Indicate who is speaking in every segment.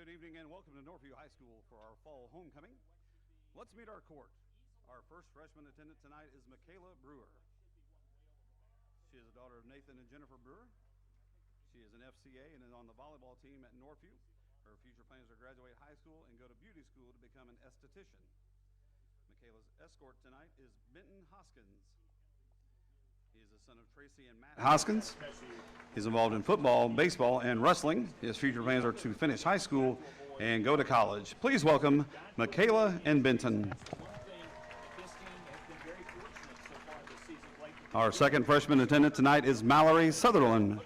Speaker 1: Good evening and welcome to Northview High School for our fall homecoming. Let's meet our court. Our first freshman attendant tonight is Michaela Brewer. She is the daughter of Nathan and Jennifer Brewer. She is an FCA and is on the volleyball team at Northview. Her future plans are to graduate high school and go to beauty school to become an esthetician. Michaela's escort tonight is Benton Hoskins. He is the son of Tracy and Matt Hoskins. He's involved in football, baseball, and wrestling. His future plans are to finish high school and go to college. Please welcome Michaela and Benton. Our second freshman attendant tonight is Mallory Sutherland.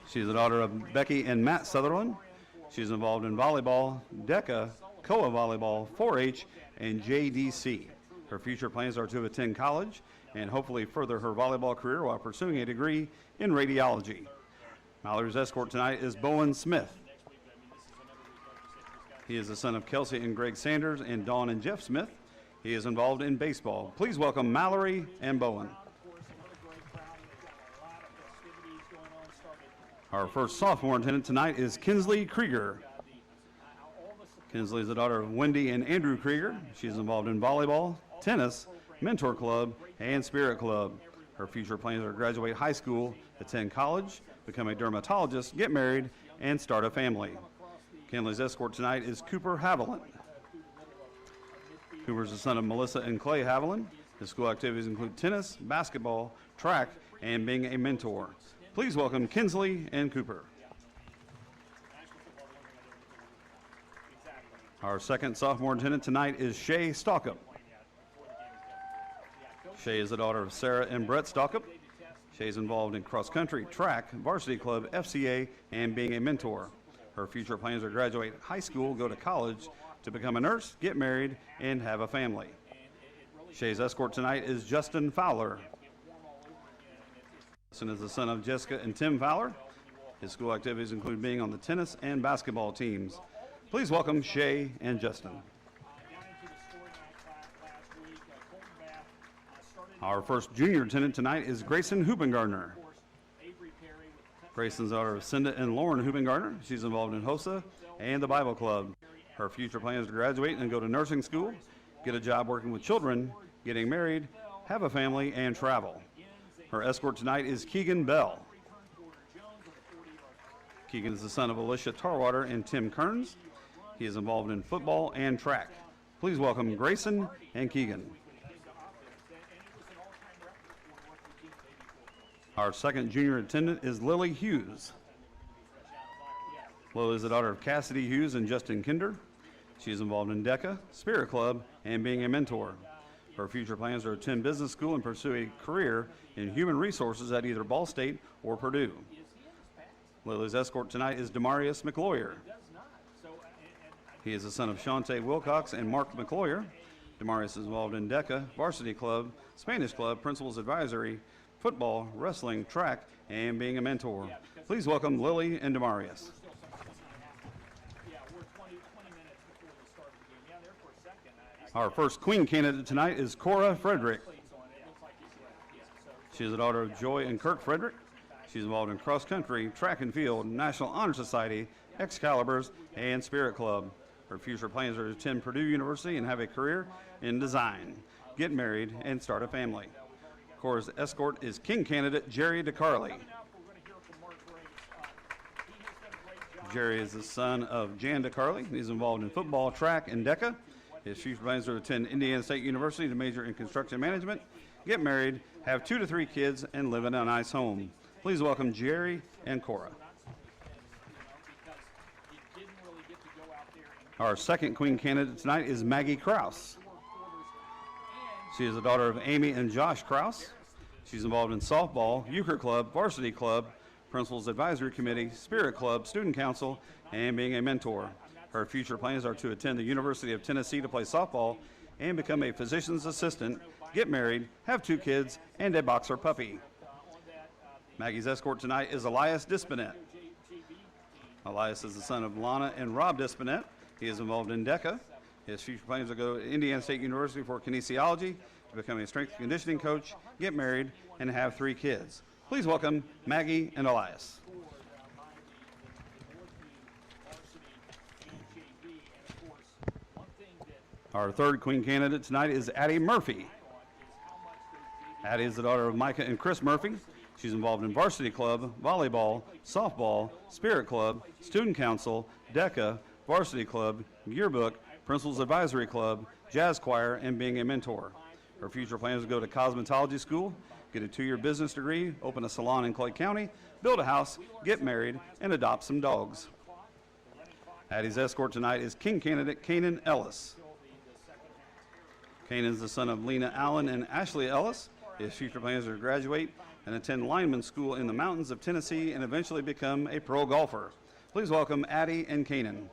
Speaker 1: She's the daughter of Becky and Matt Sutherland. She's involved in volleyball, DECA, COA volleyball, 4-H, and JDC. Her future plans are to attend college and hopefully further her volleyball career while pursuing a degree in radiology. Mallory's escort tonight is Bowen Smith. He is the son of Kelsey and Greg Sanders and Dawn and Jeff Smith. He is involved in baseball. Please welcome Mallory and Bowen. Our first sophomore attendant tonight is Kinsley Krieger. Kinsley is the daughter of Wendy and Andrew Krieger. She's involved in volleyball, tennis, Mentor Club, and Spirit Club. Her future plans are to graduate high school, attend college, become a dermatologist, get married, and start a family. Kinsley's escort tonight is Cooper Haviland. Cooper is the son of Melissa and Clay Haviland. His school activities include tennis, basketball, track, and being a mentor. Please welcome Kinsley and Cooper. Our second sophomore attendant tonight is Shay Stockup. Shay is the daughter of Sarah and Brett Stockup. Shay is involved in cross-country, track, varsity club, FCA, and being a mentor. Her future plans are to graduate high school, go to college, to become a nurse, get married, and have a family. Shay's escort tonight is Justin Fowler. Justin is the son of Jessica and Tim Fowler. His school activities include being on the tennis and basketball teams. Please welcome Shay and Justin. Our first junior attendant tonight is Grayson Hubengardner. Grayson's daughter of Cinda and Lauren Hubengardner. She's involved in HOSA and the Bible Club. Her future plan is to graduate and go to nursing school, get a job working with children, getting married, have a family, and travel. Her escort tonight is Keegan Bell. Keegan is the son of Alicia Tarwater and Tim Kearns. He is involved in football and track. Please welcome Grayson and Keegan. Our second junior attendant is Lily Hughes. Lily is the daughter of Cassidy Hughes and Justin Kinder. She is involved in DECA, Spirit Club, and being a mentor. Her future plans are to attend business school and pursue a career in human resources at either Ball State or Purdue. Lily's escort tonight is Demarius McLawyer. He is the son of Shante Wilcox and Mark McLawyer. Demarius is involved in DECA, Varsity Club, Spanish Club, Principals Advisory, football, wrestling, track, and being a mentor. Please welcome Lily and Demarius. Our first queen candidate tonight is Cora Frederick. She is the daughter of Joy and Kirk Frederick. She's involved in cross country, track and field, National Honor Society, Excaliburs, and Spirit Club. Her future plans are to attend Purdue University and have a career in design, get married, and start a family. Cora's escort is king candidate Jerry DeCarly. Jerry is the son of Jan DeCarly. He's involved in football, track, and DECA. His future plans are to attend Indiana State University to major in construction management, get married, have 2 to 3 kids, and live in a nice home. Please welcome Jerry and Cora. Our second queen candidate tonight is Maggie Krause. She is the daughter of Amy and Josh Krause. She's involved in softball, euchre club, varsity club, principals advisory committee, spirit club, student council, and being a mentor. Her future plans are to attend the University of Tennessee to play softball and become a physician's assistant, get married, have 2 kids, and a boxer puppy. Maggie's escort tonight is Elias Dispinet. Elias is the son of Lana and Rob Dispinet. He is involved in DECA. His future plans are to go to Indiana State University for kinesiology, to become a strength and conditioning coach, get married, and have 3 kids. Please welcome Maggie and Elias. Our third queen candidate tonight is Addie Murphy. Addie is the daughter of Micah and Chris Murphy. She's involved in varsity club, volleyball, softball, spirit club, student council, DECA, varsity club, yearbook, principal's advisory club, jazz choir, and being a mentor. Her future plans are to go to cosmetology school, get a 2-year business degree, open a salon in Clay County, build a house, get married, and adopt some dogs. Addie's escort tonight is king candidate Kanan Ellis. Kanan is the son of Lena Allen and Ashley Ellis. His future plans are to graduate and attend lineman school in the mountains of Tennessee and eventually become a pro golfer. Please welcome Addie and Kanan.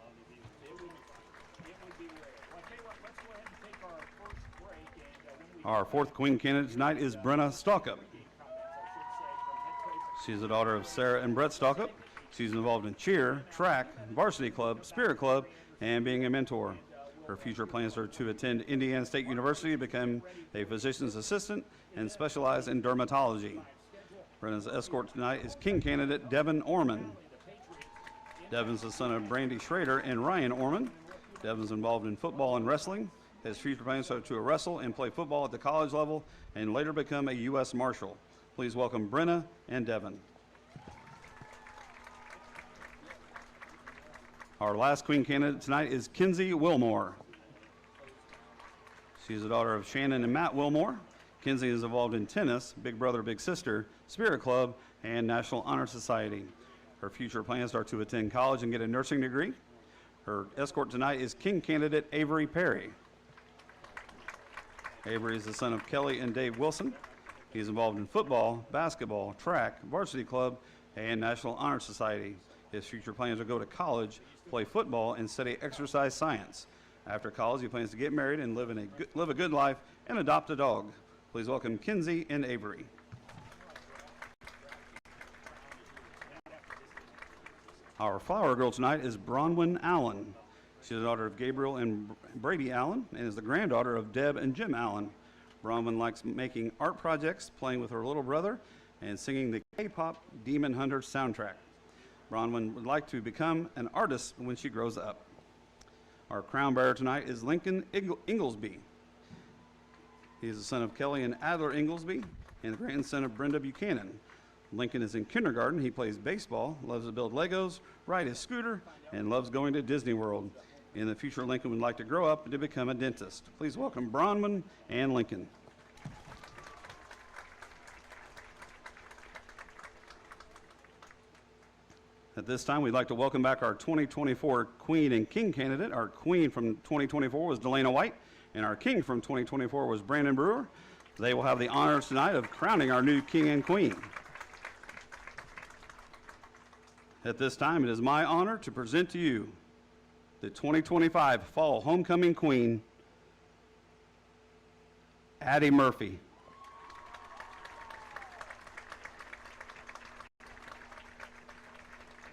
Speaker 1: Our fourth queen candidate tonight is Brenna Stalkup. She's the daughter of Sarah and Brett Stalkup. She's involved in cheer, track, varsity club, spirit club, and being a mentor. Her future plans are to attend Indiana State University, become a physician's assistant, and specialize in dermatology. Brenna's escort tonight is king candidate Devin Orman. Devin's the son of Brandy Schrader and Ryan Orman. Devin's involved in football and wrestling. His future plans are to wrestle and play football at the college level and later become a U.S. Marshal. Please welcome Brenna and Devin. Our last queen candidate tonight is Kinsey Wilmore. She's the daughter of Shannon and Matt Wilmore. Kinsey is involved in tennis, Big Brother, Big Sister, Spirit Club, and National Honor Society. Her future plans are to attend college and get a nursing degree. Her escort tonight is king candidate Avery Perry. Avery is the son of Kelly and Dave Wilson. He's involved in football, basketball, track, varsity club, and National Honor Society. His future plans are to go to college, play football, and study exercise science. After college, he plans to get married and live a good life and adopt a dog. Please welcome Kinsey and Avery. Our flower girl tonight is Bronwyn Allen. She's the daughter of Gabriel and Brady Allen and is the granddaughter of Deb and Jim Allen. Bronwyn likes making art projects, playing with her little brother, and singing the K-pop Demon Hunter soundtrack. Bronwyn would like to become an artist when she grows up. Our crown bearer tonight is Lincoln Inglesby. He is the son of Kelly and Adler Inglesby and the grandson of Brenda Buchanan. Lincoln is in kindergarten. He plays baseball, loves to build Legos, ride his scooter, and loves going to Disney World. In the future, Lincoln would like to grow up to become a dentist. Please welcome Bronwyn and Lincoln. At this time, we'd like to welcome back our 2024 Queen and King candidate. Our Queen from 2024 was Delana White, and our King from 2024 was Brandon Brewer. They will have the honors tonight of crowning our new King and Queen. At this time, it is my honor to present to you the 2025 Fall Homecoming Queen, Addie Murphy.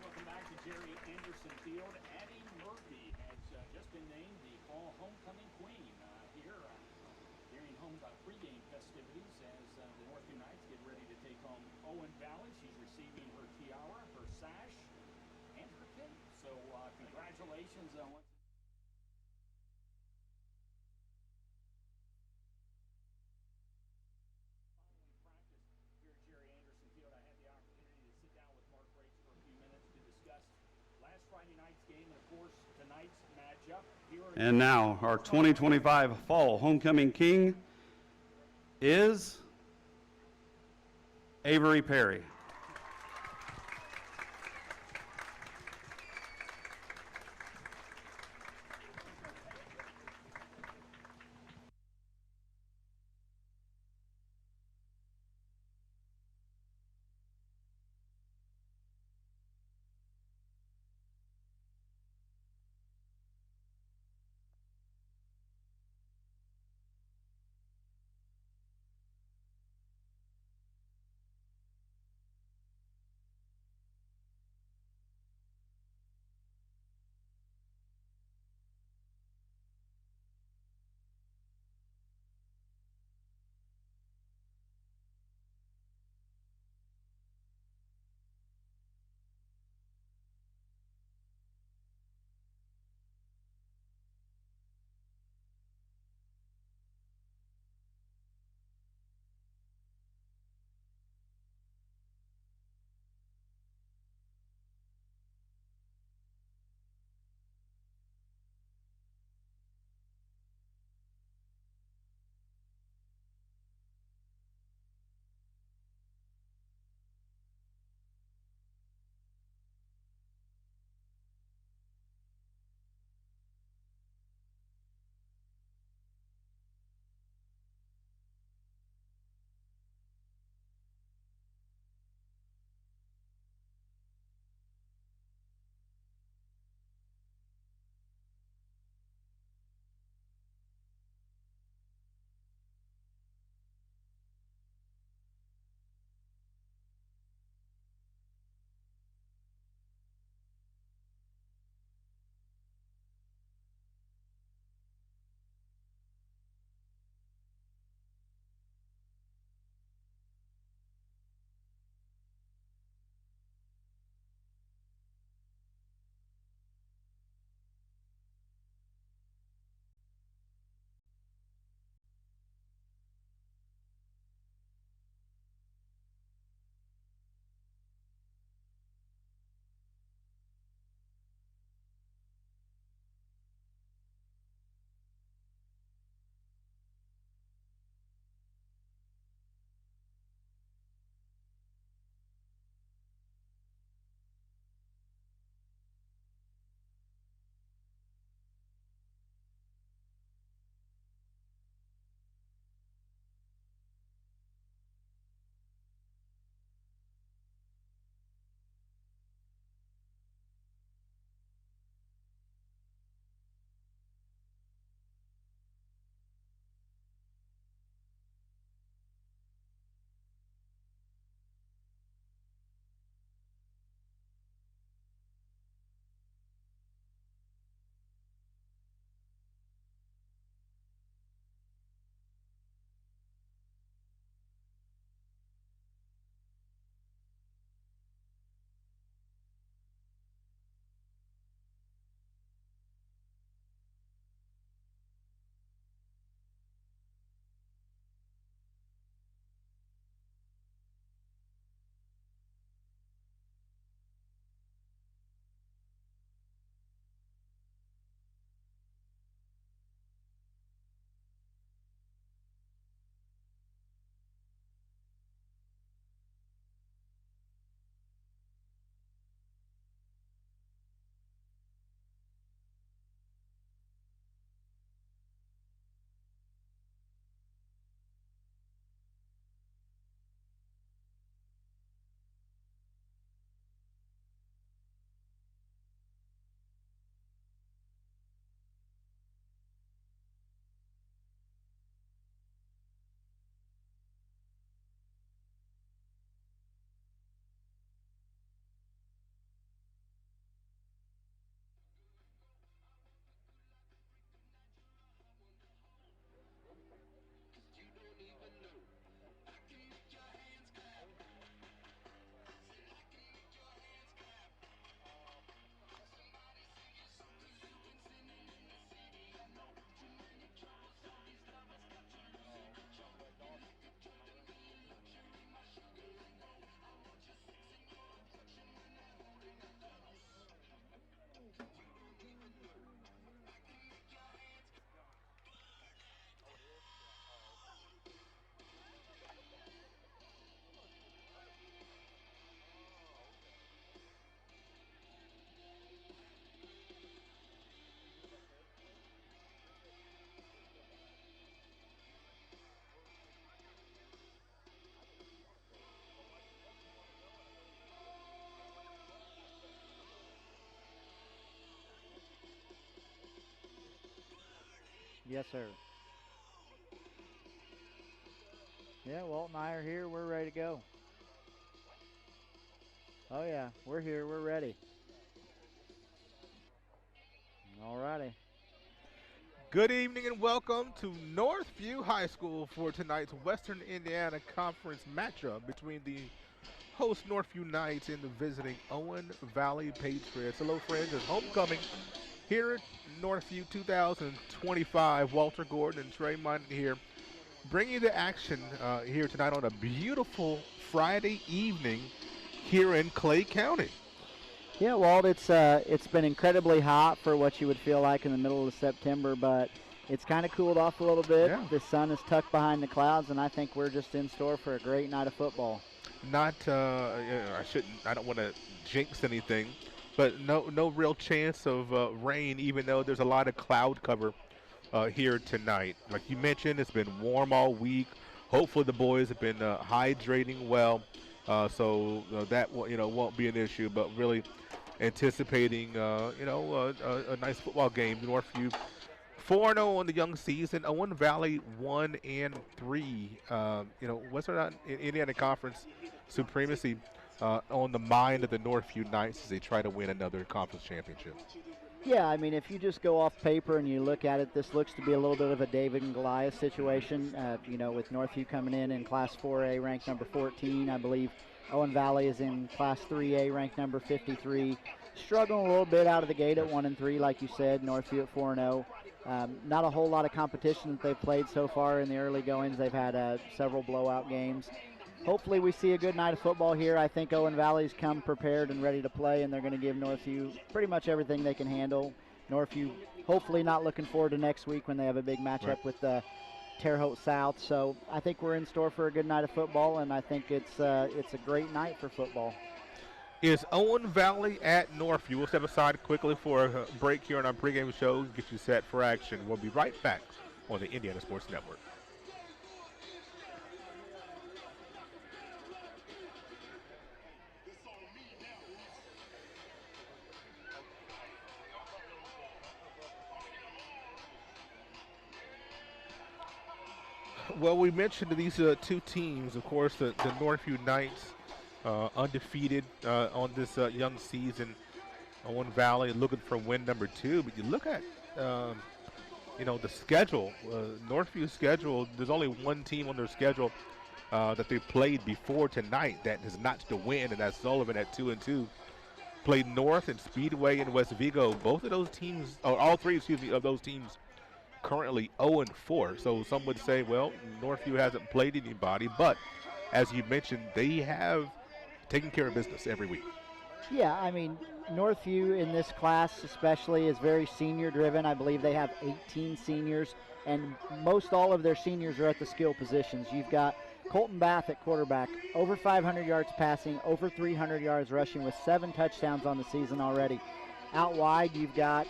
Speaker 2: Welcome back to Jerry Anderson Field. Addie Murphy has just been named the Fall Homecoming Queen here during home pregame festivities as the Northview Knights get ready to take home Owen Valley. She's receiving her tiara, her sash, and her cape. So congratulations on what.
Speaker 1: And now, our 2025 Fall Homecoming King is Avery Perry.
Speaker 3: Yes, sir. Yeah, Walt and I are here. We're ready to go. Oh, yeah, we're here. We're ready. All righty.
Speaker 4: Good evening and welcome to Northview High School for tonight's Western Indiana Conference matchup between the host Northview Knights and the visiting Owen Valley Patriots. Hello, friends. It's homecoming here at Northview 2025. Walter Gordon and Trey Munn here, bringing you the action here tonight on a beautiful Friday evening here in Clay County.
Speaker 3: Yeah, Walt, it's been incredibly hot for what you would feel like in the middle of September, but it's kind of cooled off a little bit.
Speaker 4: Yeah.
Speaker 3: The sun is tucked behind the clouds, and I think we're just in store for a great night of football.
Speaker 4: I don't want to jinx anything, but no real chance of rain, even though there's a lot of cloud cover here tonight. Like you mentioned, it's been warm all week. Hopefully the boys have been hydrating well, so that won't be an issue. But really anticipating a nice football game. Northview 4-0 on the young season. Owen Valley 1-3. What's not Indiana Conference supremacy on the mind of the Northview Knights as they try to win another conference championship.
Speaker 3: Yeah, I mean, if you just go off paper and you look at it, this looks to be a little bit of a David and Goliath situation. With Northview coming in Class 4A ranked number 14, I believe Owen Valley is in Class 3A ranked number 53. Struggling a little bit out of the gate at 1-3, like you said. Northview at 4-0. Not a whole lot of competition that they've played so far in the early goings. They've had several blowout games. Hopefully we see a good night of football here. I think Owen Valley's come prepared and ready to play, and they're going to give Northview pretty much everything they can handle. Northview hopefully not looking forward to next week when they have a big matchup with Terre Haute South. So I think we're in store for a good night of football, and I think it's a great night for football.
Speaker 4: Is Owen Valley at Northview. We'll step aside quickly for a break here on our pregame show, get you set for action. We'll be right back on the Indiana Sports Network. Well, we mentioned these two teams, of course, the Northview Knights, undefeated on this young season. Owen Valley looking for win number 2, but you look at the schedule, Northview's schedule. There's only one team on their schedule that they played before tonight that is not to win, and that's Sullivan at 2-2. Played North and Speedway and West Vigo. Both of those teams, or all three, of those teams currently 0-4. So some would say, well, Northview hasn't played anybody, but as you mentioned, they have taken care of business every week.
Speaker 3: Yeah, I mean, Northview in this class especially is very senior driven. I believe they have 18 seniors, and most all of their seniors are at the skill positions. You've got Colton Bath at quarterback, over 500 yards passing, over 300 yards rushing with 7 touchdowns on the season already. Out wide, you've got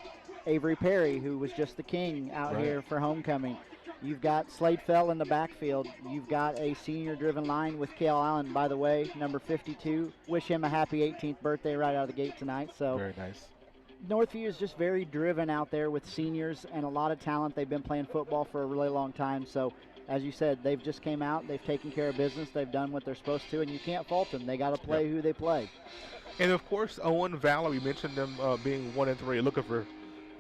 Speaker 3: Avery Perry, who was just the king out here for homecoming. You've got Slade Fell in the backfield. You've got a senior-driven line with Cale Allen, by the way, number 52. Wish him a happy 18th birthday right out of the gate tonight. So
Speaker 4: very nice.
Speaker 3: Northview is just very driven out there with seniors and a lot of talent. They've been playing football for a really long time. So, as you said, they've just came out. They've taken care of business. They've done what they're supposed to, and you can't fault them. They got to play who they play.
Speaker 4: And, of course, Owen Valley, we mentioned them being 1-3, looking for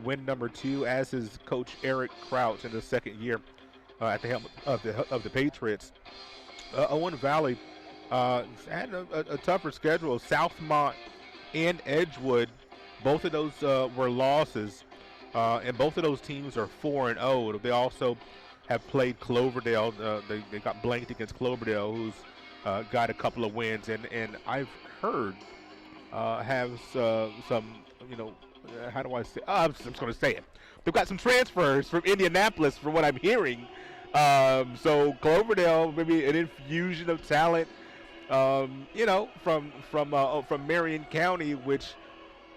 Speaker 4: win number 2, as is Coach Eric Crouch in the second year at the helm of the Patriots. Owen Valley had a tougher schedule. Southmont and Edgewood, both of those were losses, and both of those teams are 4-0. They also have played Cloverdale. They got blanked against Cloverdale, who's got a couple of wins, and I've heard have some, how do I say? I'm just going to say it. They've got some transfers from Indianapolis, from what I'm hearing. So Cloverdale, maybe an infusion of talent, from Marion County, which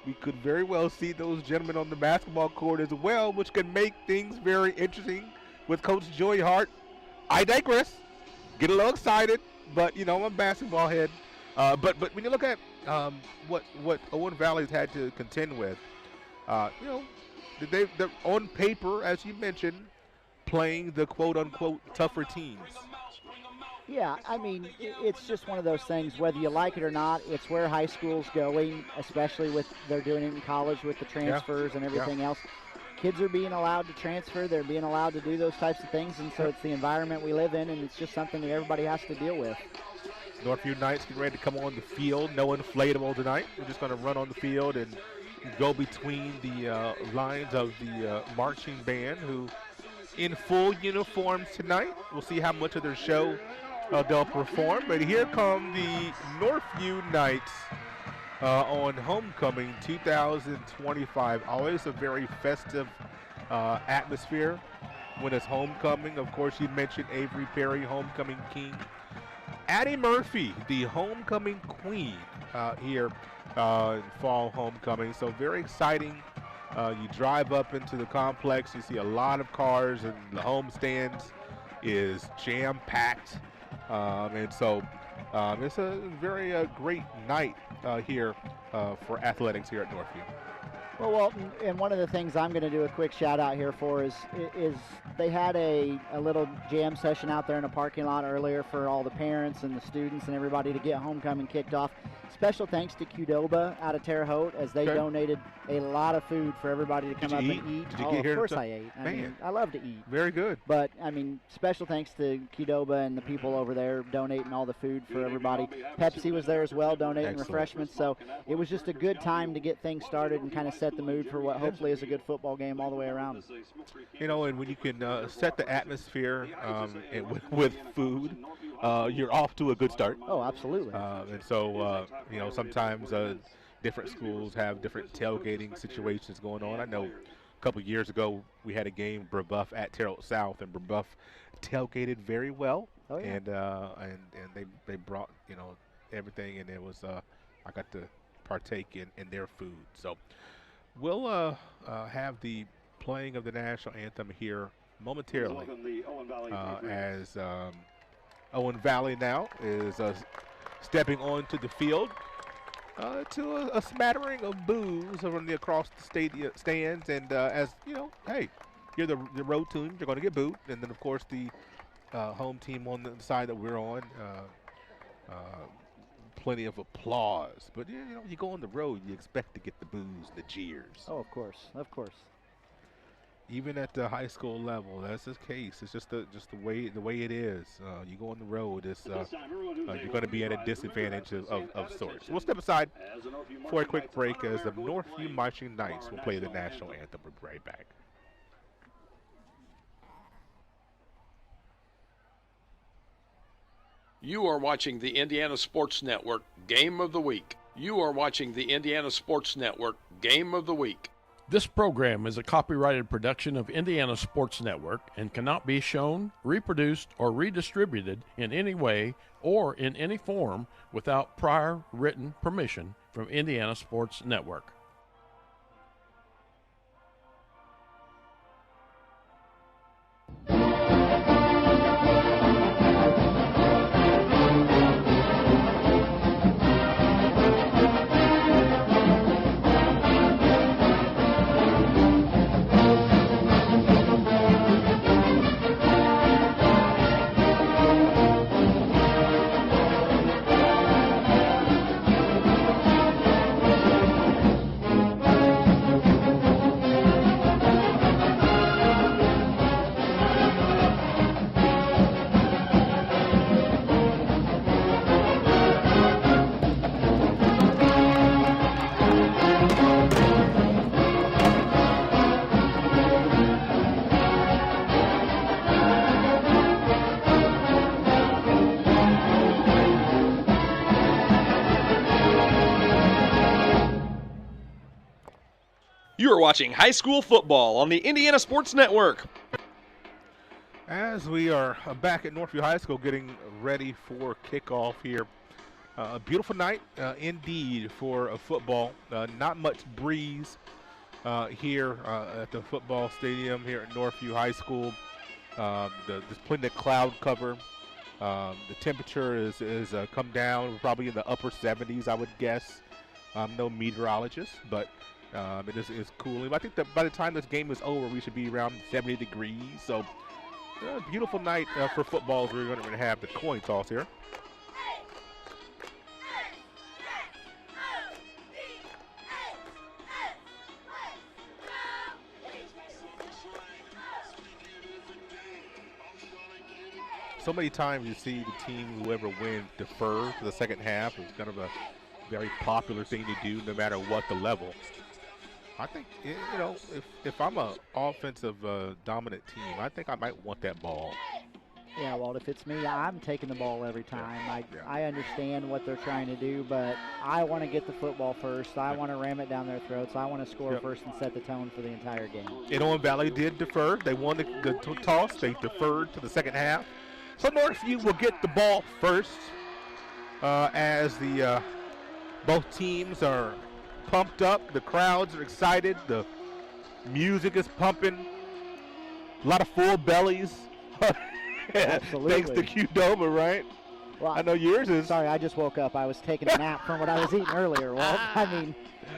Speaker 4: we could very well see those gentlemen on the basketball court as well, which could make things very interesting with Coach Joey Hart. I digress. Get a little excited, but I'm a basketball head. But when you look at what Owen Valley's had to contend with, they're on paper, as you mentioned, playing the quote-unquote tougher teams.
Speaker 3: Yeah, I mean, it's just one of those things, whether you like it or not, it's where high school's going, especially with they're doing it in college with the transfers and everything else. Kids are being allowed to transfer. They're being allowed to do those types of things, and so it's the environment we live in, and it's just something that everybody has to deal with.
Speaker 4: Northview Knights getting ready to come on the field. No inflatable tonight. We're just going to run on the field and go between the lines of the marching band, who in full uniforms tonight. We'll see how much of their show they'll perform. But here come the Northview Knights on Homecoming 2025. Always a very festive atmosphere when it's homecoming. Of course, you mentioned Avery Perry, homecoming king. Addie Murphy, the homecoming queen here in fall homecoming. So very exciting. You drive up into the complex, you see a lot of cars, and the home stands is jam-packed. And so it's a very great night here for athletics here at Northview.
Speaker 3: Well, Walton, and one of the things I'm going to do a quick shout out here for is they had a little jam session out there in a parking lot earlier for all the parents and the students and everybody to get homecoming kicked off. Special thanks to Qdoba out of Terre Haute, as they donated a lot of food for everybody to come up and eat.
Speaker 4: Did you get here?
Speaker 3: Of course I ate. I mean, I love to eat.
Speaker 4: Very good.
Speaker 3: But, I mean, special thanks to Qdoba and the people over there donating all the food for everybody. Pepsi was there as well, donating refreshments. So it was just a good time to get things started and kind of set the mood for what hopefully is a good football game all the way around.
Speaker 4: You know, and when you can set the atmosphere with food, you're off to a good start.
Speaker 3: Oh, absolutely.
Speaker 4: And so, you know, sometimes different schools have different tailgating situations going on. I know a couple years ago we had a game, Brebeuf at Terre Haute South, and Brebeuf tailgated very well.
Speaker 3: Oh, yeah.
Speaker 4: And they brought, you know, everything, and it was I got to partake in their food. So we'll have the playing of the national anthem here momentarily as Owen Valley now is stepping onto the field to a smattering of boos from across the stadium stands. And as you know, hey, you're the road team, you're going to get booed. And then, of course, the home team on the side that we're on, plenty of applause. But, you know, you go on the road, you expect to get the boos, the jeers.
Speaker 3: Oh, of course, of course.
Speaker 4: Even at the high school level, that's the case. It's just the way it is. You go on the road, it's you're going to be at a disadvantage of sorts. We'll step aside for a quick break as the Northview Marching Knights will play the national anthem. We'll be right back.
Speaker 5: You are watching the Indiana Sports Network Game of the Week. You are watching the Indiana Sports Network Game of the Week. This program is a copyrighted production of Indiana Sports Network and cannot be shown, reproduced, or redistributed in any way or in any form without prior written permission from Indiana Sports Network.
Speaker 6: You are watching high school football on the Indiana Sports Network.
Speaker 4: As we are back at Northview High School getting ready for kickoff here. A beautiful night indeed for football. Not much breeze here at the football stadium here at Northview High School. There's plenty of cloud cover. The temperature is come down, probably in the upper 70s, I would guess. I'm no meteorologist, but it is cooling. I think that by the time this game is over, we should be around 70 degrees. So Beautiful night for football. We're going to have the coin toss here. So many times you see the team, whoever wins, defer to the second half. It's kind of a very popular thing to do no matter what the level. I think, you know, if I'm an offensive dominant team, I think I might want that ball.
Speaker 3: Yeah, Walt, if it's me, I'm taking the ball every time. I understand what they're trying to do, but I want to get the football first. I want to ram it down their throats. I want to score first and set the tone for the entire game.
Speaker 4: And Owen Valley did defer. They won the toss. They deferred to the second half. So Northview will get the ball first as the both teams are pumped up. The crowds are excited. The music is pumping. A lot of full bellies.
Speaker 3: Absolutely.
Speaker 4: Thanks to Qdoba, right?
Speaker 3: Well,
Speaker 4: I know yours is.
Speaker 3: Sorry, I just woke up. I was taking a nap from what I was eating earlier, Walt. I mean,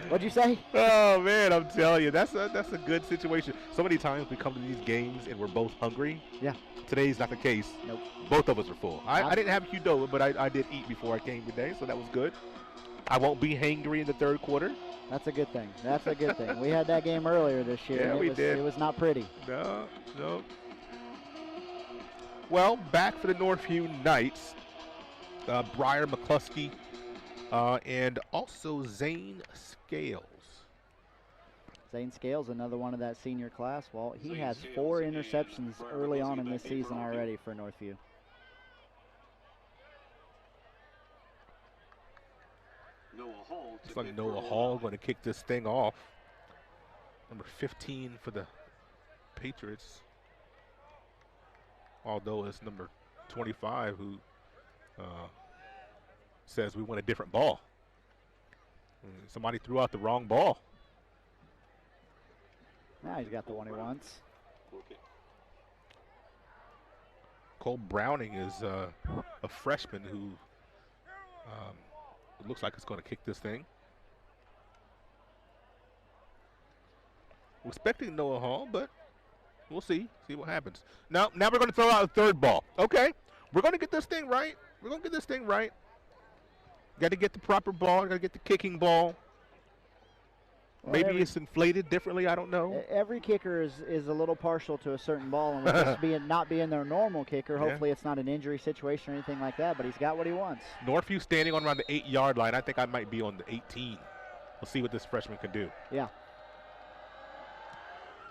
Speaker 3: what'd you say?
Speaker 4: Oh, man, I'm telling you, that's a good situation. So many times we come to these games and we're both hungry.
Speaker 3: Yeah.
Speaker 4: Today's not the case.
Speaker 3: Nope.
Speaker 4: Both of us are full. I didn't have Qdoba, but I did eat before I came today, so that was good. I won't be hangry in the third quarter.
Speaker 3: That's a good thing. That's a good thing. We had that game earlier this year.
Speaker 4: Yeah,
Speaker 3: and
Speaker 4: we did.
Speaker 3: It was not pretty.
Speaker 4: No. Well, back for the Northview Knights, Briar McCluskey and also Zane Scales.
Speaker 3: Zane Scales, another one of that senior class. Well, he has 4 interceptions early on in this season already for Northview.
Speaker 4: Looks like Noah Hall going to kick this thing off. Number 15 for the Patriots. Although it's number 25 who says we want a different ball. Somebody threw out the wrong ball.
Speaker 3: Now he's got the one he wants.
Speaker 4: Cole Browning is a freshman who looks like it's going to kick this thing. We're expecting Noah Hall, but we'll see what happens. Now we're going to throw out a third ball. Okay, we're going to get this thing right. Got to get the proper ball. Got to get the kicking ball.
Speaker 3: Well,
Speaker 4: maybe it's inflated differently. I don't know.
Speaker 3: Every kicker is a little partial to a certain ball, and with this not being their normal kicker, hopefully it's not an injury situation or anything like that, but he's got what he wants.
Speaker 4: Northview standing on around the 8-yard line. I think I might be on the 18. We'll see what this freshman can do.
Speaker 3: Yeah.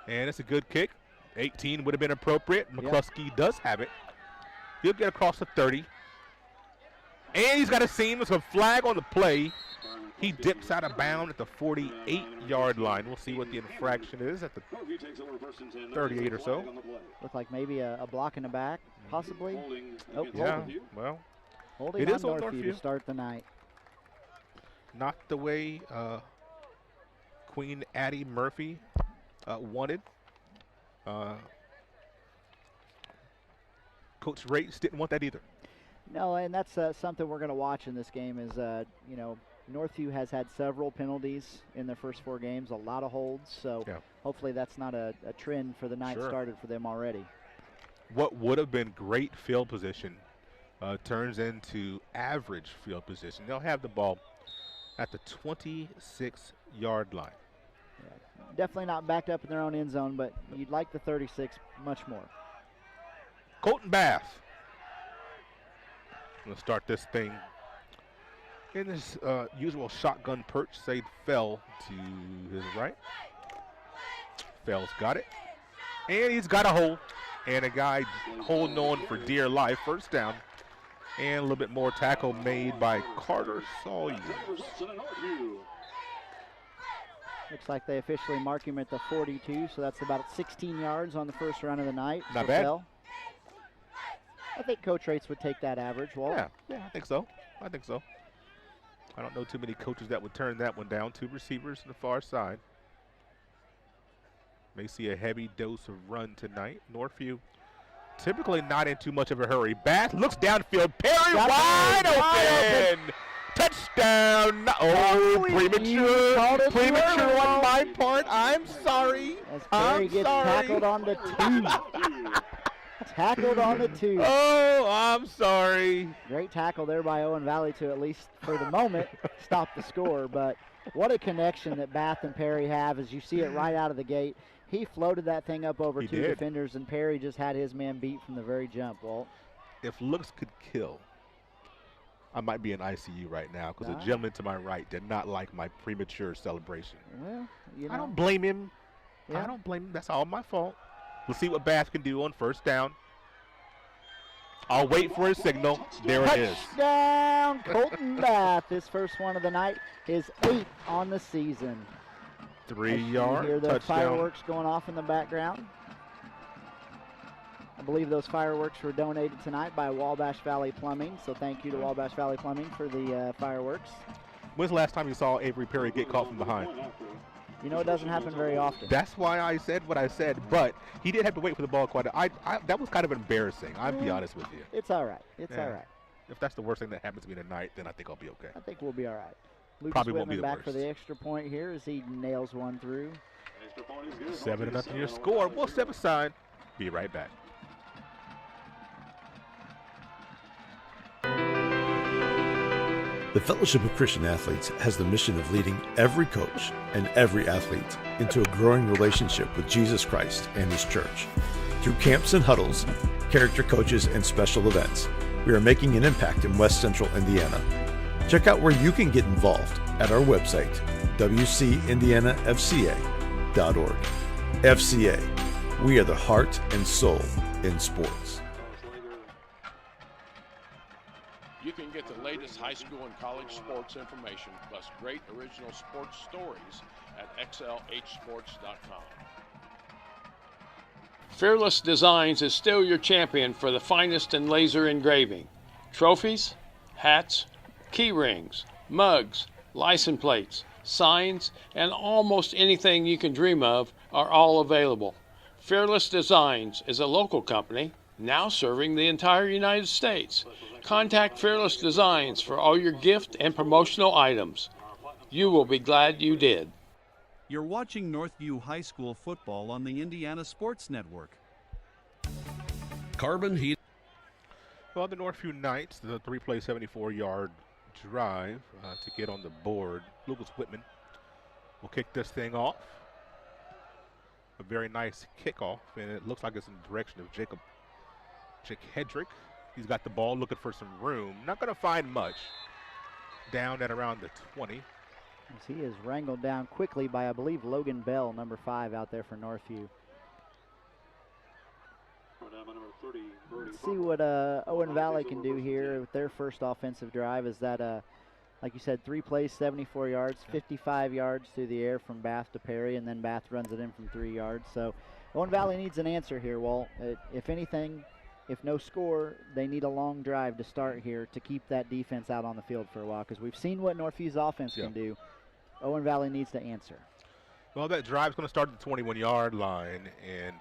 Speaker 4: And it's a good kick. 18 would have been appropriate. McCluskey does have it. He'll get across the 30. And he's got a seam. There's a flag on the play. He dips out of bounds at the 48-yard line. We'll see what the infraction is at the 38 or so.
Speaker 3: Looked like maybe a block in the back, possibly. Oh,
Speaker 4: yeah, well,
Speaker 3: holding on Northview to start the night.
Speaker 4: Not the way Queen Addie Murphy wanted. Coach Rates didn't want that either.
Speaker 3: No, and that's something we're going to watch in this game is, Northview has had several penalties in their first 4 games, a lot of holds, so hopefully that's not a trend for the night started for them already.
Speaker 4: What would have been great field position turns into average field position. They'll have the ball at the 26-yard line.
Speaker 3: Yeah, definitely not backed up in their own end zone, but you'd like the 36 much more.
Speaker 4: Colton Bath. Going to start this thing in his usual shotgun perch. Sade fell to his right. Fell's got it. And he's got a hole. And a guy holding on for dear life. First down. And a little bit more tackle made by Carter Sawyers.
Speaker 3: Looks like they officially mark him at the 42, so that's about 16 yards on the first run of the night.
Speaker 4: Not bad.
Speaker 3: Fell. I think Coach Rates would take that average, Walt.
Speaker 4: Yeah, I think so. I don't know too many coaches that would turn that one down. 2 receivers on the far side. May see a heavy dose of run tonight. Northview typically not in too much of a hurry. Bath looks downfield. Perry wide open. Touchdown. Oh, premature on my part. I'm sorry.
Speaker 3: As Perry gets tackled on the 2. Tackled on the 2.
Speaker 4: Oh, I'm sorry.
Speaker 3: Great tackle there by Owen Valley to, at least for the moment, stop the score. But what a connection that Bath and Perry have, as you see it right out of the gate. He floated that thing up over 2 defenders, and Perry just had his man beat from the very jump, Walt.
Speaker 4: If looks could kill, I might be in ICU right now because the gentleman to my right did not like my premature celebration.
Speaker 3: Well, you know.
Speaker 4: I don't blame him.
Speaker 3: Yeah.
Speaker 4: I don't blame him. That's all my fault. We'll see what Bath can do on first down. I'll wait for his signal. There it is.
Speaker 3: Touchdown, Colton Bath. His first one of the night, his 8th on the season.
Speaker 4: 3-yard
Speaker 3: You hear the
Speaker 4: touchdown.
Speaker 3: fireworks going off in the background. I believe those fireworks were donated tonight by Wabash Valley Plumbing, so thank you to Wabash Valley Plumbing for the fireworks.
Speaker 4: When's the last time you saw Avery Perry get caught from behind?
Speaker 3: You know, it doesn't happen very often.
Speaker 4: That's why I said what I said, but he did have to wait for the ball quite that was kind of embarrassing, I'll be honest with you.
Speaker 3: It's all right. It's all right.
Speaker 4: If that's the worst thing that happens to me tonight, then I think I'll be okay.
Speaker 3: I think we'll be all right. Lucas
Speaker 4: Probably won't be
Speaker 3: Whitman
Speaker 4: the
Speaker 3: back for
Speaker 4: worst.
Speaker 3: the extra point here as he nails one through.
Speaker 4: 7-0 your score. We'll step aside. Be right back.
Speaker 7: The Fellowship of Christian Athletes has the mission of leading every coach and every athlete into a growing relationship with Jesus Christ and His church. Through camps and huddles, character coaches, and special events, we are making an impact in West Central Indiana. Check out where you can get involved at our website, wcindianafca.org. FCA, we are the heart and soul in sports.
Speaker 5: You can get the latest high school and college sports information, plus great original sports stories at xlhsports.com. Fearless Designs is still your champion for the finest in laser engraving. Trophies, hats, key rings, mugs, license plates, signs, and almost anything you can dream of are all available. Fearless Designs is a local company now serving the entire United States. Contact Fearless Designs for all your gift and promotional items. You will be glad you did.
Speaker 8: You're watching Northview High School football on the Indiana Sports Network.
Speaker 5: Carbon heat.
Speaker 4: Well, the Northview Knights, the 3-play 74-yard drive to get on the board. Lucas Whitman will kick this thing off. A very nice kickoff, and it looks like it's in the direction of Jake Hedrick. He's got the ball looking for some room. Not going to find much. Down at around the 20.
Speaker 3: As he is wrangled down quickly by, I believe, Logan Bell, number 5, out there for Northview. Let's see what Owen Valley can do here with their first offensive drive. Is that, like you said, 3 plays, 74 yards, 55 yards through the air from Bath to Perry, and then Bath runs it in from 3 yards. So Owen Valley needs an answer here, Walt. If anything, if no score, they need a long drive to start here to keep that defense out on the field for a while, because we've seen what Northview's offense can do. Owen Valley needs to answer.
Speaker 4: Well, that drive's going to start at the 21-yard line, and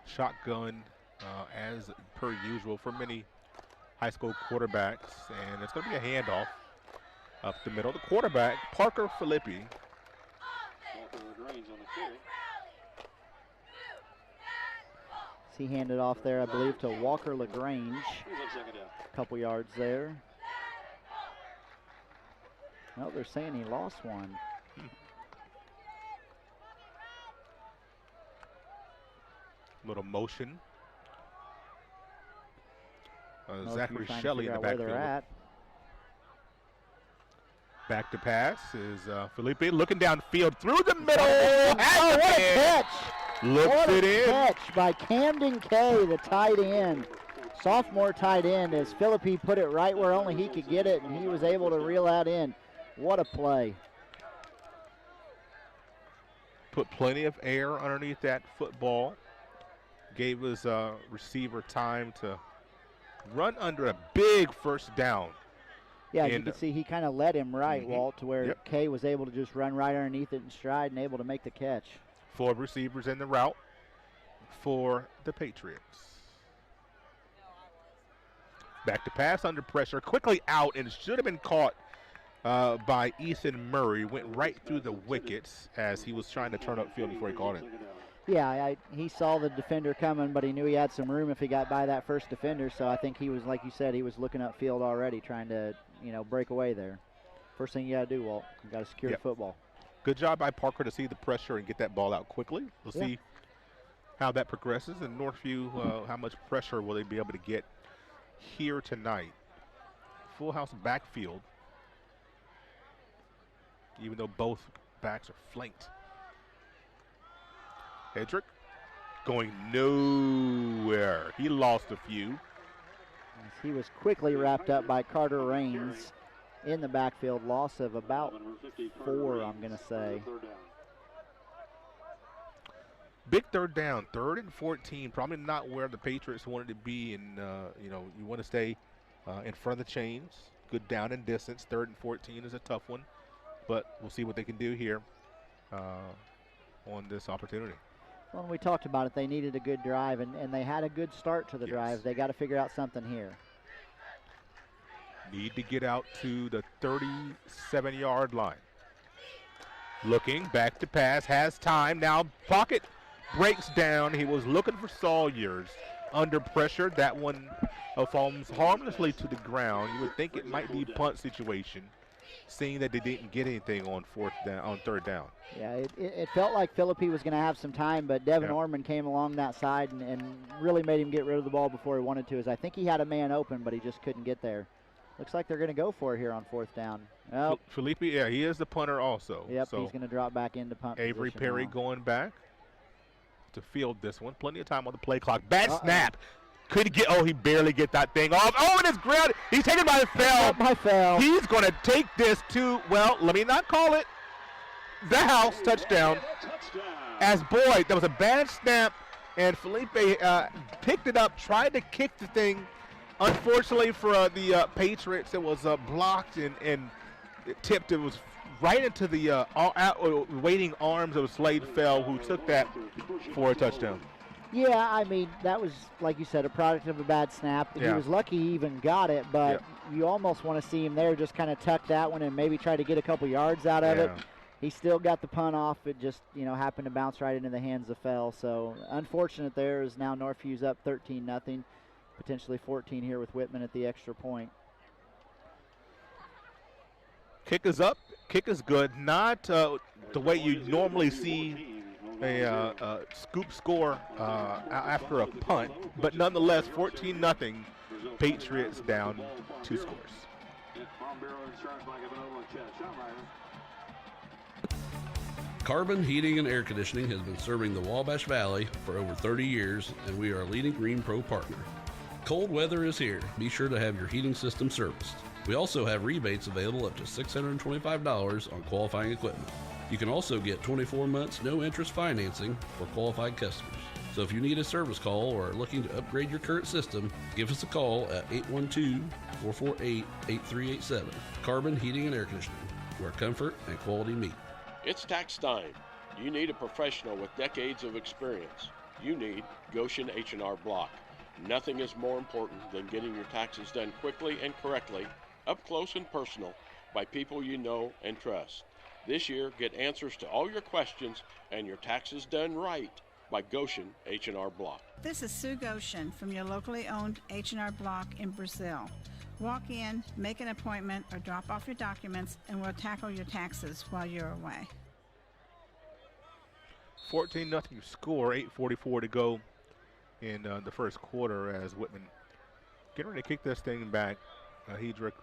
Speaker 4: shotgun as per usual for many high school quarterbacks, and it's going to be a handoff up the middle. The quarterback, Parker Filippi.
Speaker 3: He handed off there, I believe, to Walker LaGrange. A couple yards there. Well, they're saying he lost one.
Speaker 4: Little motion. Zachary Shelley in the backfield. Back to pass is Felipe looking downfield through the middle.
Speaker 3: Oh, what a catch!
Speaker 4: Looks it in.
Speaker 3: Catch by Camden Kay, the tight end. Sophomore tight end, as Philippi put it right where only he could get it, and he was able to reel that in. What a play.
Speaker 4: Put plenty of air underneath that football. Gave his receiver time to run under a big first down.
Speaker 3: Yeah, you can see he kind of led him right, Walt, to where Kay was able to just run right underneath it in stride and able to make the catch.
Speaker 4: 4 receivers in the route for the Patriots. Back to pass under pressure, quickly out, and should have been caught by Ethan Murray. Went right through the wickets as he was trying to turn upfield before he caught it.
Speaker 3: Yeah, he saw the defender coming, but he knew he had some room if he got by that first defender. So I think he was, like you said, he was looking upfield already, trying to, break away there. First thing you got to do, Walt, you got to secure the football.
Speaker 4: Good job by Parker to see the pressure and get that ball out quickly. We'll see how that progresses. And Northview, how much pressure will they be able to get here tonight? Full house backfield, even though both backs are flanked. Hedrick going nowhere. He lost a few.
Speaker 3: He was quickly wrapped up by Carter Raines in the backfield. Loss of about 4, I'm going to say.
Speaker 4: Big third down, 3rd and 14. Probably not where the Patriots wanted to be. And, you want to stay in front of the chains. Good down and distance. 3rd and 14 is a tough one. But we'll see what they can do here on this opportunity.
Speaker 3: Well, we talked about it. They needed a good drive, and they had a good start to the drive. They got to figure out something here.
Speaker 4: Need to get out to the 37-yard line. Looking back to pass, has time. Now pocket breaks down. He was looking for Sawyers under pressure. That one falls harmlessly to the ground. You would think it might be a punt situation, seeing that they didn't get anything on 3rd down.
Speaker 3: Yeah, it felt like Philippi was going to have some time, but Devin Orman came along that side and really made him get rid of the ball before he wanted to. As I think he had a man open, but he just couldn't get there. Looks like they're going to go for it here on 4th down. Oh.
Speaker 4: Felipe, he is the punter also.
Speaker 3: Yep,
Speaker 4: so
Speaker 3: he's going to drop back into punt
Speaker 4: Avery
Speaker 3: position
Speaker 4: Perry
Speaker 3: now.
Speaker 4: Going back to field this one. Plenty of time on the play clock. Bad snap. Could get, he barely get that thing off. Oh, and it's grounded. He's taken by the foul. He's going to take this to, let me not call it the house touchdown. As boy, that was a bad snap, and Felipe picked it up, tried to kick the thing. Unfortunately for the Patriots, it was blocked and it tipped. It was right into the waiting arms of Slade Fell, who took that for a touchdown.
Speaker 3: Yeah, I mean, that was, like you said, a product of a bad snap. He was lucky he even got it, but you almost want to see him there just kind of tuck that one and maybe try to get a couple yards out of it. He still got the punt off. It just, happened to bounce right into the hands of Fell. So unfortunate there, is now Northview's up 13-0, potentially 14 here with Whitman at the extra point.
Speaker 4: Kick is up. Kick is good. Not the way you normally see a scoop score after a punt, but nonetheless 14-0. Patriots down 2 scores.
Speaker 9: Carbon Heating and Air Conditioning has been serving the Wabash Valley for over 30 years, and we are a leading Green Pro partner. Cold weather is here. Be sure to have your heating system serviced. We also have rebates available up to $625 on qualifying equipment. You can also get 24 months no interest financing for qualified customers. So if you need a service call or are looking to upgrade your current system, give us a call at 812-448-8387. Carbon Heating and Air Conditioning, where comfort and quality meet.
Speaker 5: It's tax time. You need a professional with decades of experience. You need Goshen H&R Block. Nothing is more important than getting your taxes done quickly and correctly, up close and personal, by people you know and trust. This year, get answers to all your questions and your taxes done right by Goshen H&R Block.
Speaker 10: This is Sue Goshen from your locally owned H&R Block in Brazil. Walk in, make an appointment, or drop off your documents, and we'll tackle your taxes while you're away.
Speaker 4: 14-0 score, 8:44 to go in the first quarter as Whitman getting ready to kick this thing back. Hedrick,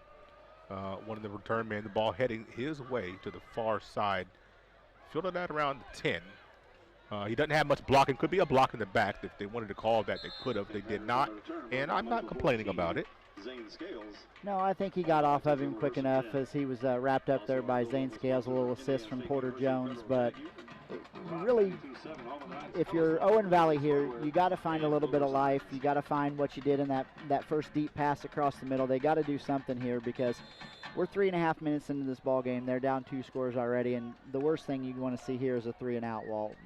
Speaker 4: one of the return men, the ball heading his way to the far side. Fielded that around the 10. He doesn't have much blocking. Could be a block in the back. If they wanted to call that, they could have. They did not, and I'm not complaining about it.
Speaker 3: No, I think he got off of him quick enough as he was wrapped up there by Zane Scales, a little assist from Porter Jones. But really, if you're Owen Valley here, you got to find a little bit of life. You got to find what you did in that first deep pass across the middle. They got to do something here because we're 3.5 minutes into this ball game. They're down 2 scores already, and the worst thing you want to see here is a 3-and-out wall.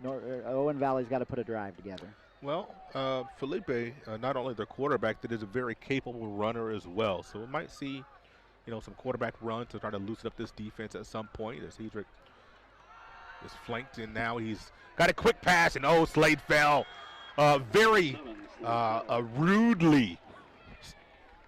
Speaker 3: Owen Valley's got to put a drive together.
Speaker 4: Well, Felipe, not only the quarterback, that is a very capable runner as well. So we might see, some quarterback run to try to loosen up this defense at some point as Hedrick is flanked, and now he's got a quick pass, and Slade fell very rudely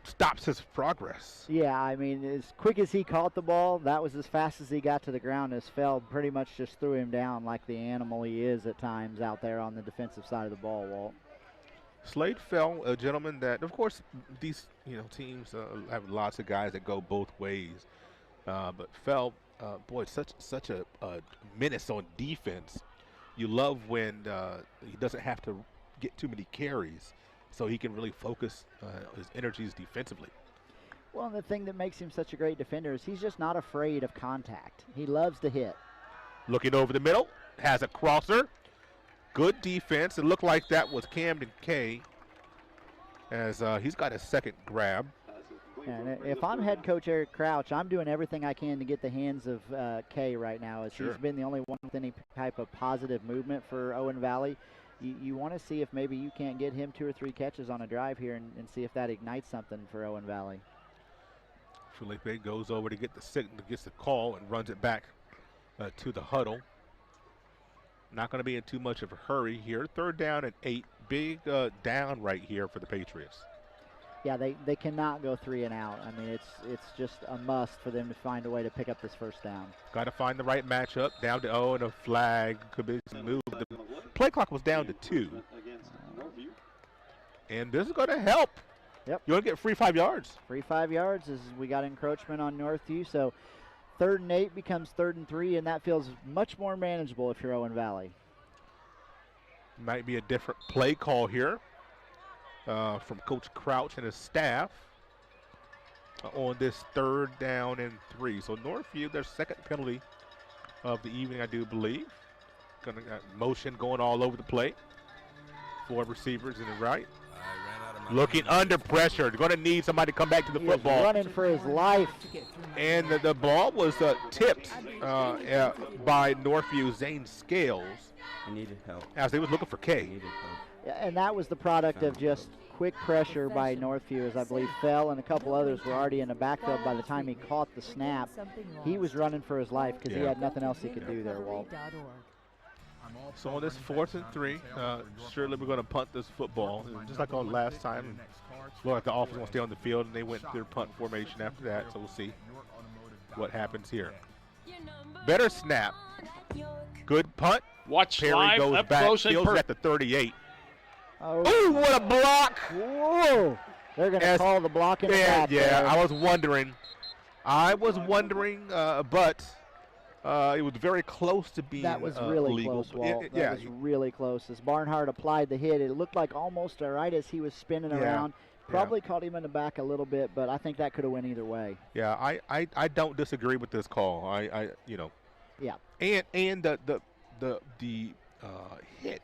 Speaker 4: stops his progress.
Speaker 3: Yeah, I mean, as quick as he caught the ball, that was as fast as he got to the ground. As Fell pretty much just threw him down like the animal he is at times out there on the defensive side of the ball, Walt.
Speaker 4: Slade Fell, a gentleman that, of course, these teams have lots of guys that go both ways. But Fell, boy, such a menace on defense. You love when he doesn't have to get too many carries, so he can really focus his energies defensively.
Speaker 3: Well, and the thing that makes him such a great defender is he's just not afraid of contact. He loves to hit.
Speaker 4: Looking over the middle, has a crosser. Good defense. It looked like that was Camden Kay, as he's got a second grab.
Speaker 3: And if I'm head coach Eric Crouch, I'm doing everything I can to get the hands of Kay right now, as he's been the only one with any type of positive movement for Owen Valley. You want to see if maybe you can't get him 2 or 3 catches on a drive here and see if that ignites something for Owen Valley.
Speaker 4: Felipe goes over to get the signal, gets the call, and runs it back to the huddle. Not going to be in too much of a hurry here. 3rd down and 8. Big down right here for the Patriots.
Speaker 3: Yeah, they cannot go 3 and out. I mean, it's just a must for them to find a way to pick up this 1st down.
Speaker 4: Got to find the right matchup. Down to and a flag. Could be some move. The play clock was down to 2. And this is going to help.
Speaker 3: Yep.
Speaker 4: You want to get free 5 yards.
Speaker 3: Free 5 yards as we got encroachment on Northview. So 3rd and 8 becomes 3rd and 3, and that feels much more manageable if you're Owen Valley.
Speaker 4: Might be a different play call here from Coach Crouch and his staff on this 3rd down and 3. So Northview, their 2nd penalty of the evening, I do believe. Gonna motion going all over the play. 4 receivers in the right. Looking under pressure. They're going to need somebody to come back to the football.
Speaker 3: He's running for his life.
Speaker 4: And the ball was tipped by Northview Zane Scales.
Speaker 11: He needed help.
Speaker 4: As they was looking for Kay.
Speaker 3: And that was the product of just quick pressure by Northview, as I believe Fell and a couple others were already in the backfield by the time he caught the snap. He was running for his life because he had nothing else he could do there, Walt.
Speaker 4: So on this 4th and 3, surely we're going to punt this football. Just like on last time, looked like the offense will stay on the field, and they went their punt formation after that. So we'll see what happens here. Better snap. Good punt.
Speaker 5: Watch
Speaker 4: Perry
Speaker 5: live
Speaker 4: goes
Speaker 5: up
Speaker 4: back,
Speaker 5: close and
Speaker 4: kills it at the 38.
Speaker 3: Oh,
Speaker 4: what a block!
Speaker 3: Whoa! They're going to call the block in the back.
Speaker 4: Yeah, I was wondering. But it was very close to being
Speaker 3: that was really
Speaker 4: illegal.
Speaker 3: close, Walt. That was really close. As Barnhart applied the hit, it looked like almost right as he was spinning around. Probably caught him in the back a little bit, but I think that could have went either way.
Speaker 4: Yeah, I don't disagree with this call.
Speaker 3: Yeah.
Speaker 4: And the hit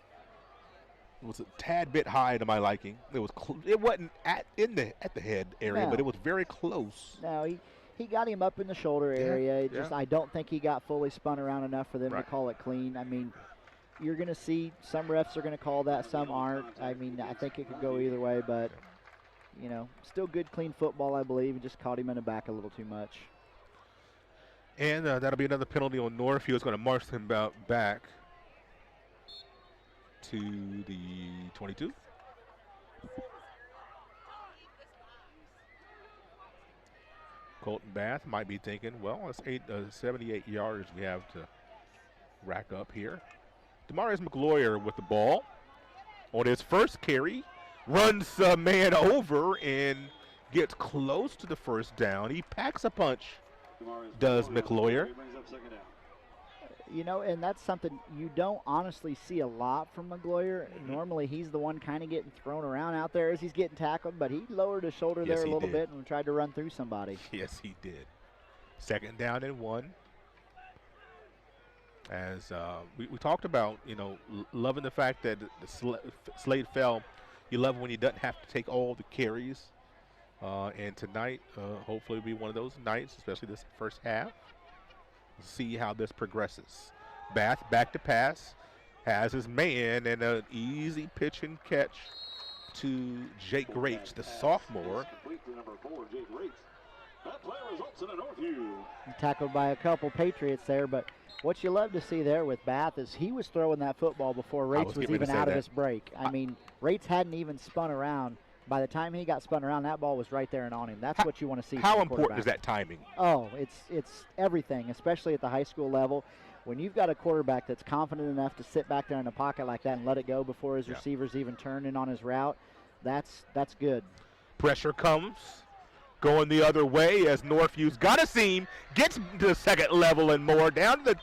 Speaker 4: was a tad bit high to my liking. It wasn't at the head area, but it was very close.
Speaker 3: No, he got him up in the shoulder area. I don't think he got fully spun around enough for them to call it clean. I mean, you're going to see some refs are going to call that, some aren't. I mean, I think it could go either way, but still good, clean football, I believe. He just caught him in the back a little too much.
Speaker 4: And that'll be another penalty on Northview. It's going to march him back to the 22. Colton Bath might be thinking, well, it's 78 yards we have to rack up here. Demarius McGloyer with the ball on his first carry. Runs a man over and gets close to the 1st down. He packs a punch, does McGloyer.
Speaker 3: And that's something you don't honestly see a lot from McGloyer. Normally, he's the one kind of getting thrown around out there as he's getting tackled, but he lowered his shoulder there a little bit and tried to run through somebody.
Speaker 4: Yes, he did. 2nd down and 1. As we talked about, loving the fact that the Slade Fell, you love when he doesn't have to take all the carries. And tonight, hopefully, will be one of those nights, especially this 1st half. See how this progresses. Bath back to pass, has his man, and an easy pitch and catch to Jake Raich, the sophomore.
Speaker 2: That play results in a Northview.
Speaker 3: Tackled by a couple Patriots there, but what you love to see there with Bath is he was throwing that football before Rates was even out of his break. I mean, Rates hadn't even spun around. By the time he got spun around, that ball was right there and on him. That's what you want to see.
Speaker 4: How important is that timing?
Speaker 3: Oh, it's everything, especially at the high school level. When you've got a quarterback that's confident enough to sit back there in the pocket like that and let it go before his receivers even turn in on his route, that's good.
Speaker 4: Pressure comes. Going the other way as Northview's got a seam, gets to the second level and more, down to the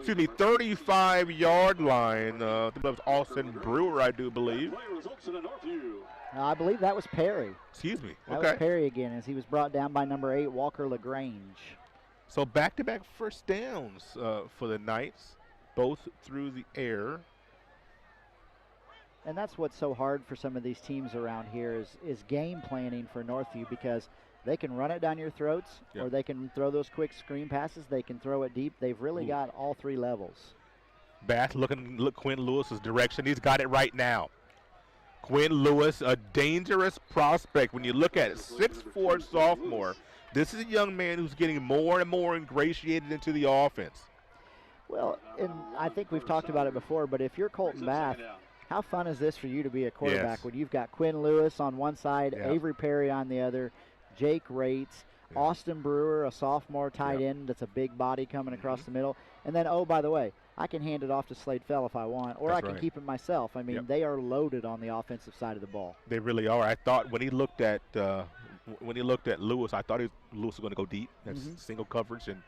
Speaker 4: 35-yard line. That was Austin Brewer, I do believe.
Speaker 3: I believe that was Perry.
Speaker 4: Excuse me.
Speaker 3: That was Perry again as he was brought down by number 8, Walker LaGrange.
Speaker 4: So back-to-back first downs for the Knights, both through the air.
Speaker 3: And that's what's so hard for some of these teams around here is game planning for Northview, because they can run it down your throats or they can throw those quick screen passes. They can throw it deep. They've really got all three levels.
Speaker 4: Bath look Quinn Lewis's direction. He's got it right now. Quinn Lewis, a dangerous prospect. When you look at it, 6'4" sophomore. This is a young man who's getting more and more ingratiated into the offense.
Speaker 3: Well, and I think we've talked about it before, but if you're Colton Bath, how fun is this for you to be a quarterback when you've got Quinn Lewis on one side, Avery Perry on the other, Jake Rates, Austin Brewer, a sophomore tight end that's a big body coming across the middle, and then, oh, by the way, I can hand it off to Slade Fell if I want, or I can keep it myself. I mean, they are loaded on the offensive side of the ball.
Speaker 4: They really are. I thought when he looked at Lewis, I thought Lewis was going to go deep. That's single coverage, and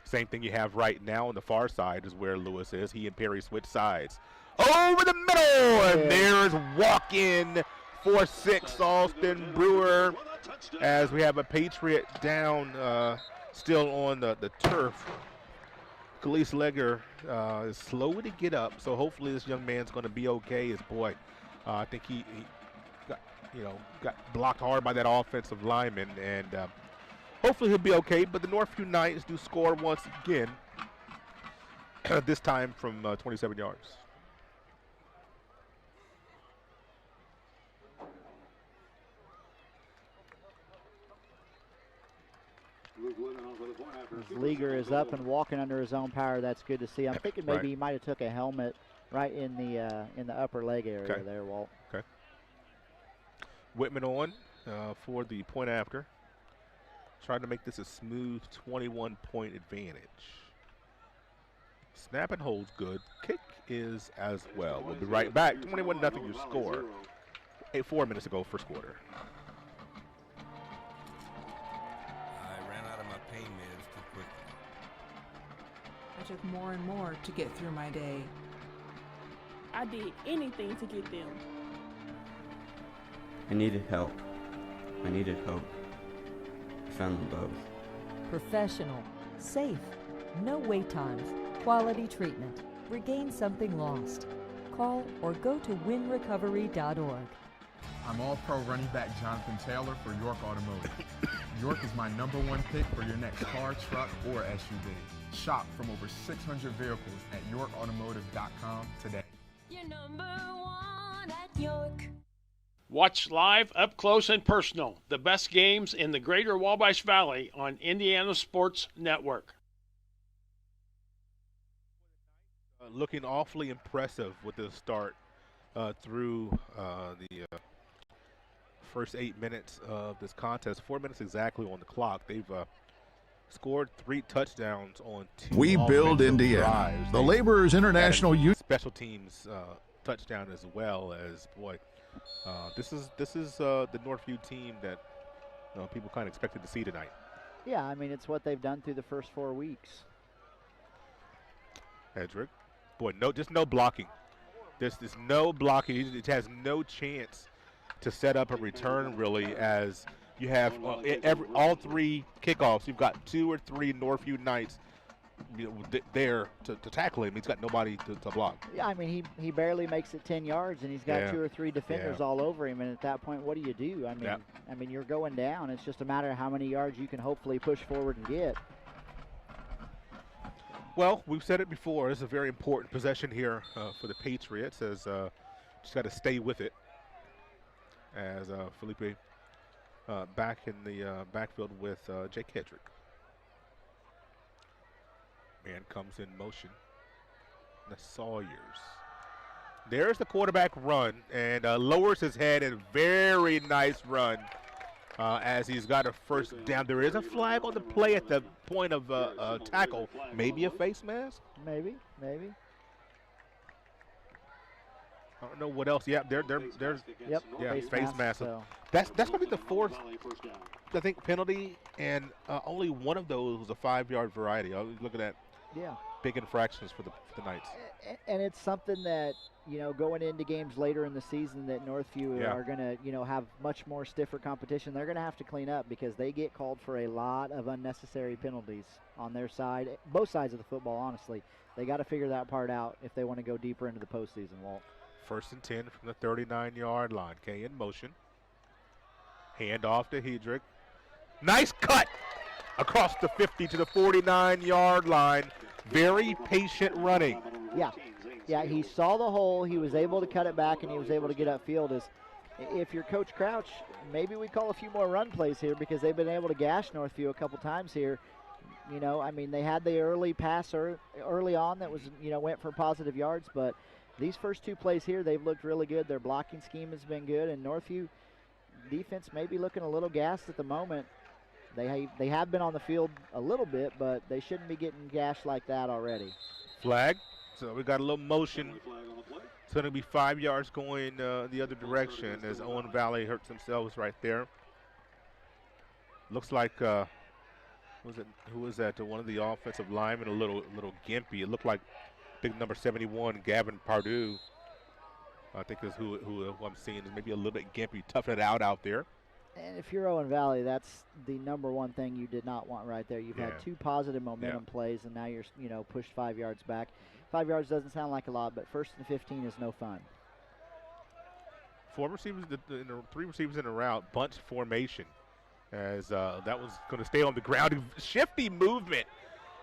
Speaker 4: same thing you have right now on the far side is where Lewis is. He and Perry switch sides. Over the middle, and there's walk-in for 6, Austin Brewer, as we have a Patriot down still on the turf. Khalees Legger is slow to get up, so hopefully this young man's going to be okay. I think he got blocked hard by that offensive lineman, and hopefully he'll be okay. But the Northview Knights do score once again, this time from 27 yards.
Speaker 3: Leaguer is up and walking under his own power. That's good to see. I'm thinking maybe he might have took a helmet right in the upper leg area there, Walt.
Speaker 4: Okay. Whitman on for the point after. Trying to make this a smooth 21-point advantage. Snap and holds good. Kick is as well. We'll be right back. 21-0 your score. 4 minutes ago, first quarter.
Speaker 11: I took more and more to get through my day.
Speaker 12: I did anything to get them.
Speaker 13: I needed help. I needed hope. I found them both.
Speaker 14: Professional, safe, no wait times, quality treatment. Regain something lost. Call or go to winrecovery.org.
Speaker 15: I'm All-Pro running back Jonathan Taylor for York Automotive. York is my #1 pick for your next car, truck, or SUV. Shop from over 600 vehicles at YorkAutomotive.com today.
Speaker 16: You're #1 at York.
Speaker 5: Watch live, up close, and personal the best games in the greater Wabash Valley on Indiana Sports Network.
Speaker 4: Looking awfully impressive with this start through the first 8 minutes of this contest. 4 minutes exactly on the clock. They've scored 3 touchdowns on 2
Speaker 17: We build Indiana.
Speaker 4: drives.
Speaker 17: The Laborers International Youth
Speaker 4: Special teams touchdown as well as, this is the Northview team that people kind of expected to see tonight.
Speaker 3: Yeah, I mean, it's what they've done through the first 4 weeks.
Speaker 4: Hedrick. Just no blocking. There's no blocking. It has no chance to set up a return, really, as you have all 3 kickoffs. You've got 2 or 3 Northview Knights there to tackle him. He's got nobody to block.
Speaker 3: Yeah, I mean, he barely makes it 10 yards, and he's got 2 or 3 defenders all over him. And at that point, what do you do? I mean, you're going down. It's just a matter of how many yards you can hopefully push forward and get.
Speaker 4: Well, we've said it before. It's a very important possession here for the Patriots, as just got to stay with it. As Felipe back in the backfield with Jake Hedrick. Man comes in motion. The Sawyers. There's the quarterback run and lowers his head, and very nice run as he's got a first down. There is a flag on the play at the point of tackle. Maybe a face mask?
Speaker 3: Maybe.
Speaker 4: I don't know what else. Yeah, there's face mask.
Speaker 3: So.
Speaker 4: That's going to be the fourth, I think, penalty, and only one of those was a 5-yard variety. I was looking at big infractions for the Knights.
Speaker 3: And it's something that, going into games later in the season that Northview are going to, have much more stiffer competition. They're going to have to clean up because they get called for a lot of unnecessary penalties on their side, both sides of the football, honestly. They got to figure that part out if they want to go deeper into the postseason, Walt.
Speaker 4: 1st and 10 from the 39-yard line. Kay in motion. Hand off to Hedrick. Nice cut across the 50 to the 49-yard line. Very patient running.
Speaker 3: Yeah, he saw the hole. He was able to cut it back, and he was able to get upfield. If you're Coach Crouch, maybe we call a few more run plays here because they've been able to gash Northview a couple times here. They had the early pass early on that was, went for positive yards, but these first 2 plays here, they've looked really good. Their blocking scheme has been good, and Northview defense may be looking a little gassed at the moment. They have been on the field a little bit, but they shouldn't be getting gashed like that already.
Speaker 4: Flag. So we got a little motion. It's going to be 5 yards going the other direction as Owen Valley hurts themselves right there. Looks like who was that? One of the offensive linemen, a little gimpy. It looked like big number 71, Gavin Pardue. I think is who I'm seeing is maybe a little bit gimpy, toughing it out there.
Speaker 3: And if you're Owen Valley, that's the number one thing you did not want right there. You've had 2 positive momentum plays, and now you're pushed 5 yards back. 5 yards doesn't sound like a lot, but 1st and 15 is no fun.
Speaker 4: 4 receivers, 3 receivers in a route, bunch formation, as that was going to stay on the ground. Shifty movement.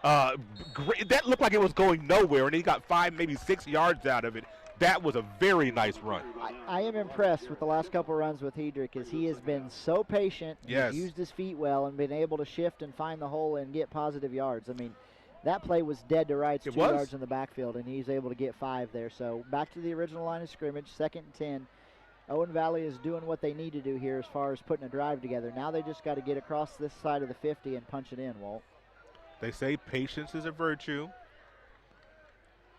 Speaker 4: That looked like it was going nowhere, and he got 5, maybe 6 yards out of it. That was a very nice run.
Speaker 3: I am impressed with the last couple runs with Hedrick as he has been so patient.
Speaker 4: Yes.
Speaker 3: He's used his feet well and been able to shift and find the hole and get positive yards. I mean, that play was dead to rights, 2 yards in the backfield, and he's able to get 5 there. So back to the original line of scrimmage, 2nd and 10. Owen Valley is doing what they need to do here as far as putting a drive together. Now they just got to get across this side of the 50 and punch it in, Walt.
Speaker 4: They say patience is a virtue.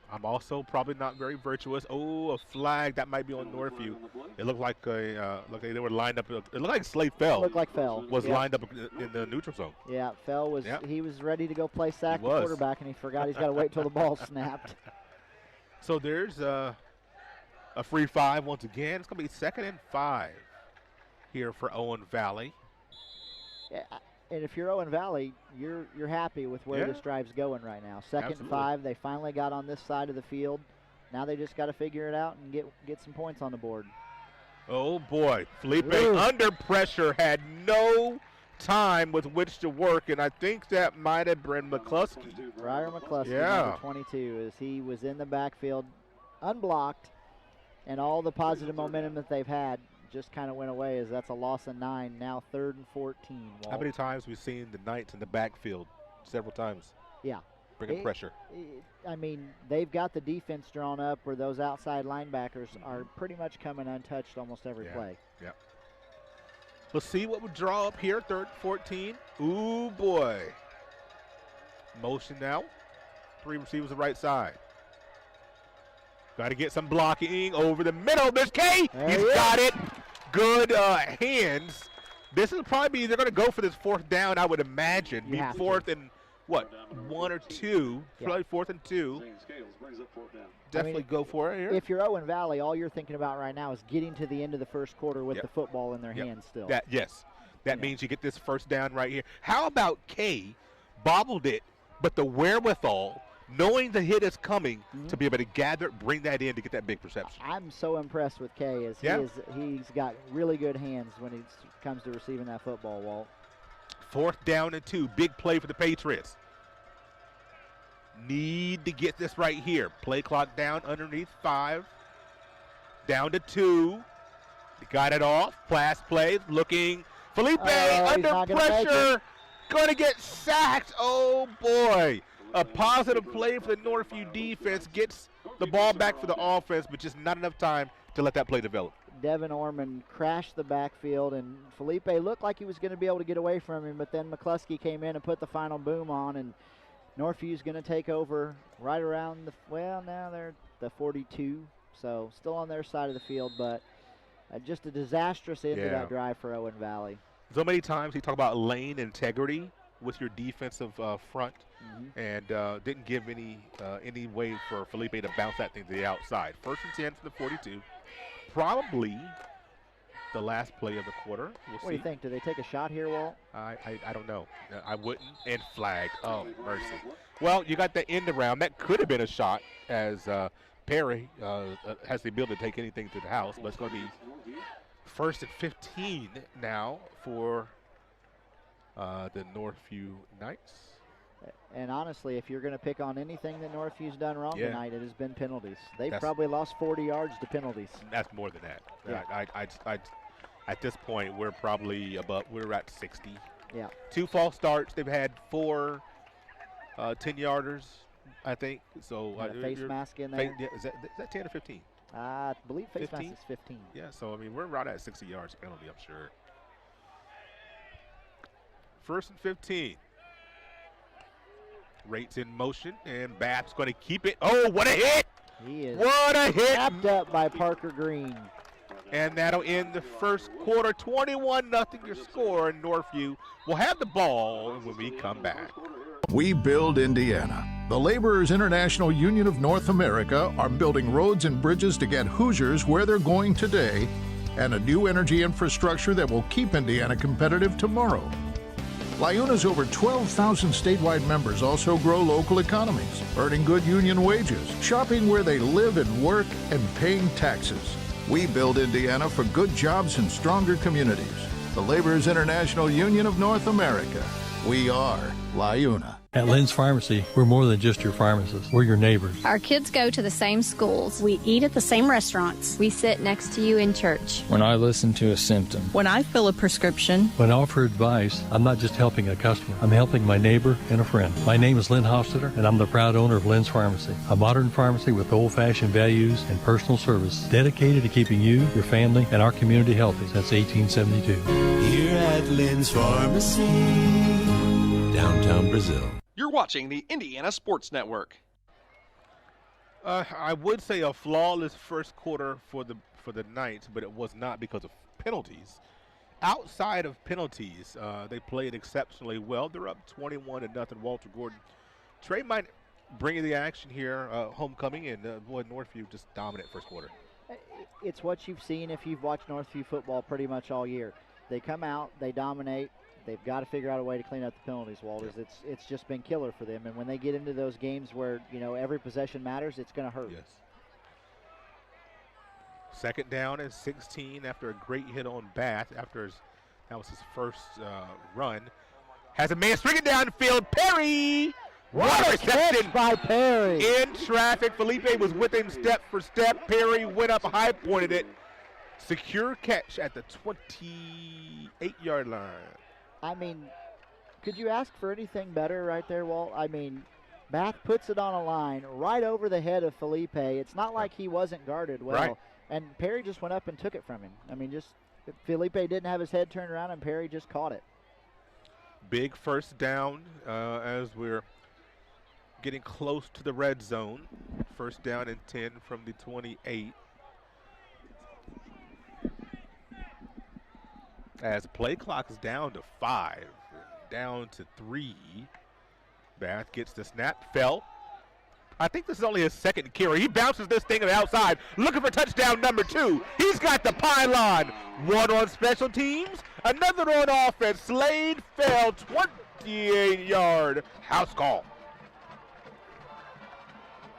Speaker 4: I'm also probably not very virtuous. Oh, a flag. That might be on Northview. It looked like they were lined up. It looked like Slade Fell.
Speaker 3: Looked like Fell
Speaker 4: was lined up in the neutral zone.
Speaker 3: Yeah, Fell was. He was ready to go play sack the quarterback, and he forgot he's got to wait till the ball snapped.
Speaker 4: So there's a free 5 once again. It's going to be 2nd and 5 here for Owen Valley.
Speaker 3: Yeah. And if you're Owen Valley, you're happy with where this drive's going right now. 2nd and 5, they finally got on this side of the field. Now they just got to figure it out and get some points on the board.
Speaker 4: Oh boy, Felipe under pressure had no time with which to work, and I think that might have been McCluskey.
Speaker 3: Briar McCluskey, number 22, as he was in the backfield, unblocked, and all the positive momentum that they've had just kind of went away as that's a loss of 9, now 3rd and 14. Walt.
Speaker 4: How many times we've seen the Knights in the backfield? Several times.
Speaker 3: Yeah.
Speaker 4: Bringing pressure.
Speaker 3: I mean, they've got the defense drawn up where those outside linebackers are pretty much coming untouched almost every play.
Speaker 4: Yeah. Let's see what we draw up here, 3rd and 14. Ooh, boy. Motion now. 3 receivers the right side. Got to get some blocking over the middle. There's K. He's got it. Good hands. This is probably they're going to go for this 4th down, I would imagine. Be 4th and, 1 or 2. Probably 4th and 2. Definitely go for it here.
Speaker 3: If you're Owen Valley, all you're thinking about right now is getting to the end of the 1st quarter with the football in their hands still.
Speaker 4: That means you get this 1st down right here. How about K bobbled it, but the wherewithal, knowing the hit is coming, to be able to gather, bring that in to get that big reception.
Speaker 3: I'm so impressed with Kay as he's got really good hands when it comes to receiving that football, Walt.
Speaker 4: 4th down and 2. Big play for the Patriots. Need to get this right here. Play clock down underneath 5. Down to 2. Got it off. Pass play. Looking Felipe under pressure, going to get sacked. Oh, boy. A positive play for the Northview defense, gets the ball back for the offense, but just not enough time to let that play develop.
Speaker 3: Devin Orman crashed the backfield, and Felipe looked like he was going to be able to get away from him, but then McCluskey came in and put the final boom on, and Northview's going to take over right around now they're the 42, so still on their side of the field, but just a disastrous end to that drive for Owen Valley.
Speaker 4: So many times he talked about lane integrity with your defensive front, and didn't give any way for Felipe to bounce that thing to the outside. 1st and 10 for the 42. Probably the last play of the quarter. We'll see.
Speaker 3: What do you think? Do they take a shot here, Walt?
Speaker 4: I don't know. I wouldn't. And flag. Oh, mercy. Well, you got the end around. That could have been a shot, as Perry has the ability to take anything to the house. But it's going to be 1st and 15 now for the Northview Knights.
Speaker 3: And honestly, if you're going to pick on anything that Northview's done wrong tonight, it has been penalties. They've
Speaker 4: That's
Speaker 3: probably lost 40 yards to penalties.
Speaker 4: That's more than that.
Speaker 3: Yeah.
Speaker 4: At this point, we're probably above. We're at 60.
Speaker 3: Yeah.
Speaker 4: 2 false starts. They've had 4 10-yarders, I think. So
Speaker 3: face mask in there.
Speaker 4: Is that 10 or 15?
Speaker 3: I believe face
Speaker 4: 15?
Speaker 3: mask is 15.
Speaker 4: Yeah. So I mean, we're right at 60 yards penalty, I'm sure. 1st and 15. Rates in motion, and Bath's going to keep it. Oh, what a hit!
Speaker 3: He is
Speaker 4: what a hit!
Speaker 3: Tapped up by Parker Green.
Speaker 4: And that'll end the first quarter. 21-0 your score. And Northview will have the ball when we come back.
Speaker 17: We build Indiana. The Laborers International Union of North America are building roads and bridges to get Hoosiers where they're going today, and a new energy infrastructure that will keep Indiana competitive tomorrow. Liuna's over 12,000 statewide members also grow local economies, earning good union wages, shopping where they live and work, and paying taxes. We build Indiana for good jobs and stronger communities. The Laborers International Union of North America. We are Liuna.
Speaker 18: At Lynn's Pharmacy, we're more than just your pharmacist. We're your neighbors.
Speaker 19: Our kids go to the same schools. We eat at the same restaurants.
Speaker 20: We sit next to you in church.
Speaker 21: When I listen to a symptom.
Speaker 22: When I fill a prescription.
Speaker 18: When I offer advice, I'm not just helping a customer. I'm helping my neighbor and a friend. My name is Lynn Hofstetter, and I'm the proud owner of Lynn's Pharmacy, a modern pharmacy with old-fashioned values and personal service dedicated to keeping you, your family, and our community healthy since 1872.
Speaker 23: Here at Lynn's Pharmacy, downtown Brazil.
Speaker 6: You're watching the Indiana Sports Network.
Speaker 4: I would say a flawless first quarter for the Knights, but it was not because of penalties. Outside of penalties, they played exceptionally well. They're up 21-0. Walter Gordon. Trey might bring the action here, homecoming, and boy, Northview just dominant first quarter.
Speaker 3: It's what you've seen if you've watched Northview football pretty much all year. They come out, they dominate. They've got to figure out a way to clean up the penalties, Walters. It's just been killer for them. And when they get into those games where, every possession matters, it's going to hurt.
Speaker 4: Yes. 2nd down and 16 after a great hit on Bath. That was his first run. Has a man streaking downfield. Perry!
Speaker 3: What a reception by Perry!
Speaker 4: In traffic. Felipe was with him step for step. Perry went up high, pointed it. Secure catch at the 28-yard line.
Speaker 3: I mean, could you ask for anything better right there, Walt? I mean, Bath puts it on a line right over the head of Felipe. It's not like he wasn't guarded well.
Speaker 4: Right.
Speaker 3: And Perry just went up and took it from him. I mean, Felipe didn't have his head turned around, and Perry just caught it.
Speaker 4: Big first down as we're getting close to the red zone. 1st down and 10 from the 28. As play clock is down to 5, down to 3. Bath gets the snap, fell. I think this is only his 2nd carry. He bounces this thing to the outside, looking for touchdown number 2. He's got the pylon. 1 on special teams, another on offense. Slade fell, 28-yard house call.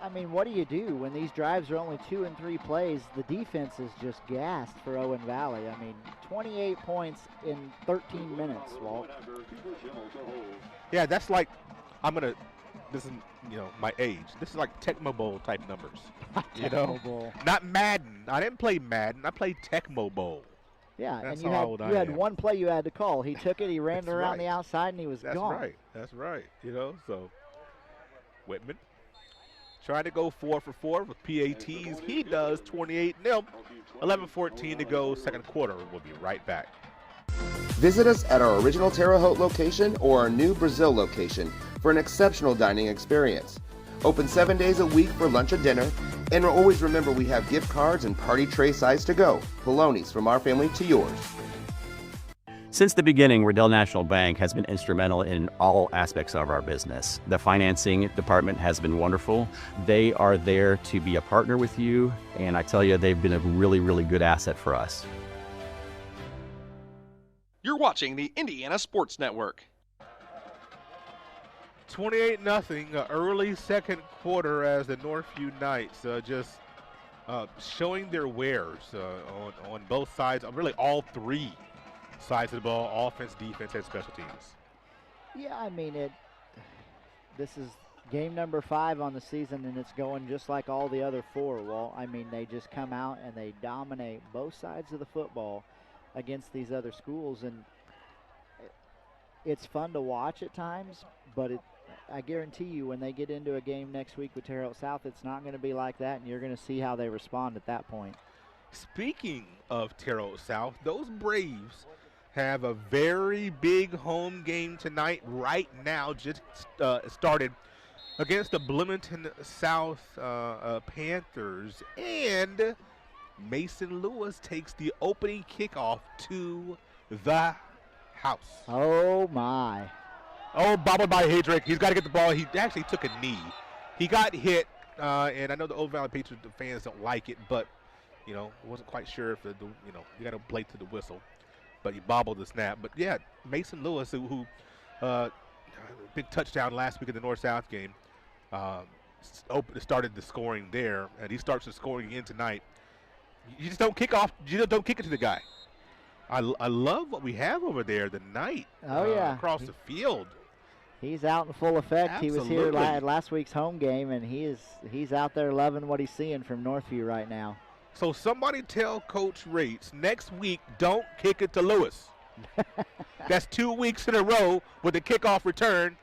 Speaker 3: I mean, what do you do when these drives are only 2 and 3 plays? The defense is just gassed for Owen Valley. I mean, 28 points in 13 minutes, Walt.
Speaker 4: Yeah, that's like, this is, my age. This is like Tecmo Bowl type numbers.
Speaker 3: Tecmo Bowl.
Speaker 4: Not Madden. I didn't play Madden. I played Tecmo Bowl.
Speaker 3: Yeah,
Speaker 4: That's
Speaker 3: and
Speaker 4: how old
Speaker 3: you
Speaker 4: I
Speaker 3: had
Speaker 4: am.
Speaker 3: one play you had to call. He took it, he ran it
Speaker 4: That's
Speaker 3: around
Speaker 4: right.
Speaker 3: the outside, and he was gone.
Speaker 4: That's right. You know, so Whitman trying to go 4 for 4 with PATs. He does 28-0. 11:14 to go, second quarter. We'll be right back.
Speaker 1: Visit us at our original Terre Haute location or our new Brazil location for an exceptional dining experience. Open 7 days a week for lunch or dinner, and always remember we have gift cards and party tray size to go. Polonies, from our family to yours.
Speaker 7: Since the beginning, Riddell National Bank has been instrumental in all aspects of our business. The financing department has been wonderful. They are there to be a partner with you, and I tell you, they've been a really, really good asset for us.
Speaker 6: You're watching the Indiana Sports Network.
Speaker 4: 28-0, early second quarter as the Northview Knights just showing their wares on both sides, really all three sides of the ball, offense, defense, and special teams.
Speaker 3: Yeah, I mean, this is game number 5 on the season, and it's going just like all the other 4. Well, I mean, they just come out and they dominate both sides of the football against these other schools, and it's fun to watch at times, but I guarantee you when they get into a game next week with Terre Haute South, it's not going to be like that, and you're going to see how they respond at that point.
Speaker 4: Speaking of Terre Haute South, those Braves have a very big home game tonight right now, just started against the Bloomington South Panthers, and Mason Lewis takes the opening kickoff to the house.
Speaker 3: Oh, my.
Speaker 4: Oh, bobbled by Hedrick. He's got to get the ball. He actually took a knee. He got hit, and I know the Old Valley Patriots fans don't like it, but, you know, wasn't quite sure if, you got to play to the whistle. But he bobbled the snap. But, yeah, Mason Lewis, who big touchdown last week in the North-South game, started the scoring there, and he starts the scoring again tonight. You just don't kick off. You just don't kick it to the guy. I love what we have over there tonight.
Speaker 3: Oh, yeah.
Speaker 4: Across the field.
Speaker 3: He's out in full effect.
Speaker 4: Absolutely.
Speaker 3: He was here at last week's home game, and he's out there loving what he's seeing from Northview right now.
Speaker 4: So somebody tell Coach Rates next week, don't kick it to Lewis. That's 2 weeks in a row with a kickoff return.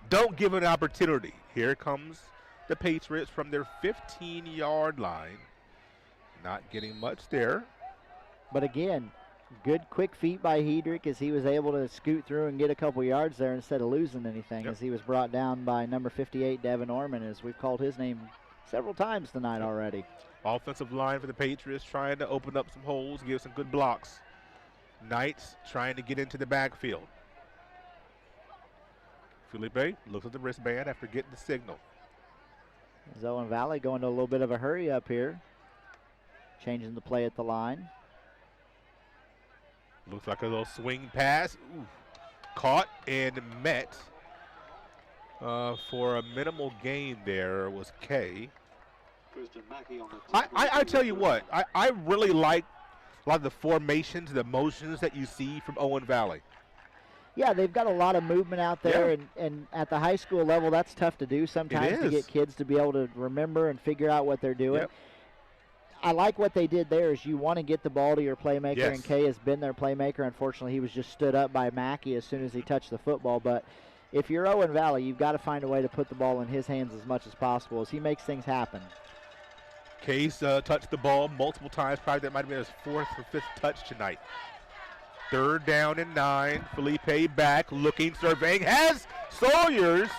Speaker 4: Don't give an opportunity. Here comes the Patriots from their 15-yard line. Not getting much there.
Speaker 3: But again, good quick feet by Hedrick as he was able to scoot through and get a couple yards there instead of losing anything, as he was brought down by number 58, Devin Orman, as we've called his name several times tonight already.
Speaker 4: Offensive line for the Patriots trying to open up some holes, give some good blocks. Knights trying to get into the backfield. Felipe looks at the wristband after getting the signal.
Speaker 3: Owen Valley going to a little bit of a hurry up here. Changing the play at the line.
Speaker 4: Looks like a little swing pass. Ooh. Caught and met for a minimal gain there was Kay. I tell you what, I really like a lot of the formations, the motions that you see from Owen Valley.
Speaker 3: Yeah, they've got a lot of movement out there, and at the high school level, that's tough to do sometimes to get kids to be able to remember and figure out what they're doing.
Speaker 4: Yep.
Speaker 3: I like what they did there is you want to get the ball to your playmaker, and Kay has been their playmaker. Unfortunately, he was just stood up by Mackey as soon as he touched the football. But if you're Owen Valley, you've got to find a way to put the ball in his hands as much as possible as he makes things happen.
Speaker 4: Case touched the ball multiple times. Probably that might have been his 4th or 5th touch tonight. 3rd down and 9. Felipe back, looking, surveying. Has Sawyers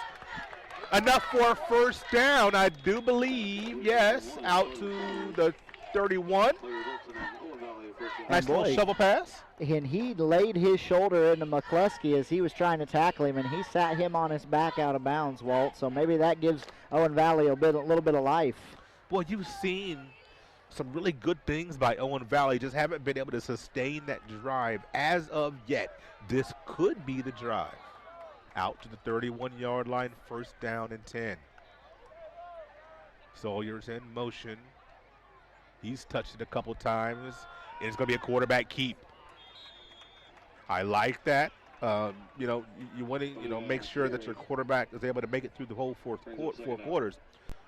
Speaker 4: enough for a first down, I do believe. Yes, out to the 31. Nice little shovel pass.
Speaker 3: And he laid his shoulder into McCluskey as he was trying to tackle him, and he sat him on his back out of bounds, Walt. So maybe that gives Owen Valley a little bit of life.
Speaker 4: Boy, you've seen some really good things by Owen Valley. Just haven't been able to sustain that drive as of yet. This could be the drive. Out to the 31-yard line, 1st down and 10. Sawyer's in motion. He's touched it a couple times, and it's going to be a quarterback keep. I like that. You want to make sure that your quarterback is able to make it through the whole four quarters.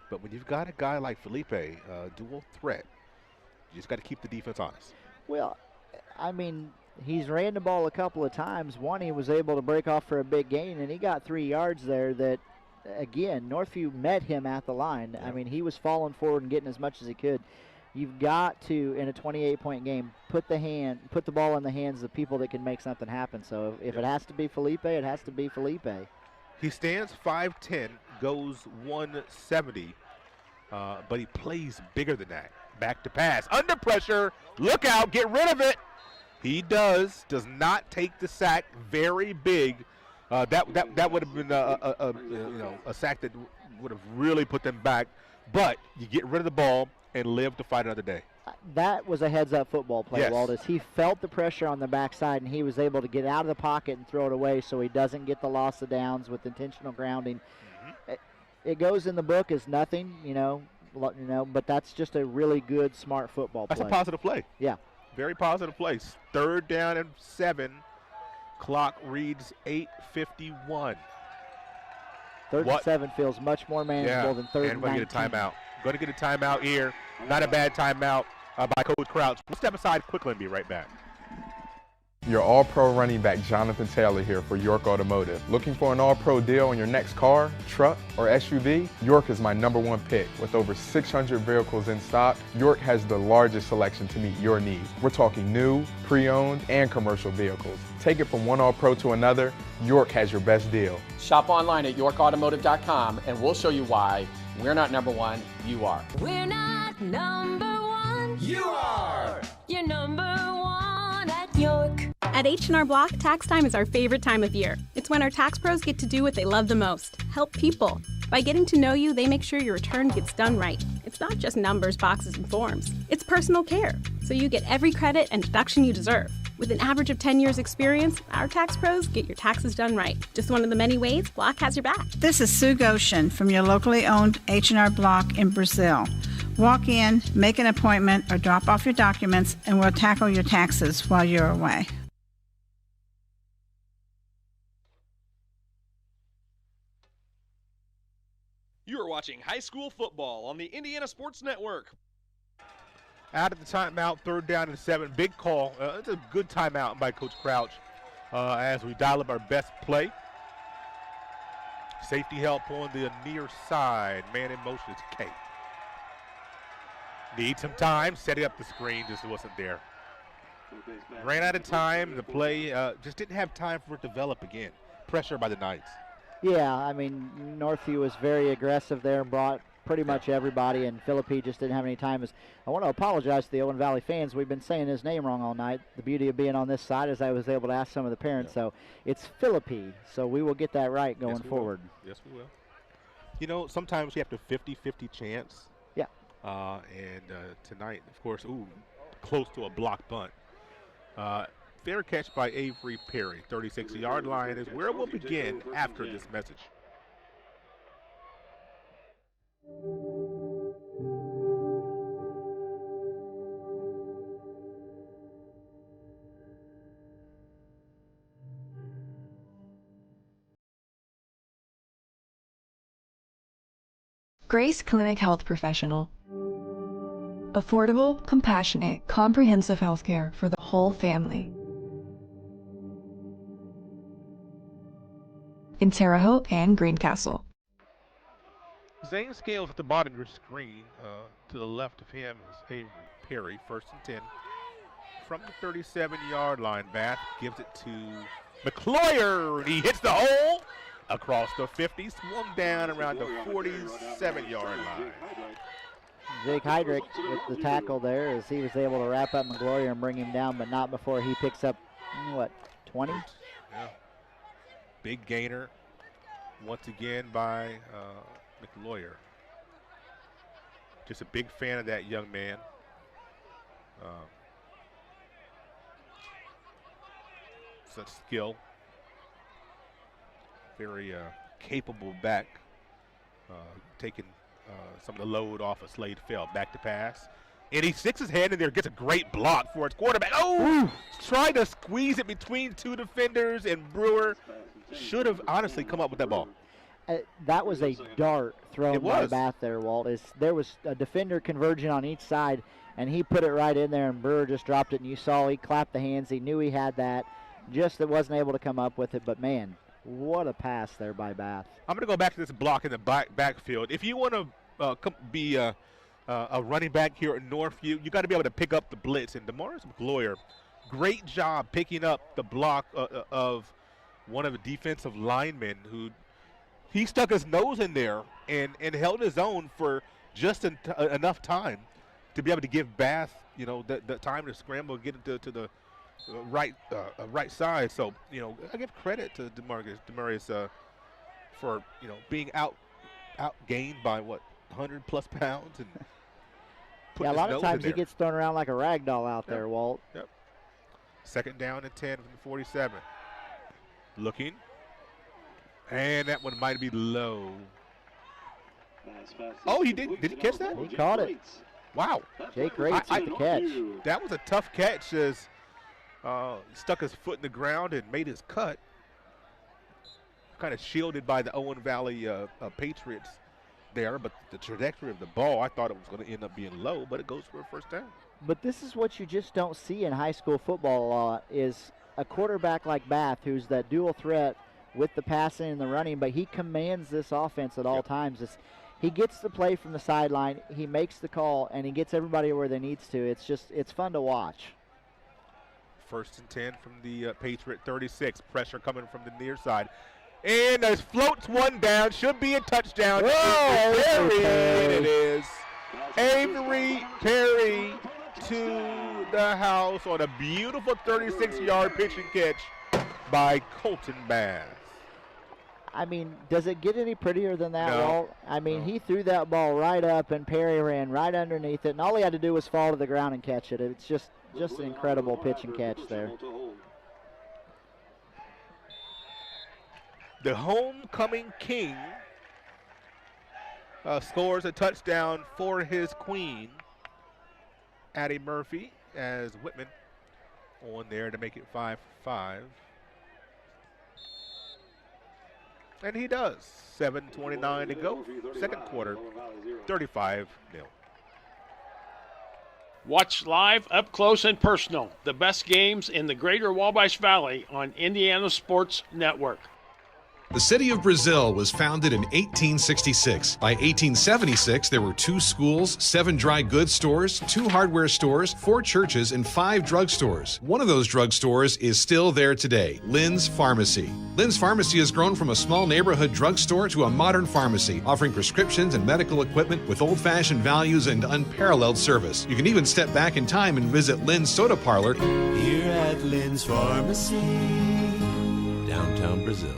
Speaker 4: But when you've got a guy like Felipe, dual threat, you just got to keep the defense honest.
Speaker 3: Well, I mean, he's ran the ball a couple of times. One, he was able to break off for a big gain, and he got 3 yards there that, again, Northview met him at the line.
Speaker 4: Yeah.
Speaker 3: I mean, he was falling forward and getting as much as he could. You've got to, in a 28-point game, put the ball in the hands of people that can make something happen. So if it has to be Felipe, it has to be Felipe.
Speaker 4: He stands 5'10", goes 170, but he plays bigger than that. Back to pass, under pressure, look out, get rid of it. He does not take the sack, very big. That would have been a sack that would have really put them back, but you get rid of the ball and live to fight another day.
Speaker 3: That was a heads-up football play,
Speaker 4: Yes.
Speaker 3: Waldis. He felt the pressure on the backside, and he was able to get out of the pocket and throw it away so he doesn't get the loss of downs with intentional grounding. It goes in the book as nothing, but that's just a really good, smart football play.
Speaker 4: That's a positive play.
Speaker 3: Yeah.
Speaker 4: Very positive play. 3rd down and 7. Clock reads 8:51.
Speaker 3: 3rd and 7 feels much more manageable than 3rd and 19.
Speaker 4: And going to get a timeout. Going to get a timeout here. Not a bad timeout by Coach Crouch. We'll step aside quickly and be right back.
Speaker 15: Your All-Pro running back Jonathan Taylor here for York Automotive. Looking for an All-Pro deal on your next car, truck, or SUV? York is my #1 pick. With over 600 vehicles in stock, York has the largest selection to meet your needs. We're talking new, pre-owned, and commercial vehicles. Take it from one All-Pro to another, York has your best deal.
Speaker 2: Shop online at yorkautomotive.com and we'll show you why we're not #1, you are.
Speaker 16: We're not #1. You are. You're #1 at York.
Speaker 8: At H&R Block, tax time is our favorite time of year. It's when our tax pros get to do what they love the most, help people. By getting to know you, they make sure your return gets done right. It's not just numbers, boxes, and forms. It's personal care, so you get every credit and deduction you deserve. With an average of 10 years experience, our tax pros get your taxes done right. Just one of the many ways Block has your back.
Speaker 10: This is Sue Goshen from your locally owned H&R Block in Brazil. Walk in, make an appointment, or drop off your documents, and we'll tackle your taxes while you're away.
Speaker 6: You are watching high school football on the Indiana Sports Network.
Speaker 4: Out of the timeout, 3rd down and 7. Big call. It's a good timeout by Coach Crouch as we dial up our best play. Safety help on the near side. Man in motion is K. Need some time. Setting up the screen just wasn't there. Ran out of time. The play just didn't have time for it to develop again. Pressure by the Knights.
Speaker 3: Yeah, I mean, Northview was very aggressive there and brought pretty much everybody, and Philippi just didn't have any time. I want to apologize to the Owen Valley fans. We've been saying his name wrong all night. The beauty of being on this side is I was able to ask some of the parents. So it's Philippi, so we will get that right going forward.
Speaker 4: Yes, we will. You know, sometimes you have to 50-50 chance.
Speaker 3: Yeah.
Speaker 4: And tonight, of course, close to a block bunt. Fair catch by Avery Perry. 36-yard line is where we'll begin after this message.
Speaker 9: Grace Clinic Health Professional. Affordable, compassionate, comprehensive healthcare for the whole family. In Terre Haute and Greencastle.
Speaker 4: Zane Scales at the bottom of your screen. To the left of him is Avery Perry, 1st and 10. From the 37-yard line, Bath gives it to McCloyer. He hits the hole across the 50, swung down around the 47-yard line.
Speaker 3: Jake Heydrich with the tackle there as he was able to wrap up McGloria and bring him down, but not before he picks up, 20?
Speaker 4: Yeah. Big gainer once again by McLawyer. Just a big fan of that young man. Such skill. Very capable back. Taking some of the load off of Slade Fell. Back to pass. And he sticks his hand in there, gets a great block for his quarterback. Trying to squeeze it between two defenders, and Brewer should have honestly come up with that ball.
Speaker 3: That was a dart thrown by Bath there, Walt. There was a defender converging on each side, and he put it right in there, and Brewer just dropped it, and you saw he clapped the hands. He knew he had that. Just that wasn't able to come up with it, but, man, what a pass there by Bath.
Speaker 4: I'm going to go back to this block in the backfield. If you want to be a running back here at Northview, you got to be able to pick up the blitz. And DeMaurice McGloyer, great job picking up the block of one of the defensive linemen who he stuck his nose in there and held his own for just enough time to be able to give Bath, the time to scramble and get into the right side. So, I give credit to DeMaurice for, being outgained by 100+ pounds and
Speaker 3: a lot of times he gets thrown around like a rag doll out there, Walt.
Speaker 4: Yep. 2nd down and 10 from the 47. Looking. And that one might be low. Oh, he did. Did he catch that?
Speaker 3: He caught it.
Speaker 4: Wow.
Speaker 3: Jake Rates with the catch.
Speaker 4: That was a tough catch as stuck his foot in the ground and made his cut. Kind of shielded by the Owen Valley Patriots there, but the trajectory of the ball, I thought it was going to end up being low, but it goes for a first down.
Speaker 3: But this is what you just don't see in high school football a lot, is a quarterback like Bath who's that dual threat with the passing and the running, but he commands this offense at all times. He gets the play from the sideline, he makes the call, and he gets everybody where they needs to. It's fun to watch.
Speaker 4: 1st and 10 from the Patriot 36. Pressure coming from the near side. And there's floats one down. Should be a touchdown.
Speaker 3: Oh,
Speaker 4: it is. Avery Perry to the house on a beautiful 36-yard pitch and catch by Colton Bass.
Speaker 3: I mean, does it get any prettier than that,
Speaker 4: No.
Speaker 3: Walt? I mean, he threw that ball right up, and Perry ran right underneath it, and all he had to do was fall to the ground and catch it. It's just an incredible pitch and catch there.
Speaker 4: The homecoming king scores a touchdown for his queen, Addie Murphy, as Whitman on there to make it 5-5. And he does. 7:29 to go. 2nd quarter, 35-0.
Speaker 5: Watch live, up close, and personal. The best games in the greater Wabash Valley on Indiana Sports Network.
Speaker 11: The city of Brazil was founded in 1866. By 1876, there were 2 schools, 7 dry goods stores, 2 hardware stores, 4 churches, and 5 drugstores. One of those drugstores is still there today, Lynn's Pharmacy. Lynn's Pharmacy has grown from a small neighborhood drugstore to a modern pharmacy, offering prescriptions and medical equipment with old-fashioned values and unparalleled service. You can even step back in time and visit Lynn's Soda Parlor
Speaker 23: here at Lynn's Pharmacy, downtown Brazil.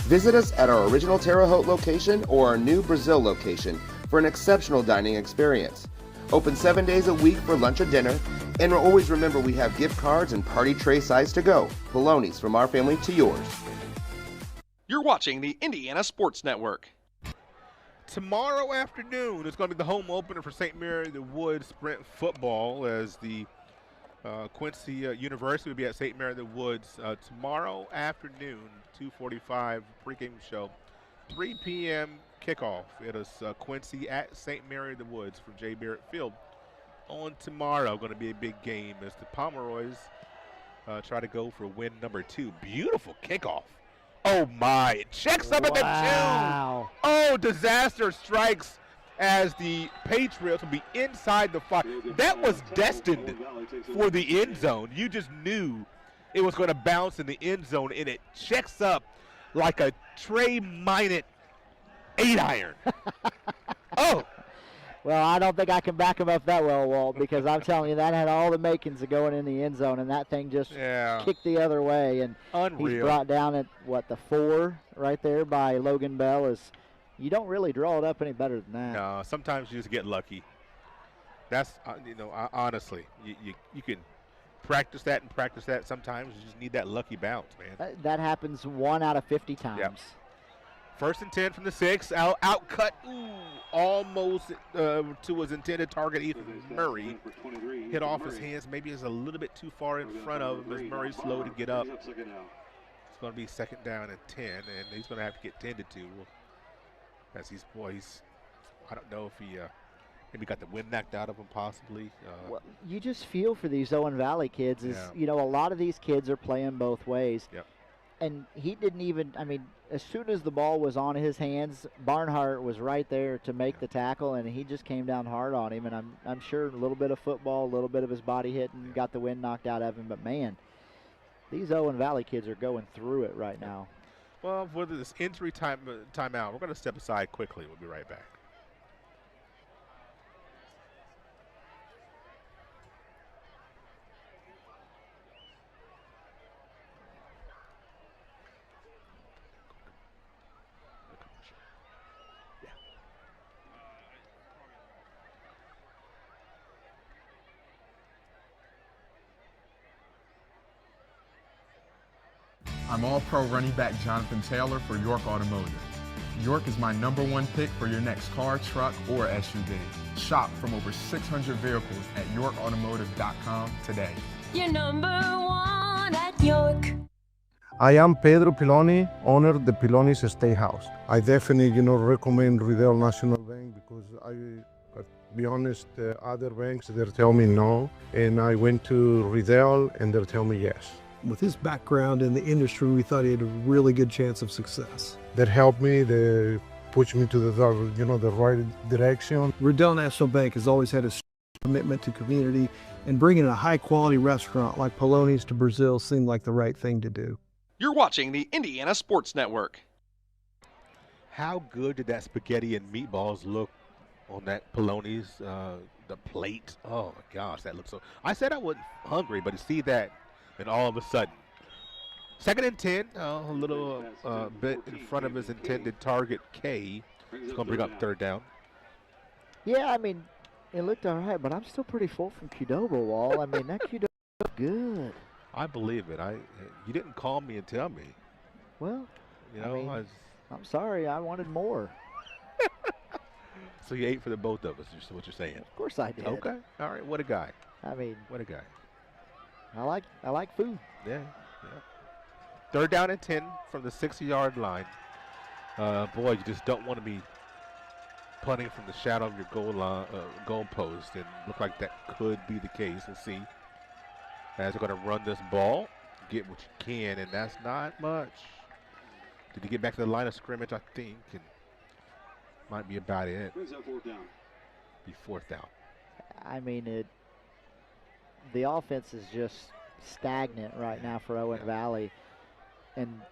Speaker 1: Visit us at our original Terre Haute location or our new Brazil location for an exceptional dining experience. Open 7 days a week for lunch or dinner, and always remember we have gift cards and party tray size to go. Bologna's from our family to yours.
Speaker 6: You're watching the Indiana Sports Network.
Speaker 4: Tomorrow afternoon is going to be the home opener for St. Mary the Woods Sprint football, as the Quincy University will be at St. Mary the Woods tomorrow afternoon, 2:45 pregame show, 3 p.m. kickoff. It is Quincy at St. Mary the Woods from J. Barrett Field. On tomorrow, going to be a big game as the Pomeroys try to go for win number 2. Beautiful kickoff. Oh my! It checks up at the 2. Oh, disaster strikes as the Patriots will be inside the 5. That was destined for the end zone. You just knew it was going to bounce in the end zone, and it checks up like a Trey Minot 8-iron. Oh.
Speaker 3: Well, I don't think I can back him up that well, Walt, because I'm telling you, that had all the makings of going in the end zone, and that thing just kicked the other way. And
Speaker 4: Unreal.
Speaker 3: He's brought down at, the 4 right there by Logan Bell. You don't really draw it up any better than that.
Speaker 4: No, sometimes you just get lucky. That's, honestly, you can practice that and practice that. Sometimes you just need that lucky bounce, man.
Speaker 3: That happens 1 out of 50 times.
Speaker 4: Yep. 1st and 10 from the 6. Out cut. Almost to his intended target, Ethan Murray. Hit off his hands. Maybe is a little bit too far in front of him as Murray's slow to get up. going to be 2nd down and 10, and he's going to have to get tended to. As he's, I don't know if he maybe got the wind knocked out of him possibly.
Speaker 3: Well, you just feel for these Owen Valley kids. A lot of these kids are playing both ways.
Speaker 4: Yep.
Speaker 3: And he didn't even, as soon as the ball was on his hands, Barnhart was right there to make the tackle, and he just came down hard on him. And I'm sure a little bit of football, a little bit of his body hitting, got the wind knocked out of him. But, man, these Owen Valley kids are going through it right now.
Speaker 4: Well, for this injury timeout, we're going to step aside quickly. We'll be right back.
Speaker 15: I'm All-Pro running back Jonathan Taylor for York Automotive. York is my #1 pick for your next car, truck, or SUV. Shop from over 600 vehicles at yorkautomotive.com today.
Speaker 16: You're #1 at York.
Speaker 12: I am Pedro Piloni, owner of the Piloni's Steakhouse. I definitely, recommend Riddell National Bank because be honest, other banks, they tell me no. And I went to Riddell and they tell me yes.
Speaker 13: With his background in the industry, we thought he had a really good chance of success.
Speaker 12: That helped me, they pushed me to the right direction.
Speaker 13: Riddell National Bank has always had a commitment to community, and bringing a high-quality restaurant like Poloni's to Brazil seemed like the right thing to do.
Speaker 6: You're watching the Indiana Sports Network.
Speaker 4: How good did that spaghetti and meatballs look on that Poloni's, the plate? Oh, my gosh, that looks so... I said I wasn't hungry, but to see that, and all of a sudden, 2nd and 10, a little bit in front of his intended target, K. It's going to bring up 3rd down.
Speaker 3: Yeah, it looked all right, but I'm still pretty full from Qdoba, Wall. That Qdoba looked good.
Speaker 4: I believe it. You didn't call me and tell me.
Speaker 3: Well, I'm sorry. I wanted more.
Speaker 4: So you ate for the both of us, is what you're saying?
Speaker 3: Of course I did.
Speaker 4: Okay. All right. What a guy.
Speaker 3: What
Speaker 4: a guy.
Speaker 3: I like food.
Speaker 4: Yeah. 3rd down and 10 from the 6-yard line. Boy, you just don't want to be punting from the shadow of your goal post, and look like that could be the case. We'll see. As they're going to run this ball, get what you can, and that's not much. Did he get back to the line of scrimmage? I think, and might be about it. Be 4th down.
Speaker 3: The offense is just stagnant right now for Owen Valley. And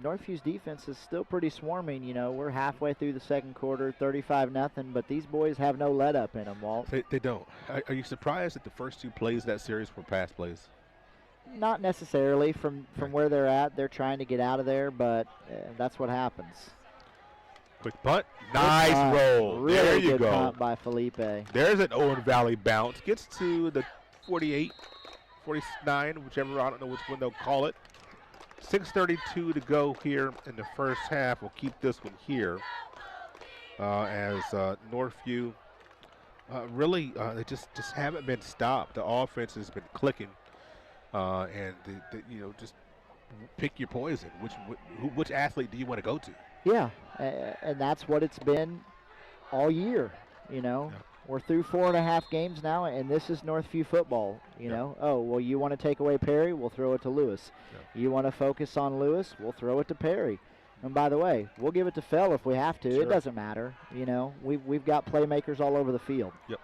Speaker 3: Northview's defense is still pretty swarming. We're halfway through the 2nd quarter, 35-0, but these boys have no let-up in them, Walt.
Speaker 4: They don't. Are you surprised that the first 2 plays of that series were pass plays?
Speaker 3: Not necessarily. From where they're at, they're trying to get out of there, but that's what happens.
Speaker 4: Quick punt. Nice roll.
Speaker 3: Really
Speaker 4: there you
Speaker 3: good
Speaker 4: go.
Speaker 3: punt by Felipe.
Speaker 4: There's an Owen Valley bounce. Gets to the 48, 49, whichever, I don't know which one they'll call it. 6:32 to go here in the first half. We'll keep this one here as Northview really they just haven't been stopped. The offense has been clicking, and just pick your poison. Which athlete do you want to go to?
Speaker 3: Yeah, and that's what it's been all year. We're through 4.5 games now, and this is Northview football. Oh, well, you want to take away Perry? We'll throw it to Lewis. You want to focus on Lewis? We'll throw it to Perry. And by the way, we'll give it to Fell if we have to. Sure. It doesn't matter. We've got playmakers all over the field.
Speaker 4: Yep.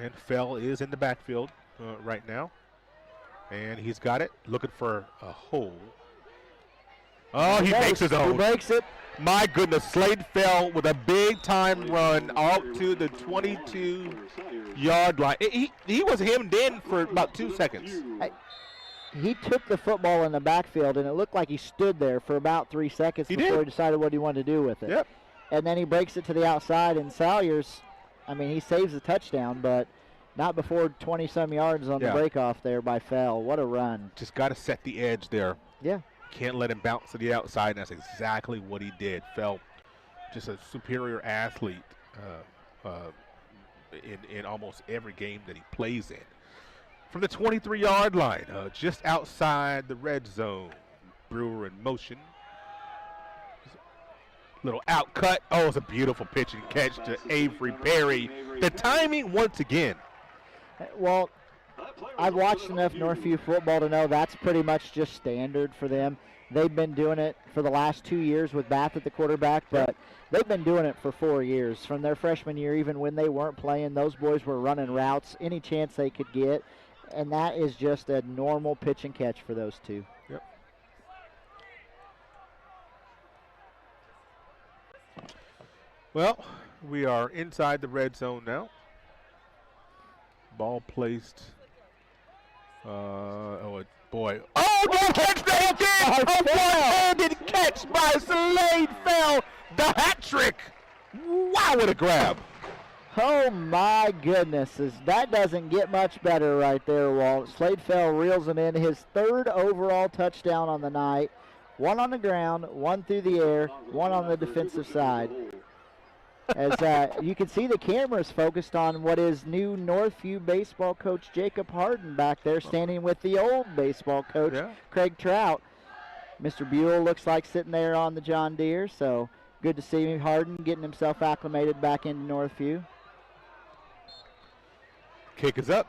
Speaker 4: And Fell is in the backfield right now, and he's got it, looking for a hole. Oh, he makes his own.
Speaker 3: He makes it.
Speaker 4: My goodness, Slade Fell with a big-time run out to the 22-yard line. He was hemmed in for about 2 seconds.
Speaker 3: He took the football in the backfield, and it looked like he stood there for about 3 seconds before he decided what he wanted to do with it.
Speaker 4: Yep.
Speaker 3: And then he breaks it to the outside, and Salyers, he saves the touchdown, but not before 20-some yards on the breakoff there by Fell. What a run.
Speaker 4: Just got to set the edge there.
Speaker 3: Yeah.
Speaker 4: Can't let him bounce to the outside, and that's exactly what he did. Fell just a superior athlete in almost every game that he plays in. from the 23-yard line, just outside the red zone. Brewer in motion. Little out cut. Oh, it's a beautiful pitch and catch to Avery Perry. The timing once again.
Speaker 3: Well, I've watched enough Northview football to know that's pretty much just standard for them. They've been doing it for the last 2 years with Bath at the quarterback, but they've been doing it for 4 years. From their freshman year, even when they weren't playing, those boys were running routes any chance they could get, and that is just a normal pitch and catch for those two.
Speaker 4: Yep. Well, we are inside the red zone now. Ball placed. Oh, boy. Oh, no, catch that again! A one-handed catch by Slade Fell. The hat trick. Wow, what a grab.
Speaker 3: Oh, my goodness. That doesn't get much better right there, Walt. Slade Fell reels him in. His 3rd overall touchdown on the night. 1 on the ground, 1 through the air, 1 on the defensive side. As you can see, the camera's focused on what is new Northview baseball coach Jacob Harden back there, standing with the old baseball coach Craig Trout. Mr. Buell looks like sitting there on the John Deere, so good to see Harden getting himself acclimated back into Northview.
Speaker 4: Kick is up.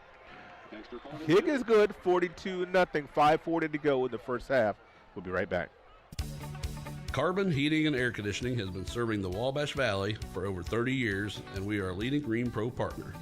Speaker 4: Kick is good, 42-0, 5:40 to go in the first half. We'll be right back.
Speaker 14: Carbon Heating and Air Conditioning has been serving the Wabash Valley for over 30 years, and we are a leading Green Pro partner.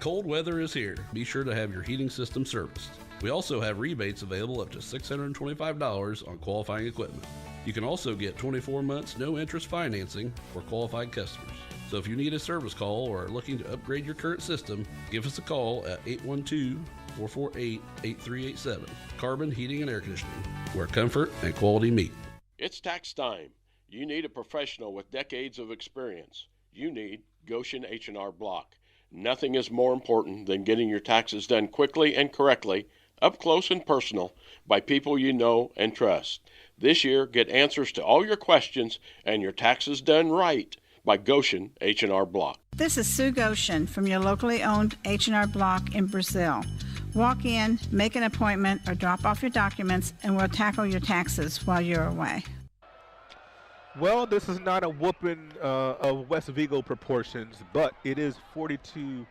Speaker 14: Cold weather is here. Be sure to have your heating system serviced. We also have rebates available up to $625 on qualifying equipment. You can also get 24 months no-interest financing for qualified customers. So if you need a service call or are looking to upgrade your current system, give us a call at 812-448-8387. Carbon Heating and Air Conditioning, where comfort and quality meet.
Speaker 5: It's tax time. You need a professional with decades of experience. You need Goshen H&R Block. Nothing is more important than getting your taxes done quickly and correctly, up close and personal, by people you know and trust. This year, get answers to all your questions and your taxes done right by Goshen H&R Block.
Speaker 10: This is Sue Goshen from your locally owned H&R Block in Brazil. Walk in, make an appointment, or drop off your documents, and we'll tackle your taxes while you're away.
Speaker 4: Well, this is not a whooping of West Vigo proportions, but it is 42-0.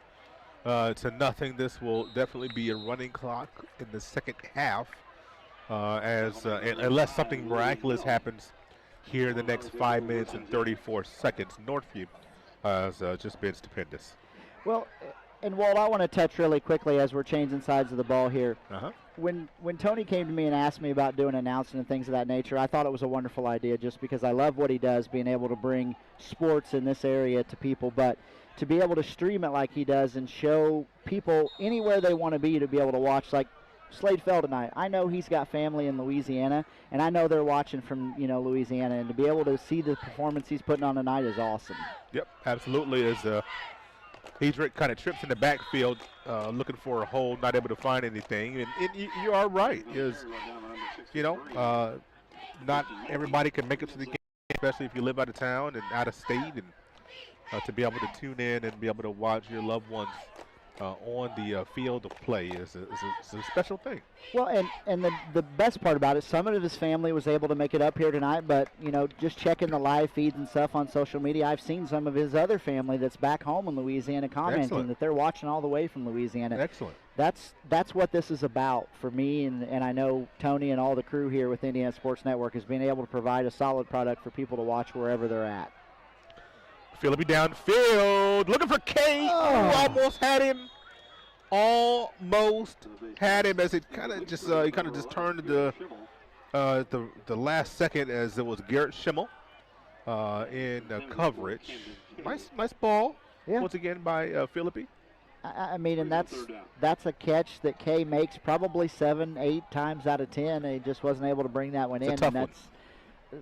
Speaker 4: This will definitely be a running clock in the second half, unless something miraculous happens here in the next 5 minutes and 34 seconds. Northview has just been stupendous.
Speaker 3: Well, and Walt, I want to touch really quickly as we're changing sides of the ball here. When Tony came to me and asked me about doing announcing and things of that nature, I thought it was a wonderful idea just because I love what he does, being able to bring sports in this area to people, but to be able to stream it like he does and show people anywhere they want to be able to watch, like Slade Fell tonight. I know he's got family in Louisiana, and I know they're watching from Louisiana, and to be able to see the performance he's putting on tonight is awesome.
Speaker 4: Yep, absolutely. As Hedrick kind of trips in the backfield, looking for a hole, not able to find anything. And you are right. Not everybody can make it to the game, especially if you live out of town and out of state. And to be able to tune in and be able to watch your loved ones on the field of play is a special thing.
Speaker 3: Well, and the best part about it, some of his family was able to make it up here tonight, but, just checking the live feeds and stuff on social media, I've seen some of his other family that's back home in Louisiana commenting that they're watching all the way from Louisiana.
Speaker 4: Excellent.
Speaker 3: That's what this is about for me, and I know Tony and all the crew here with Indiana Sports Network is being able to provide a solid product for people to watch wherever they're at.
Speaker 4: Philippi downfield, looking for K. Oh. Almost had him as it kind of just turned to the last second as it was Garrett Schimmel in coverage. Nice ball once again by Philippi.
Speaker 3: I mean, and that's a catch that K makes probably 7-8 times out of 10. He just wasn't able to bring that one in, and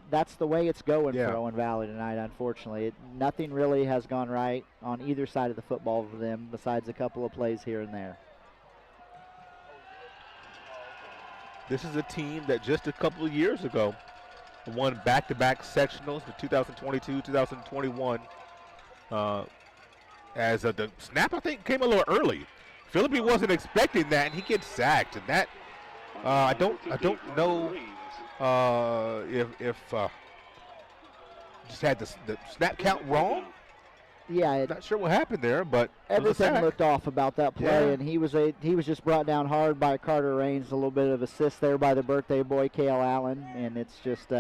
Speaker 3: that's the way it's going for Owen Valley tonight, unfortunately. Nothing really has gone right on either side of the football for them besides a couple of plays here and there.
Speaker 4: This is a team that just a couple of years ago won back-to-back sectionals, the 2022, 2021. As the snap, I think, came a little early Philippi wasn't expecting that, and he gets sacked. And that I don't know if just had the snap count wrong.
Speaker 3: Yeah,
Speaker 4: not sure what happened there, but
Speaker 3: everything looked off about that play,
Speaker 4: Yeah.
Speaker 3: and he was just brought down hard by Carter Raines. A little bit of assist there by the birthday boy, Cale Allen, and it's just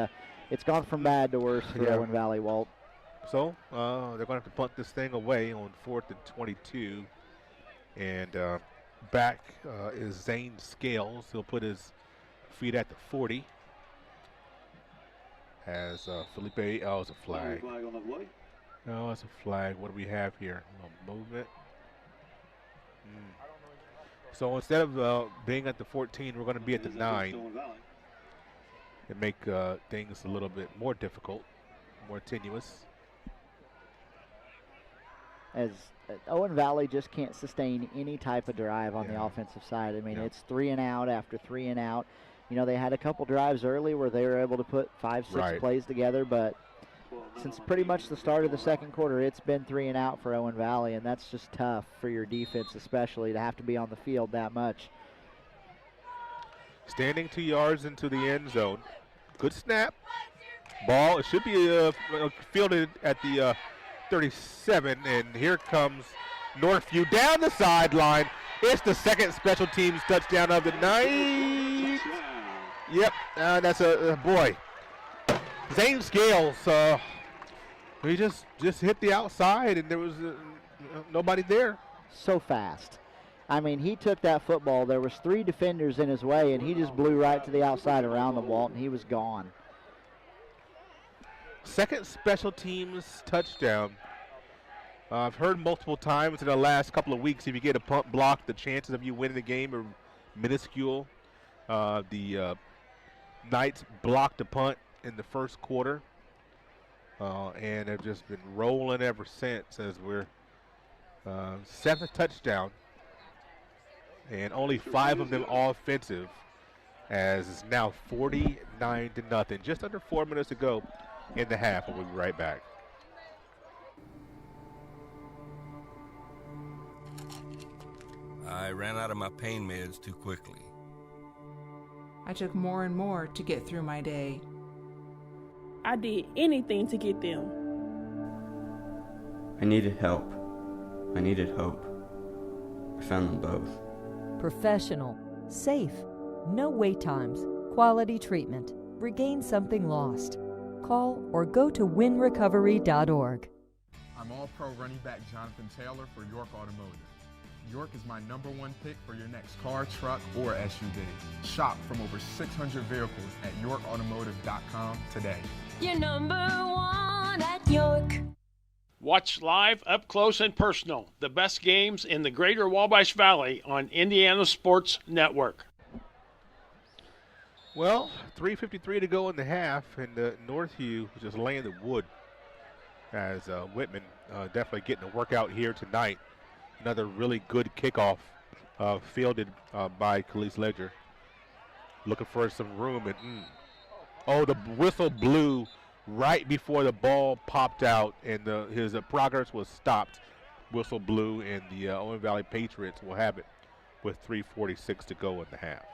Speaker 3: it's gone from bad to worse for
Speaker 4: Yeah.
Speaker 3: Owen Valley, Walt.
Speaker 4: So they're going to have to punt this thing away on 4th and 22. And back is Zane Scales. He'll put his feet at the 40. As Felipe, it's a flag. No, it's a flag. What do we have here? A movement. So instead of being at the 14, we're going to be at the 9. And make things a little bit more difficult, more tenuous.
Speaker 3: As Owen Valley just can't sustain any type of drive on the offensive side. I mean, it's 3 and out after 3 and out. You know, they had a couple drives early where they were able to put 5-6 plays together, but since pretty much the start of the second quarter, it's been 3 and out for Owen Valley, and that's just tough for your defense, especially to have to be on the field that much.
Speaker 4: Standing 2 yards into the end zone. Good snap. Ball, it should be fielded at the 37, and here comes Northview down the sideline. It's the second special teams touchdown of the night. Yep, that's a boy. Zane Scales, he just hit the outside, and there was nobody there.
Speaker 3: So fast. I mean, he took that football. There was 3 defenders in his way, and he just blew right to the outside around the wall, and he was gone.
Speaker 4: Second special teams touchdown. I've heard multiple times in the last couple of weeks, if you get a punt block, the chances of you winning the game are minuscule. The Knights blocked a punt in the first quarter, and have just been rolling ever since as we're 7th touchdown, and only 5 of them offensive, as it's now 49-0. Just under 4 minutes to go in the half. We'll be right back.
Speaker 17: I ran out of my pain meds too quickly.
Speaker 19: I took more and more to get through my day.
Speaker 21: I did anything to get them.
Speaker 24: I needed help. I needed hope. I found them both.
Speaker 25: Professional, safe, no wait times, quality treatment. Regain something lost. Call or go to winrecovery.org.
Speaker 15: I'm All-Pro running back Jonathan Taylor for York Automotive. York is my #1 pick for your next car, truck, or SUV. Shop from over 600 vehicles at yorkautomotive.com today.
Speaker 16: You're #1 at York.
Speaker 5: Watch live, up close, and personal the best games in the greater Wabash Valley on Indiana Sports Network.
Speaker 4: Well, 3:53 to go in the half, and Northview just laying the wood as Whitman definitely getting a workout here tonight. Another really good kickoff fielded by Khalees Ledger. Looking for some room, and the whistle blew right before the ball popped out, and his progress was stopped. Whistle blew, and the Owen Valley Patriots will have it with 3:46 to go in the half.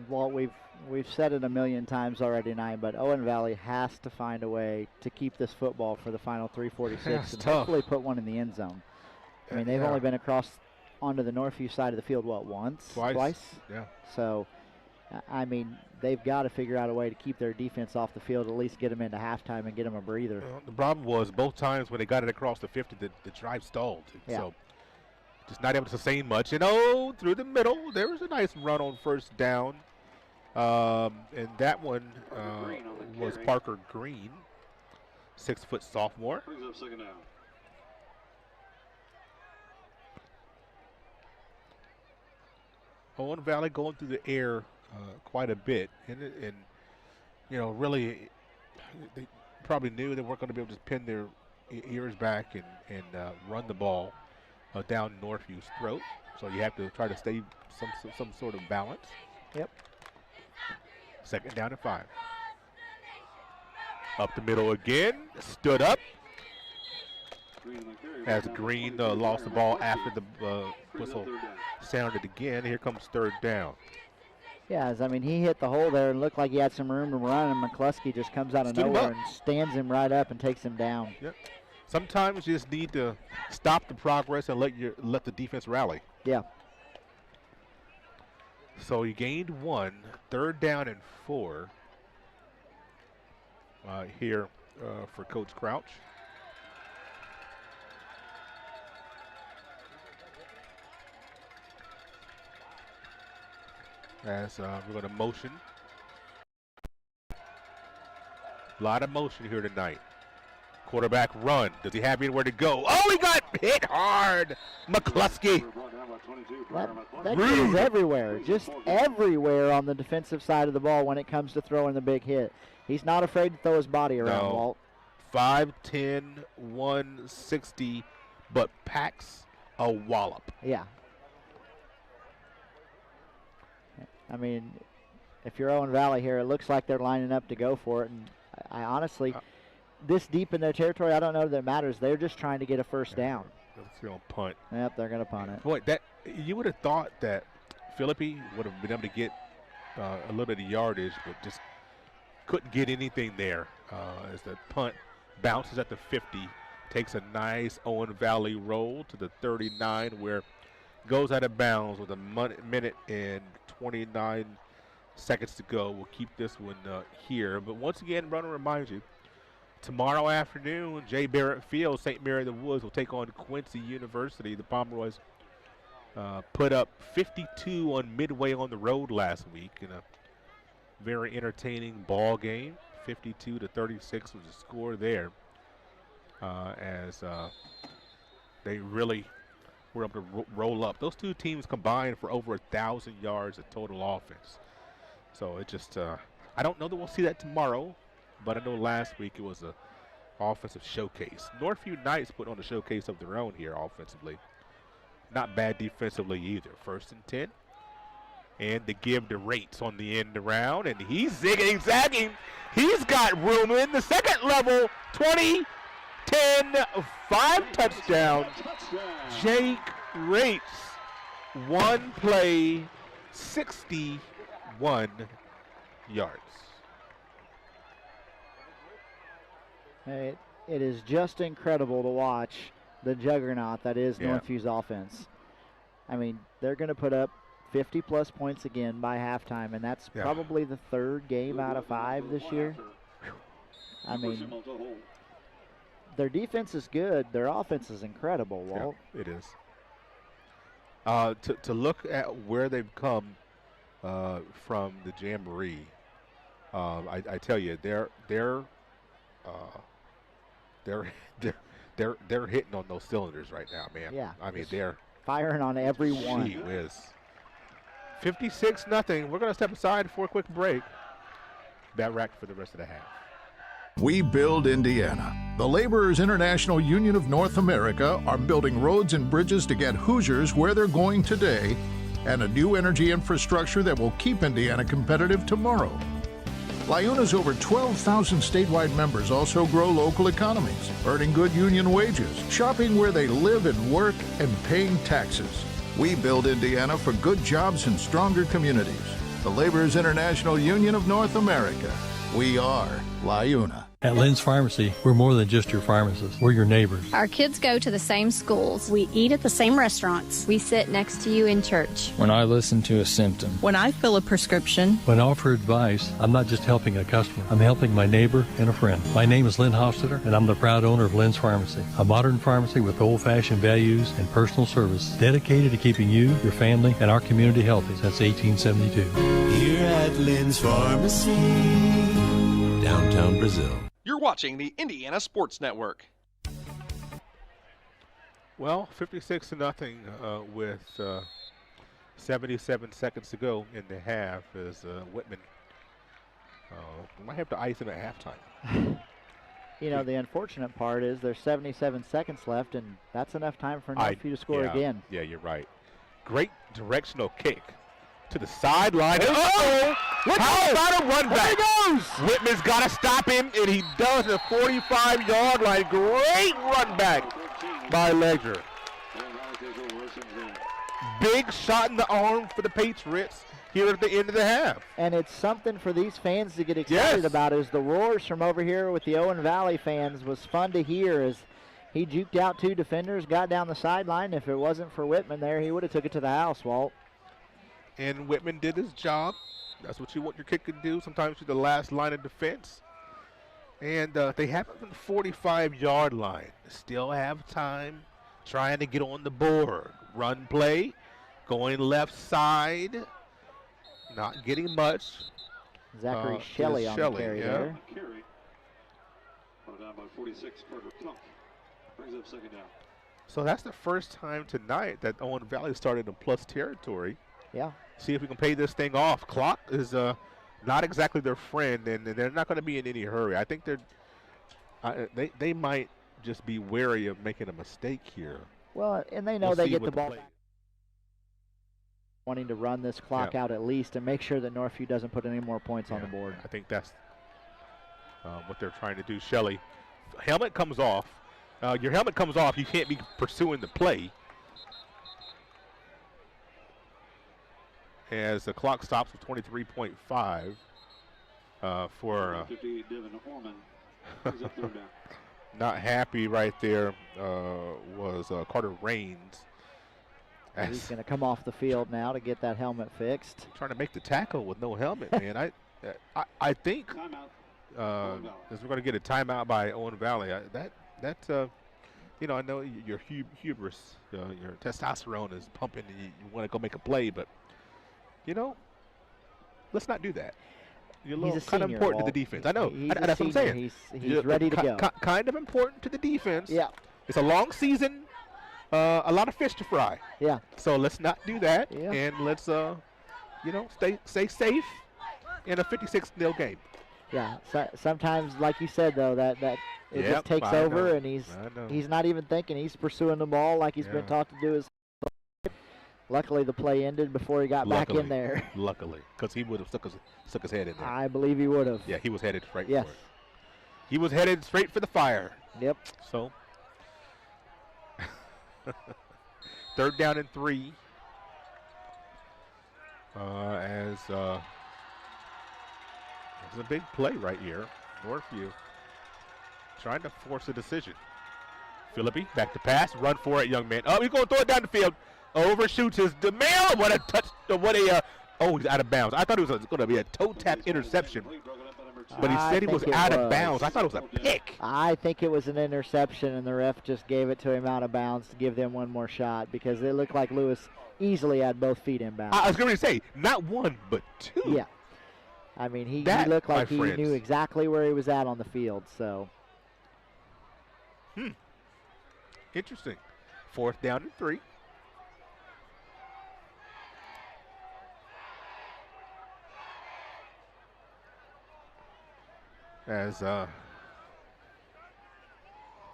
Speaker 3: Walt, we've said it a million times already tonight, but Owen Valley has to find a way to keep this football for the final 3:46 and hopefully put one in the end zone. I mean, they've only been across onto the Northview side of the field, once? Twice?
Speaker 4: Yeah.
Speaker 3: So, I mean, they've got to figure out a way to keep their defense off the field, at least get them into halftime and get them a breather.
Speaker 4: The problem was both times when they got it across the 50, the drive stalled.
Speaker 3: Yeah.
Speaker 4: So, just not able to sustain much. And through the middle, there was a nice run on first down. And that one was Parker Green, 6-foot sophomore.
Speaker 26: Brings up second down.
Speaker 4: Owen Valley going through the air quite a bit. And really, they probably knew they weren't going to be able to pin their ears back and run the ball down Northview's throat. So you have to try to stay some sort of balance.
Speaker 3: Yep.
Speaker 4: Second down and 5. Up the middle again. Stood up. As Green lost the ball after the whistle sounded again. Here comes third down.
Speaker 3: Yeah, I mean, he hit the hole there and looked like he had some room to run, and McCluskey just comes out of nowhere and stands him right up and takes him down.
Speaker 4: Yep. Sometimes you just need to stop the progress and let the defense rally.
Speaker 3: Yeah.
Speaker 4: So he gained 1, third down and 4 here for Coach Crouch. As we're going to motion. A lot of motion here tonight. Quarterback run. Does he have anywhere to go? Oh, he got hit hard. McCluskey.
Speaker 3: That kid is everywhere, just everywhere on the defensive side of the ball when it comes to throwing the big hit. He's not afraid to throw his body around, Walt.
Speaker 4: 5'10", 160, but packs a wallop.
Speaker 3: Yeah. I mean, if you're Owen Valley here, it looks like they're lining up to go for it. And I honestly, this deep in their territory, I don't know that it matters. They're just trying to get a first down.
Speaker 4: They're going to punt.
Speaker 3: Yep, they're going to punt it.
Speaker 4: Boy, you would have thought that Philippi would have been able to get a little bit of yardage, but just couldn't get anything there as the punt bounces at the 50, takes a nice Owen Valley roll to the 39 where goes out of bounds with a minute and 29 seconds to go. We'll keep this one here. But once again, I want to remind you, tomorrow afternoon, J. Barrett Field, St. Mary of the Woods will take on Quincy University. The Pomeroys put up 52 on Midway on the road last week in a very entertaining ball game. 52-36 was the score there as they really were able to roll up. Those two teams combined for over 1,000 yards of total offense. So it just, I don't know that we'll see that tomorrow, but I know last week it was an offensive showcase. Northview Knights put on a showcase of their own here offensively. Not bad defensively either. 1st and 10. And the give to Rates on the end around, and he's zigging, zagging. He's got room in the second level. 20, 10, 5 touchdowns. Jake Rates, one play, 61 yards.
Speaker 3: It is just incredible to watch the juggernaut that is Northview's offense. I mean, they're going to put up 50-plus points again by halftime, and that's probably the 3rd game out of 5 this year. I mean, their defense is good. Their offense is incredible, Walt.
Speaker 4: Yeah, it is. To look at where they've come from the Jamboree, I tell you, they're hitting on those cylinders right now, man.
Speaker 3: Yeah.
Speaker 4: I mean, they're
Speaker 3: firing on every one.
Speaker 4: Gee whiz. 56-0. We're going to step aside for a quick break. Bat rack for the rest of the half.
Speaker 2: We build Indiana. The Laborers International Union of North America are building roads and bridges to get Hoosiers where they're going today and a new energy infrastructure that will keep Indiana competitive tomorrow. Liuna's over 12,000 statewide members also grow local economies, earning good union wages, shopping where they live and work, and paying taxes. We build Indiana for good jobs and stronger communities. The Laborers International Union of North America. We are Liuna.
Speaker 7: At Lynn's Pharmacy, we're more than just your pharmacist. We're your neighbors.
Speaker 18: Our kids go to the same schools. We eat at the same restaurants.
Speaker 20: We sit next to you in church.
Speaker 7: When I listen to a symptom.
Speaker 18: When I fill a prescription.
Speaker 7: When I offer advice, I'm not just helping a customer. I'm helping my neighbor and a friend. My name is Lynn Hofstetter, and I'm the proud owner of Lynn's Pharmacy, a modern pharmacy with old-fashioned values and personal service dedicated to keeping you, your family, and our community healthy since 1872.
Speaker 23: Here at Lynn's Pharmacy, downtown Brazil.
Speaker 6: You're watching the Indiana Sports Network.
Speaker 4: Well, 56-0 with 77 seconds to go in the half as Whitman might have to ice him at halftime.
Speaker 3: You know, the unfortunate part is there's 77 seconds left, and that's enough time for Northview to score again.
Speaker 4: Yeah, you're right. Great directional kick to the sideline. How about a run back? There he goes. Whitman's got to stop him, and he does at the 45-yard line. Great run back by Ledger. Big shot in the arm for the Patriots here at the end of the half.
Speaker 3: And it's something for these fans to get excited about, is the roars from over here with the Owen Valley fans was fun to hear as he juked out 2 defenders, got down the sideline. If it wasn't for Whitman there, he would have took it to the house, Walt.
Speaker 4: And Whitman did his job. That's what you want your kicker to do. Sometimes you're the last line of defense. And they have it on the 45-yard line. Still have time trying to get on the board. Run play, going left side. Not getting much.
Speaker 3: Zachary Shelley on the carry there.
Speaker 1: Down by 46 for Plunk. Brings up second down.
Speaker 4: So that's the first time tonight that Owen Valley started in plus territory.
Speaker 3: Yeah.
Speaker 4: See if we can pay this thing off. Clock is not exactly their friend, and they're not going to be in any hurry. I think they might just be wary of making a mistake here.
Speaker 3: Well, and they know they get the ball back, wanting to run this clock out at least and make sure that Northview doesn't put any more points on the board.
Speaker 4: I think that's what they're trying to do. Shelley, helmet comes off. Your helmet comes off. You can't be pursuing the play. As the clock stops with 23.5 for
Speaker 1: 58 Devin Orman. Brings up third down.
Speaker 4: Not happy right there was Carter Raines.
Speaker 3: He's going to come off the field now to get that helmet fixed.
Speaker 4: Trying to make the tackle with no helmet, man. I think as we're going to get a timeout by Owen Valley. I know your hubris, your testosterone is pumping. And you want to go make a play, but let's not do that. You're kind of important to the defense. I know. That's what I'm saying.
Speaker 3: He's ready to go.
Speaker 4: Kind of important to the defense.
Speaker 3: Yeah.
Speaker 4: It's a long season. A lot of fish to fry.
Speaker 3: Yeah.
Speaker 4: So let's not do that.
Speaker 3: Yeah.
Speaker 4: And let's, stay safe in a 56-0 game.
Speaker 3: Yeah. So, sometimes, like you said, though, that it just takes over, and he's not even thinking. He's pursuing the ball like he's been taught to do. Luckily, the play ended before he got back in there.
Speaker 4: Luckily, because he would have stuck his head in there.
Speaker 3: I believe he would have.
Speaker 4: Yeah, he was headed straight for it. He was headed straight for the fire.
Speaker 3: Yep.
Speaker 4: So, third down and 3. It's a big play right here. Northview trying to force a decision. Philippi back to pass, run for it, young man. Oh, he's going to throw it down the field. Overshoots his DeMille. What a touch! He's out of bounds. I thought it was going to be a toe tap interception, but he said he was out of bounds. I thought it was a pick.
Speaker 3: I think it was an interception, and the ref just gave it to him out of bounds to give them one more shot because it looked like Lewis easily had both feet in bounds.
Speaker 4: I was going to say not one, but 2.
Speaker 3: Yeah. I mean, he looked like he knew exactly where he was at on the field. So.
Speaker 4: Interesting. 4th down and 3. As got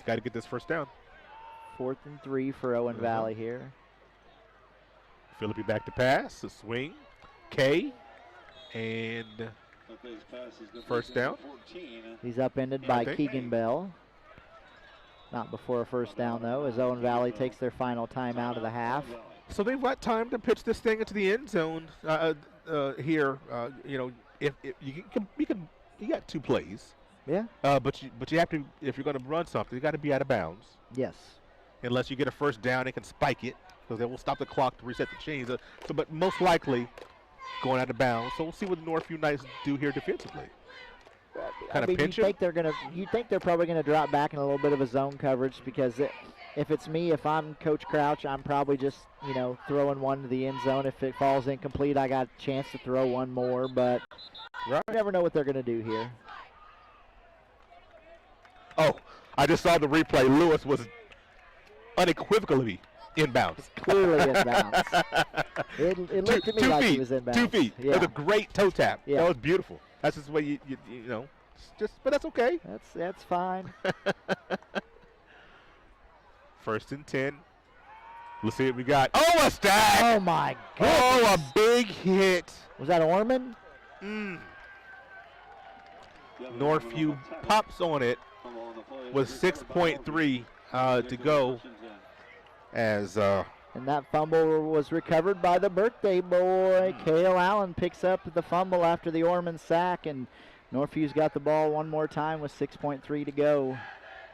Speaker 4: to get this first down.
Speaker 3: 4th and 3 for Owen Valley here.
Speaker 4: Philippi back to pass, a swing, K, and first down.
Speaker 3: He's upended by Keegan Bell. Not before a first down, though, as Owen Valley takes their final timeout of the half.
Speaker 4: So they've got time to pitch this thing into the end zone here. If you got 2 plays.
Speaker 3: Yeah.
Speaker 4: But you have to, if you're going to run something, you got to be out of bounds.
Speaker 3: Yes.
Speaker 4: Unless you get a first down, they can spike it because they will stop the clock to reset the chains. But most likely going out of bounds. So we'll see what the Northview Knights do here defensively.
Speaker 3: You think they're probably going to drop back in a little bit of a zone coverage because if it's me, if I'm Coach Crouch, I'm probably just throwing one to the end zone. If it falls incomplete, I got a chance to throw one more. But you never know what they're going to do here.
Speaker 4: Oh, I just saw the replay. Lewis was unequivocally inbounds.
Speaker 3: Clearly inbounds. It looked to me like he was inbounds.
Speaker 4: 2 feet.
Speaker 3: Yeah.
Speaker 4: That was a great toe tap.
Speaker 3: Yeah.
Speaker 4: That was beautiful. That's just the way you but that's okay.
Speaker 3: That's fine.
Speaker 4: 1st and 10. Let's see what we got. Oh, a stack!
Speaker 3: Oh my goodness!
Speaker 4: Oh, a big hit.
Speaker 3: Was that Orman?
Speaker 4: Northview pops on it with 6.3 to go as
Speaker 3: and that fumble was recovered by the birthday boy. Cale Allen picks up the fumble after the Ormond sack, and Northview's got the ball one more time with 6.3 to go.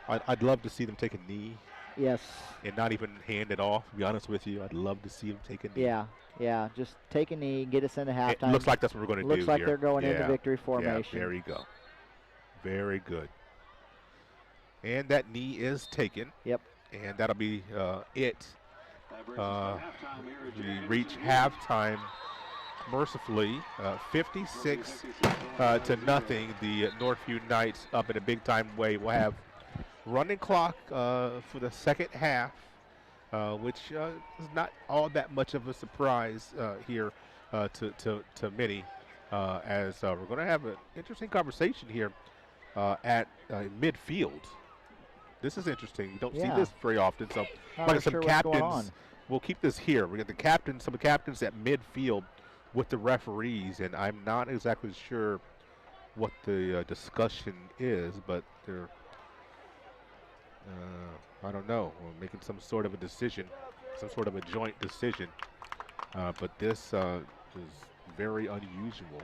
Speaker 4: I'd love to see them take a knee.
Speaker 3: Yes.
Speaker 4: And not even hand it off, to be honest with you. I'd love to see them take a knee.
Speaker 3: Yeah, just take a knee, get us into halftime.
Speaker 4: It looks like that's what we're going to do.
Speaker 3: Looks like
Speaker 4: here.
Speaker 3: They're going into victory formation.
Speaker 4: Yeah, there you go. Very good. And that knee is taken.
Speaker 3: Yep.
Speaker 4: And that'll be it. We reach halftime mercifully, 56 to nothing. The Northview Knights up in a big time way. We'll have running clock for the second half, which is not all that much of a surprise here to many, as we're going to have an interesting conversation here at midfield. This is interesting. You don't see this very often. So, like some captains, we'll keep this here. We got the captains, some captains at midfield with the referees, and I'm not exactly sure what the discussion is, but they're, I don't know, we're making some sort of a decision, some sort of a joint decision. But this is very unusual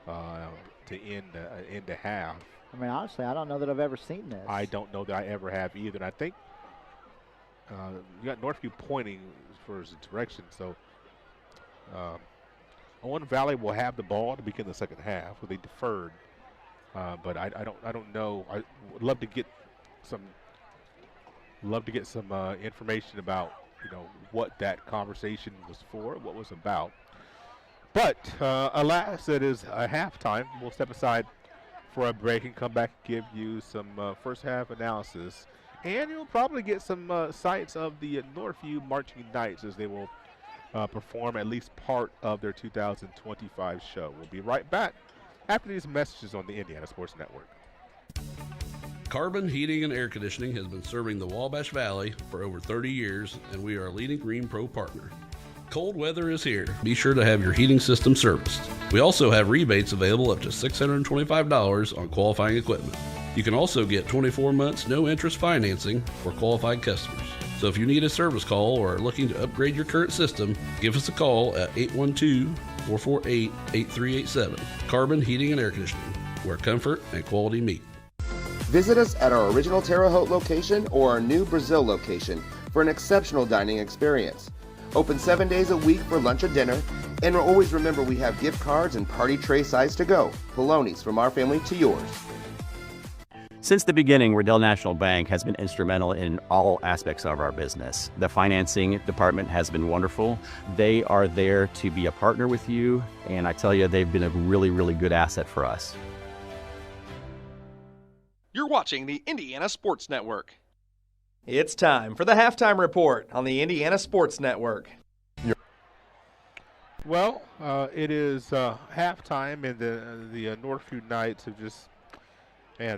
Speaker 4: to end a half.
Speaker 3: I mean, honestly, I don't know that I've ever seen this.
Speaker 4: I don't know that I ever have either. And I think you got Northview pointing for his direction. So Owen Valley will have the ball to begin the second half. They deferred, but I don't know. I would love to get some information about what that conversation was for, what was about. But alas, it is a halftime. We'll step aside for a break and come back and give you some first half analysis. And you'll probably get some sights of the Northview Marching Knights as they will perform at least part of their 2025 show. We'll be right back after these messages on the Indiana Sports Network.
Speaker 14: Carbon Heating and Air Conditioning has been serving the Wabash Valley for over 30 years, and we are a leading Green Pro partner. Cold weather is here. Be sure to have your heating system serviced. We also have rebates available up to $625 on qualifying equipment. You can also get 24 months no interest financing for qualified customers. So if you need a service call or are looking to upgrade your current system, give us a call at 812-448-8387. Carbon Heating and Air Conditioning, where comfort and quality meet.
Speaker 8: Visit us at our original Terre Haute location or our new Brazil location for an exceptional dining experience. Open 7 days a week for lunch or dinner, and always remember we have gift cards and party tray size to go. Polonies, from our family to yours.
Speaker 9: Since the beginning, Riddell National Bank has been instrumental in all aspects of our business. The financing department has been wonderful. They are there to be a partner with you, and I tell you, they've been a really, really good asset for us.
Speaker 6: You're watching the Indiana Sports Network.
Speaker 11: It's time for the halftime report on the Indiana Sports Network.
Speaker 4: Well, it is halftime, and the Northview Knights have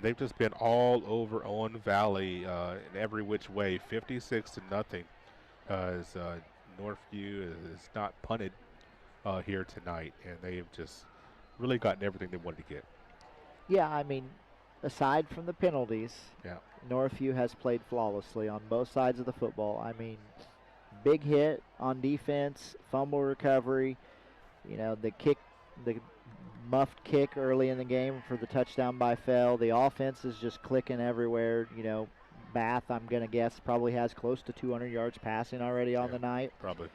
Speaker 4: they've just been all over Owen Valley in every which way, 56 to nothing. As Northview is not punted here tonight, and they've just really gotten everything they wanted to get.
Speaker 3: Yeah, I mean, aside from the penalties, Northview has played flawlessly on both sides of the football. I mean, big hit on defense, fumble recovery, the muffed kick early in the game for the touchdown by Fell. The offense is just clicking everywhere. Bath, I'm going to guess, probably has close to 200 yards passing already on the night.
Speaker 4: Probably.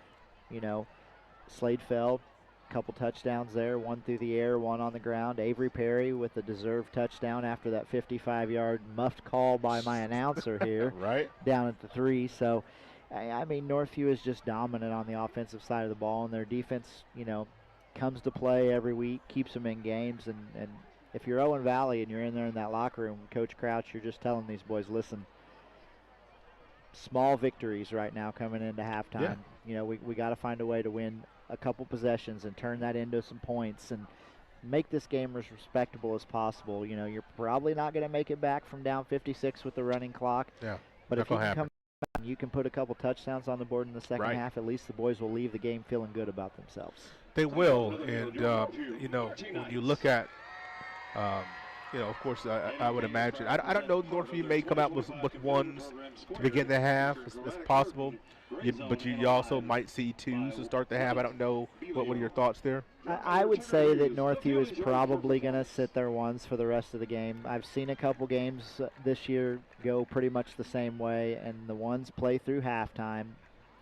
Speaker 3: Slade Fell, a couple touchdowns there, one through the air, one on the ground. Avery Perry with a deserved touchdown after that 55-yard muffed call by my announcer here.
Speaker 4: Right.
Speaker 3: Down at the 3. So, I mean, Northview is just dominant on the offensive side of the ball, and their defense, comes to play every week, keeps them in games. And if you're Owen Valley and you're in there in that locker room, Coach Crouch, you're just telling these boys, listen, small victories right now coming into halftime.
Speaker 4: Yeah.
Speaker 3: We got to find a way to win a couple possessions and turn that into some points and make this game as respectable as possible. You're probably not going to make it back from down 56 with the running clock.
Speaker 4: Yeah,
Speaker 3: but if you can come back and you can put a couple touchdowns on the board in the second half, at least the boys will leave the game feeling good about themselves.
Speaker 4: They will, and when you look at of course, I would imagine. I don't know. Northview may come out with ones to begin the half. It's possible. But you also might see twos to start the half. I don't know. What are your thoughts there?
Speaker 3: I would say that Northview is probably going to sit their ones for the rest of the game. I've seen a couple games this year go pretty much the same way, and the ones play through halftime.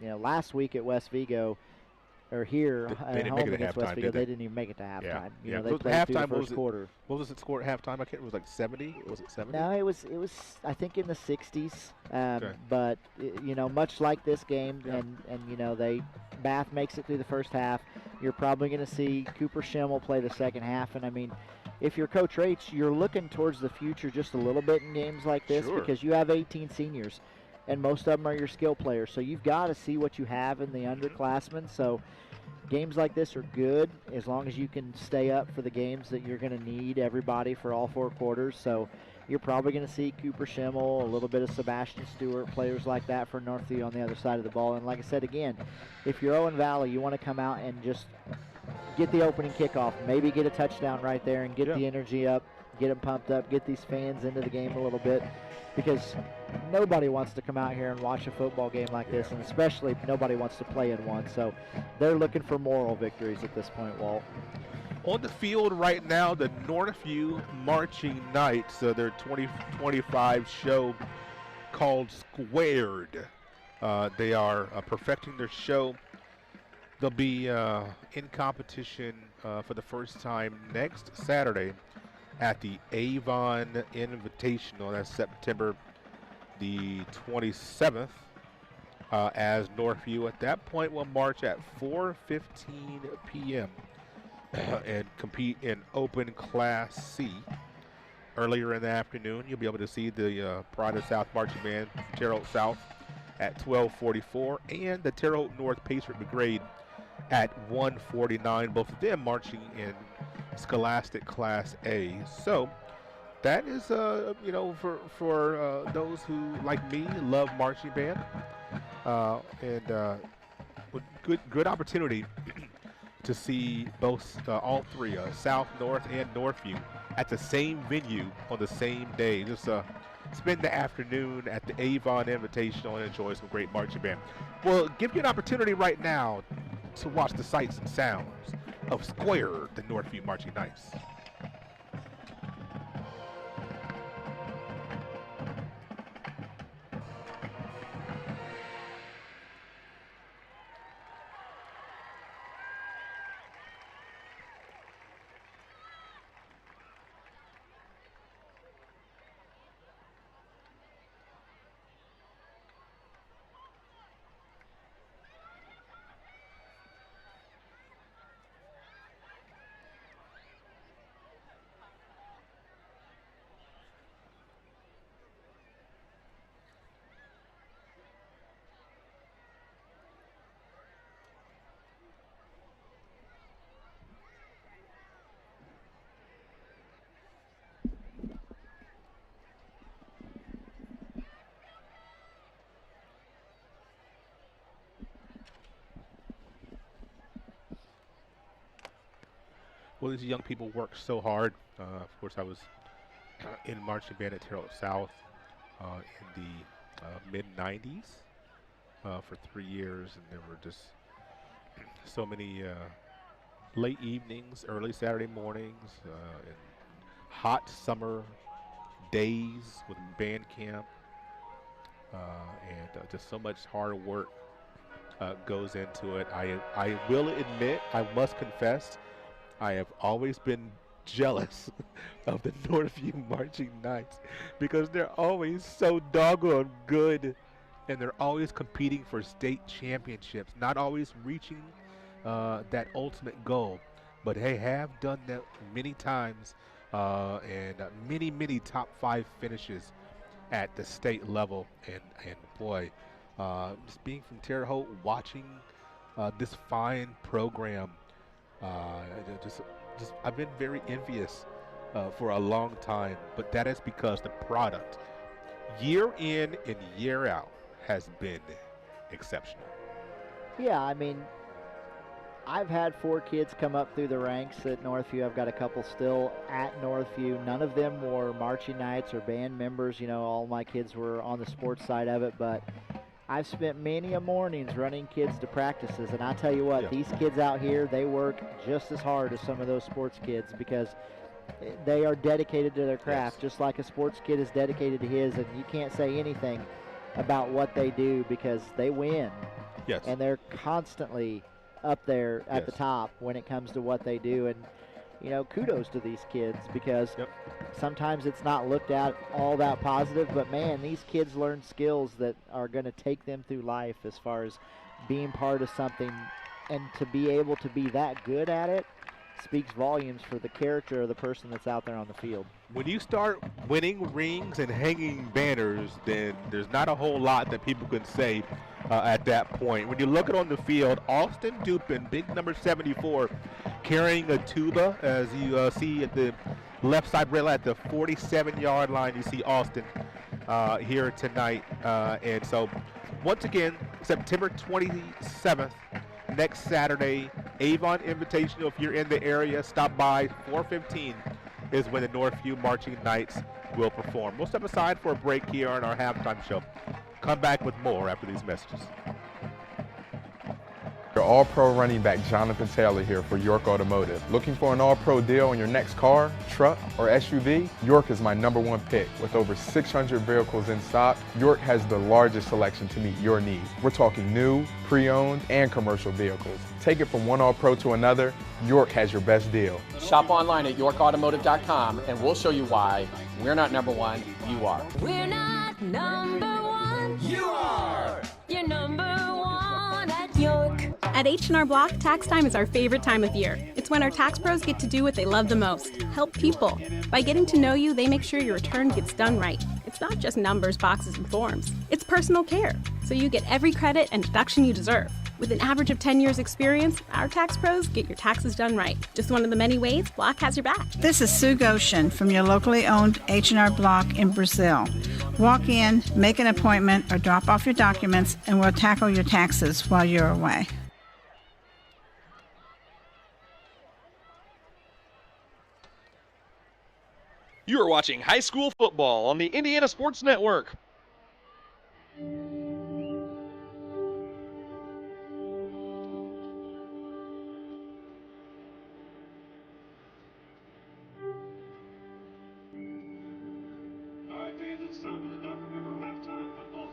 Speaker 3: Last week at West Vigo, or here at home against West Vigo, they didn't even make it to halftime.
Speaker 4: Yeah.
Speaker 3: They played through the first quarter.
Speaker 4: What was the score at halftime? I can't. It was like 70. Was it 70?
Speaker 3: No, it was. I think in the 60s. But much like this game, and Bath makes it through the first half. You're probably going to see Cooper Schimmel play the second half, and I mean, if you're Coach Raich, you're looking towards the future just a little bit in games like this because you have 18 seniors, and most of them are your skill players. So you've got to see what you have in the underclassmen. So games like this are good as long as you can stay up for the games that you're going to need everybody for all 4 quarters. So you're probably going to see Cooper Schimmel, a little bit of Sebastian Stewart, players like that for Northview on the other side of the ball. And like I said, again, if you're Owen Valley, you want to come out and just get the opening kickoff, maybe get a touchdown right there and get the energy up, get them pumped up, get these fans into the game a little bit, because nobody wants to come out here and watch a football game like this, and especially nobody wants to play in one. So they're looking for moral victories at this point, Walt.
Speaker 4: On the field right now, the Northview Marching Knights, their 2025 show called Squared. They are perfecting their show. They'll be in competition for the first time next Saturday at the Avon Invitational. That's September the 27th. As Northview at that point will march at 4:15 p.m. and compete in Open Class C. Earlier in the afternoon, you'll be able to see the Pride of South Marching Band, Terre Haute South, at 12:44, and the Terre Haute North Patriot Brigade at 1:49. Both of them marching in Scholastic Class A. So that is, for those who, like me, love marching band, and good opportunity to see both, all three, South, North, and Northview at the same venue on the same day. Just spend the afternoon at the Avon Invitational and enjoy some great marching band. We'll give you an opportunity right now to watch the sights and sounds of Square, the Northview Marching Knights. Well, these young people work so hard. Of course, I was in marching band at Terre Haute South in the mid-'90s for 3 years, and there were just so many late evenings, early Saturday mornings, and hot summer days with band camp, and just so much hard work goes into it. I will admit, I must confess, I have always been jealous of the Northview Marching Knights because they're always so doggone good, and they're always competing for state championships, not always reaching that ultimate goal, but they have done that many times, and many top 5 finishes at the state level. And boy, just being from Terre Haute, watching this fine program, I've been very envious for a long time, but that is because the product, year in and year out, has been exceptional.
Speaker 3: Yeah, I mean, I've had 4 kids come up through the ranks at Northview. I've got a couple still at Northview. None of them were marching knights or band members. You know, all my kids were on the sports side of it, but I've spent many a mornings running kids to practices, and I tell you what, these kids out here, they work just as hard as some of those sports kids because they are dedicated to their craft, just like a sports kid is dedicated to his, and you can't say anything about what they do because they win.
Speaker 4: Yes.
Speaker 3: And they're constantly up there at the top when it comes to what they do. And, you know, kudos to these kids because sometimes it's not looked at all that positive, but, man, these kids learn skills that are going to take them through life as far as being part of something. And to be able to be that good at it speaks volumes for the character of the person that's out there on the field.
Speaker 4: When you start winning rings and hanging banners, then there's not a whole lot that people can say at that point. When you look at on the field, Austin Dupin, big number 74, carrying a tuba, as you see at the left side rail at the 47-yard line. You see Austin here tonight. And so, once again, September 27th, next Saturday, Avon Invitational. If you're in the area, stop by. 4:15 is when the Northview Marching Knights will perform. We'll step aside for a break here on our halftime show. Come back with more after these messages.
Speaker 15: Your All-Pro running back Jonathan Taylor here for York Automotive. Looking for an All-Pro deal on your next car, truck, or SUV? York is my #1 pick. With over 600 vehicles in stock, York has the largest selection to meet your needs. We're talking new, pre-owned, and commercial vehicles. Take it from one All-Pro to another, York has your best deal.
Speaker 10: Shop online at yorkautomotive.com and we'll show you why we're not #1, you are.
Speaker 16: We're not #1. You are. You're #1 at York.
Speaker 18: At H&R Block, tax time is our favorite time of year. It's when our tax pros get to do what they love the most, help people. By getting to know you, they make sure your return gets done right. It's not just numbers, boxes, and forms. It's personal care, so you get every credit and deduction you deserve. With an average of 10 years experience, our tax pros get your taxes done right. Just one of the many ways Block has your back.
Speaker 12: This is Sue Goshen from your locally owned H&R Block in Brazil. Walk in, make an appointment, or drop off your documents, and we'll tackle your taxes while you're away.
Speaker 6: You are watching high school football on the Indiana Sports Network.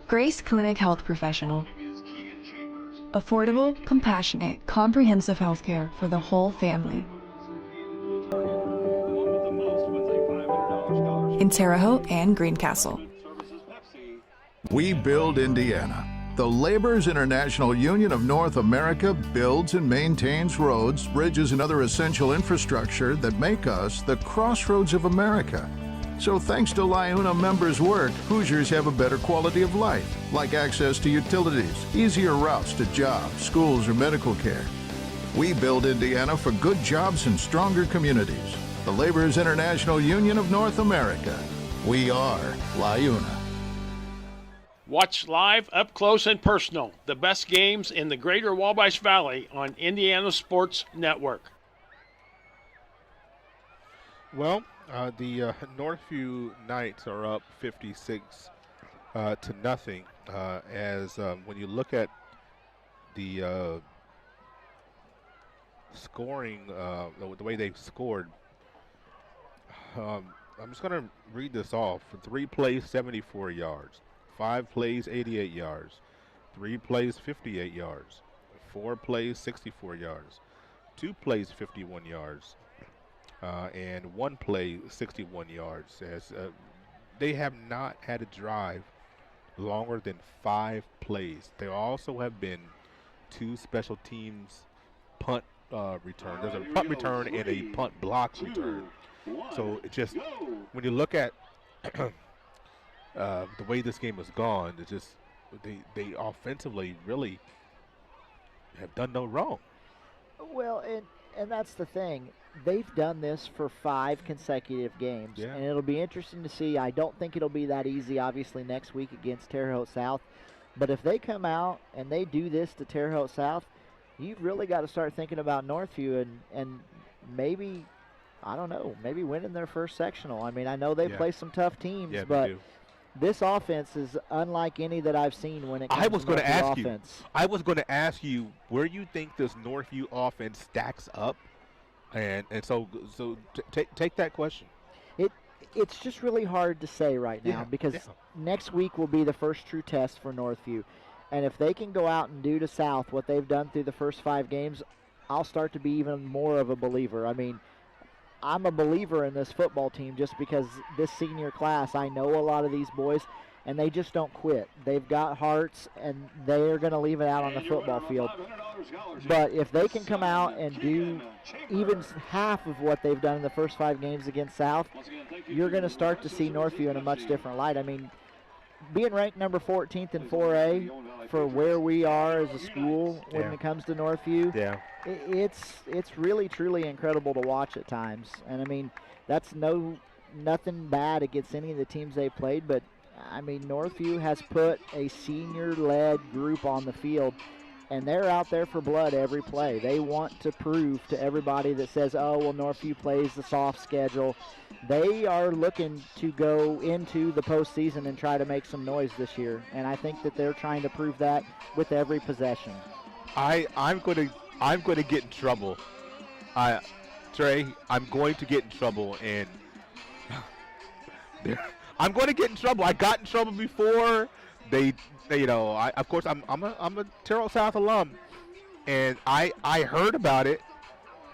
Speaker 13: Grace Clinic Health Professional. Affordable, compassionate, comprehensive healthcare for the whole family. In Terre Haute and Greencastle.
Speaker 2: We build Indiana. The Laborers International Union of North America builds and maintains roads, bridges, and other essential infrastructure that make us the crossroads of America. So thanks to LIUNA members' work, Hoosiers have a better quality of life, like access to utilities, easier routes to jobs, schools, or medical care. We build Indiana for good jobs and stronger communities. The Laborers International Union of North America. We are LIUNA.
Speaker 5: Watch live, up close, and personal the best games in the greater Wabash Valley on Indiana Sports Network.
Speaker 4: Well, the Northview Knights are up 56 to nothing. As when you look at the scoring, the way they've scored, I'm just going to read this off. 3 plays, 74 yards. 5 plays, 88 yards. 3 plays, 58 yards. 4 plays, 64 yards. 2 plays, 51 yards. And 1 play, 61 yards. As they have not had a drive longer than 5 plays. There also have been 2 special teams punt return. There's a punt return and a punt block return. So it just, when you look at the way this game has gone, it just they offensively really have done no wrong.
Speaker 3: Well, and that's the thing. They've done this for 5 consecutive games, and it'll be interesting to see. I don't think it'll be that easy, obviously, next week against Terre Haute South. But if they come out and they do this to Terre Haute South, you've really got to start thinking about Northview and maybe, I don't know, maybe winning their first sectional. I mean, I know they play some tough teams, but this offense is unlike any that I've seen when it comes to Northview offense.
Speaker 4: I was going to ask you where you think this Northview offense stacks up, and so take that question.
Speaker 3: It's just really hard to say right now because next week will be the first true test for Northview. And if they can go out and do to South what they've done through the first 5 games, I'll start to be even more of a believer. I mean, I'm a believer in this football team just because this senior class, I know a lot of these boys, and they just don't quit. They've got hearts, and they're going to leave it out on the football field. But if they can come out and do even half of what they've done in the first 5 games against South, you're going to start to see Northview in a much different light. I mean, being ranked number 14th in 4A for where we are as a school when it comes to Northview, it's really, truly incredible to watch at times. And, I mean, that's nothing bad against any of the teams they played, but, I mean, Northview has put a senior-led group on the field, and they're out there for blood every play. They want to prove to everybody that says, oh, well, Northview plays the soft schedule. They are looking to go into the postseason and try to make some noise this year, and I think that they're trying to prove that with every possession.
Speaker 4: I'm going to get in trouble. Trey, I'm going to get in trouble, and I'm going to get in trouble. I got in trouble before. Of course, I'm a Terrell South alum, and I heard about it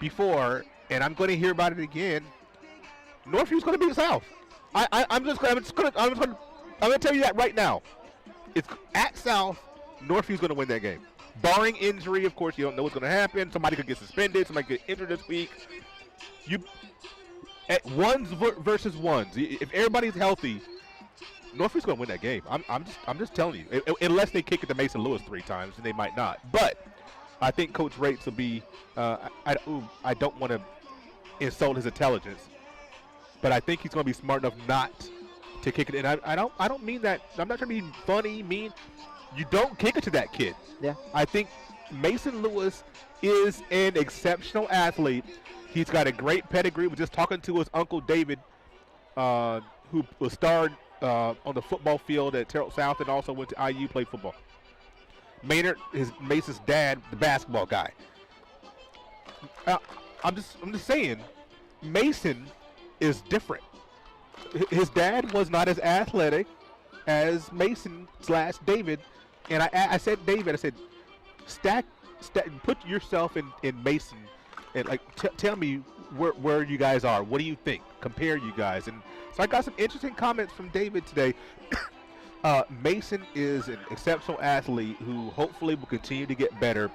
Speaker 4: before, and I'm going to hear about it again. Northview's going to beat South. I'm going to tell you that right now. It's at South. Northview's going to win that game, barring injury. Of course, you don't know what's going to happen. Somebody could get suspended. Somebody could get injured this week. At ones versus ones, if everybody's healthy, Northview's going to win that game. I'm just telling you. Unless they kick it to Mason Lewis 3 times, and they might not. But I think Coach Rates will be. I don't want to insult his intelligence, but I think he's going to be smart enough not to kick it. And I don't mean that. I'm not trying to be funny, mean. You don't kick it to that kid.
Speaker 3: Yeah.
Speaker 4: I think Mason Lewis is an exceptional athlete. He's got a great pedigree. We're just talking to his uncle David, who was starred on the football field at Terrell South and also went to IU, played football. Maynard is Mason's dad, the basketball guy. I'm just saying, Mason is different. His dad was not as athletic as Mason/David, and I said David. I said, stack, put yourself in Mason, and tell me where you guys are. What do you think? Compare you guys. And so I got some interesting comments from David today. Mason is an exceptional athlete who hopefully will continue to get better,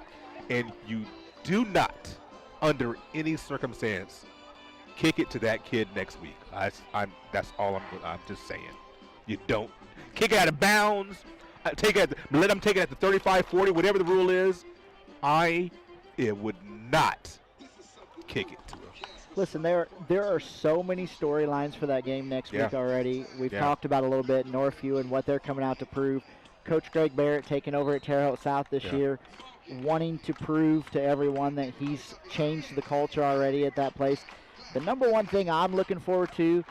Speaker 4: and you do not, under any circumstance, kick it to that kid next week. That's all I'm just saying. You don't kick it out of bounds. Let them take it at the 35, 40, whatever the rule is. It would not kick it to him.
Speaker 3: Listen, there are so many storylines for that game next week already. We've talked about a little bit Northview and what they're coming out to prove. Coach Greg Barrett taking over at Terre Haute South this year, wanting to prove to everyone that he's changed the culture already at that place. The number one thing I'm looking forward to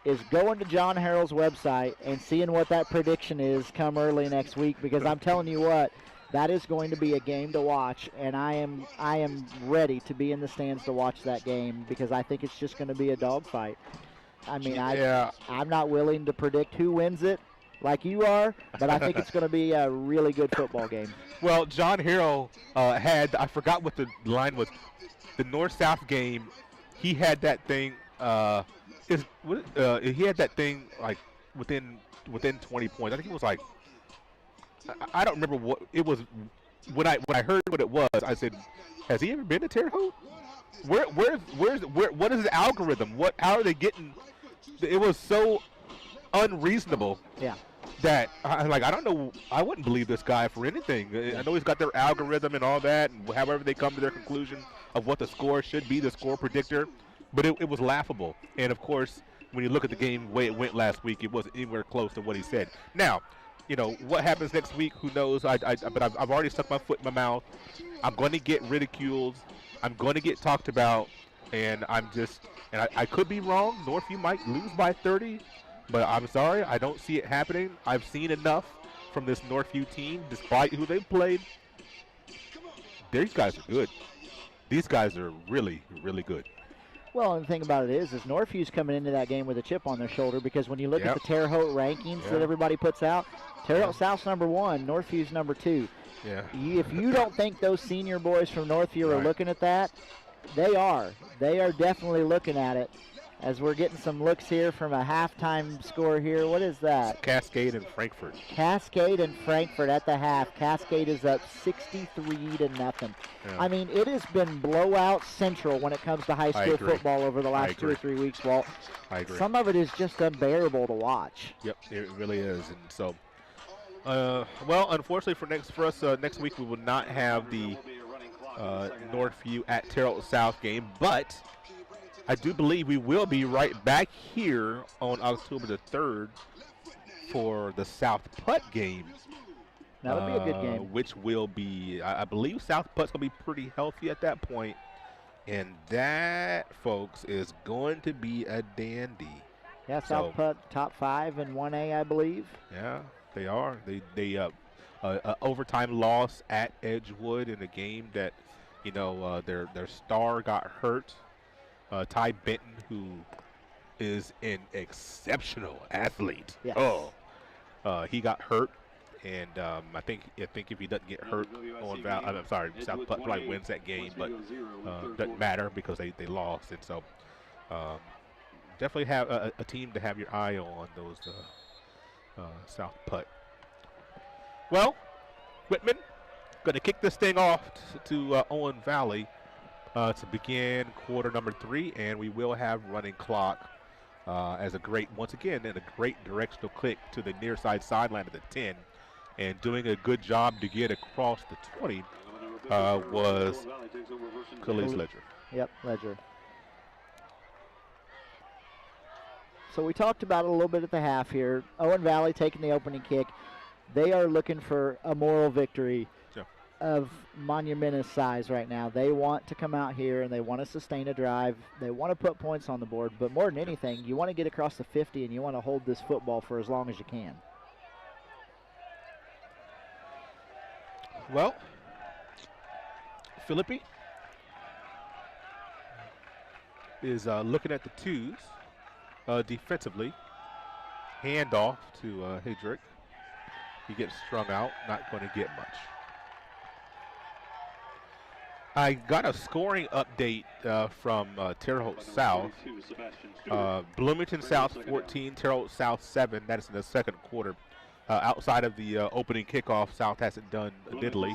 Speaker 3: is going to John Harrell's website and seeing what that prediction is come early next week, because I'm telling you what, that is going to be a game to watch, and I am ready to be in the stands to watch that game because I think it's just going to be a dogfight. I mean, I'm not willing to predict who wins it like you are, but I think it's going to be a really good football game.
Speaker 4: Well, John Harrell had, I forgot what the line was, the North-South game, he had that thing, he had that thing like within 20 points. I think it was like, I don't remember what it was. When I heard what it was, I said, "Has he ever been to Terre Haute? What is the algorithm? How are they getting?" It was so unreasonable.
Speaker 3: Yeah.
Speaker 4: That I'm like, I don't know. I wouldn't believe this guy for anything. I know he's got their algorithm and all that, and however they come to their conclusion of what the score should be, the score predictor. But it was laughable. And of course, when you look at the game the way it went last week, it wasn't anywhere close to what he said. Now, what happens next week, who knows? But I've already stuck my foot in my mouth. I'm going to get ridiculed. I'm going to get talked about. And I could be wrong. Northview might lose by 30. But I'm sorry, I don't see it happening. I've seen enough from this Northview team, despite who they've played. These guys are good. These guys are really, really good.
Speaker 3: Well, and the thing about it is Northview's coming into that game with a chip on their shoulder, because when you look at the Terre Haute rankings that everybody puts out, Terre Haute South's number 1, Northview's number 2.
Speaker 4: Yeah.
Speaker 3: If you don't think those senior boys from Northview are looking at that, they are. They are definitely looking at it. As we're getting some looks here from a halftime score here. What is that?
Speaker 4: Cascade and Frankfurt.
Speaker 3: Cascade and Frankfurt at the half. Cascade is up 63-0.
Speaker 4: Yeah.
Speaker 3: I mean, it has been blowout central when it comes to high school football over the last 2 or 3 weeks, Walt.
Speaker 4: I agree.
Speaker 3: Some of it is just unbearable to watch.
Speaker 4: Yep, it really is. And so, well, unfortunately for us, next week we will not have the Northview at Terre Haute South game, but I do believe we will be right back here on October the 3rd for the South Putt game.
Speaker 3: That'll be a good game.
Speaker 4: Which will be, I believe South Putt's going to be pretty healthy at that point. And that, folks, is going to be a dandy.
Speaker 3: Yeah, South Putt top 5 in 1A, I believe.
Speaker 4: Yeah, they are. They overtime loss at Edgewood in a game that, their star got hurt. Ty Benton, who is an exceptional athlete.
Speaker 3: Yes.
Speaker 4: He got hurt, and I think if he doesn't get hurt on South Putt probably wins that game, but doesn't matter because they lost. And so definitely have a team to have your eye on, those South Putt. Well, Whitman, going to kick this thing off to Owen Valley. To begin quarter number 3, and we will have running clock as once again, a great directional click to the near side sideline of the 10, and doing a good job to get across the 20 was Khalees Ledger.
Speaker 3: Yep, Ledger. So we talked about it a little bit at the half here. Owen Valley taking the opening kick. They are looking for a moral victory of monumentous size right now. They want to come out here and they want to sustain a drive. They want to put points on the board, but more than anything, you want to get across the 50 and you want to hold this football for as long as you can.
Speaker 4: Well, Philippi is looking at the twos defensively. Handoff to Hedrick. He gets strung out, not going to get much. I got a scoring update from Terre Haute South. Bloomington South 14, Terre Haute South 7. That is in the second quarter. Outside of the opening kickoff, South hasn't done diddly.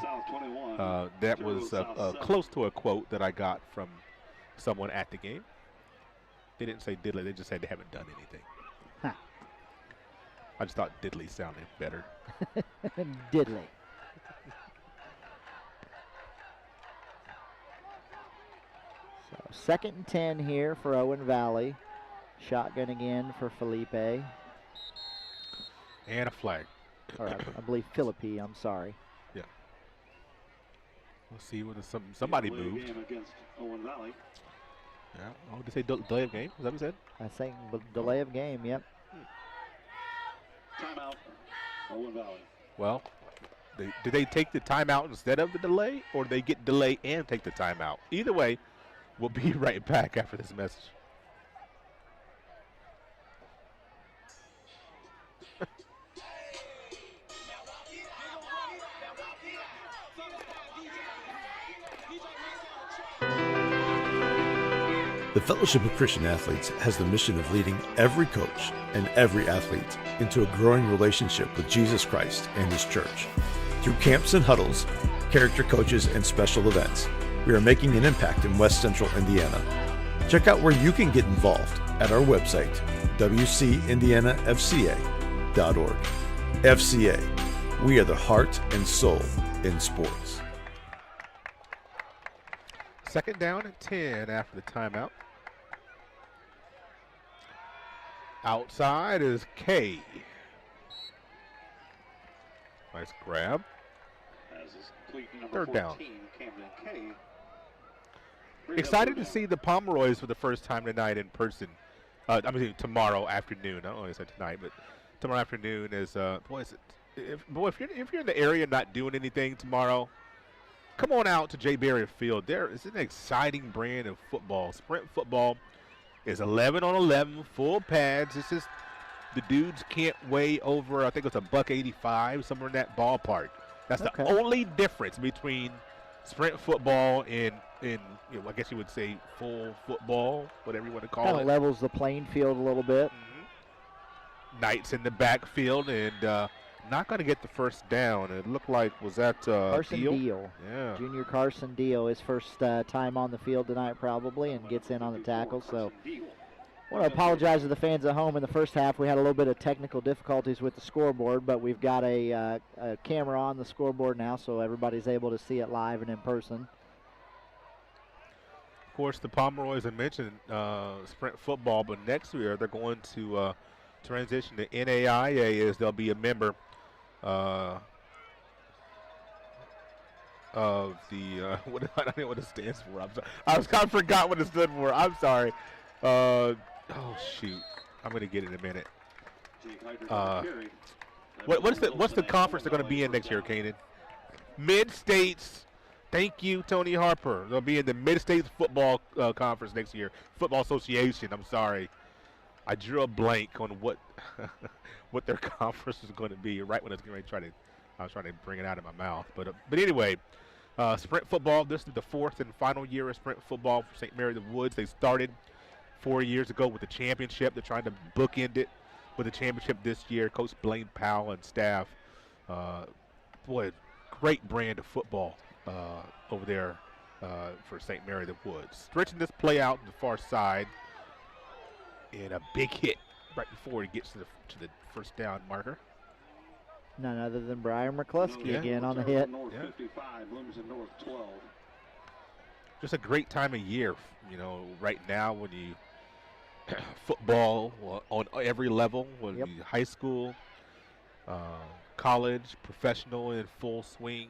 Speaker 4: That was close to a quote that I got from someone at the game. They didn't say diddly. They just said they haven't done anything.
Speaker 3: Huh.
Speaker 4: I just thought diddly sounded better.
Speaker 3: Diddly. So 2nd and 10 here for Owen Valley. Shotgun again for Felipe.
Speaker 4: And a flag.
Speaker 3: Or I believe Philippi, I'm sorry.
Speaker 4: Yeah. We'll see when somebody moved.
Speaker 1: Against Owen Valley.
Speaker 4: Yeah. Oh, did they say delay of game? Is that what you said?
Speaker 3: I think delay of game, yep.
Speaker 1: Timeout, Owen Valley.
Speaker 4: Well, did they take the timeout instead of the delay, or did they get delay and take the timeout? Either way, we'll be right back after this message.
Speaker 17: The Fellowship of Christian Athletes has the mission of leading every coach and every athlete into a growing relationship with Jesus Christ and His church. Through camps and huddles, character coaches, and special events, we are making an impact in West Central Indiana. Check out where you can get involved at our website, wcindianafca.org. FCA, we are the heart and soul in sports.
Speaker 4: 2nd down and 10 after the timeout. Outside is K. Nice grab.
Speaker 1: As is complete
Speaker 4: Third
Speaker 1: 14,
Speaker 4: down.
Speaker 1: Camden K.
Speaker 4: Excited to see the Pomeroys for the first time tonight in person. Tomorrow afternoon. I don't want to say tonight, but tomorrow afternoon is if you're in the area not doing anything tomorrow, come on out to J. Berry Field. There is an exciting brand of football. Sprint football is 11 on 11, full pads. It's just the dudes can't weigh over, I think it's $185, somewhere in that ballpark. That's the only difference between sprint football and I guess you would say full football, whatever you want to call it.
Speaker 3: Kind of levels the playing field a little bit.
Speaker 4: Knights in the backfield and not going to get the first down. It looked like, was that
Speaker 3: Carson Deal?
Speaker 4: Yeah.
Speaker 3: Junior Carson Deal, his first time on the field tonight probably, and gets in on the tackle. So I want to apologize to the fans at home. In the first half, we had a little bit of technical difficulties with the scoreboard, but we've got a camera on the scoreboard now, so everybody's able to see it live and in person.
Speaker 4: Of course, the Pomeroys, I mentioned sprint football, but next year they're going to transition to NAIA as they'll be a member of the I don't know what it stands for. I forgot what it stood for. I'm sorry. Oh shoot! I'm gonna get it in a minute. What's the conference they're gonna be in next year, Kanan? Mid-States. Thank you, Tony Harper. They'll be in the Mid-States Football Conference next year. Football Association. I'm sorry. I drew a blank on what what their conference is going to be right when I was trying to bring it out of my mouth. But anyway, sprint football. This is the fourth and final year of sprint football for St. Mary of the Woods. They started 4 years ago with the championship. They're trying to bookend it with the championship this year. Coach Blaine Powell and staff. Great brand of football over there for St. Mary of the Woods. Stretching this play out to the far side. And a big hit right before he gets to the first down marker.
Speaker 3: None other than Brian McCluskey again on the hit.
Speaker 1: North 55, Bloomington North 12.
Speaker 4: Just a great time of year, right now when you football on every level, whether you high school, college, professional in full swing.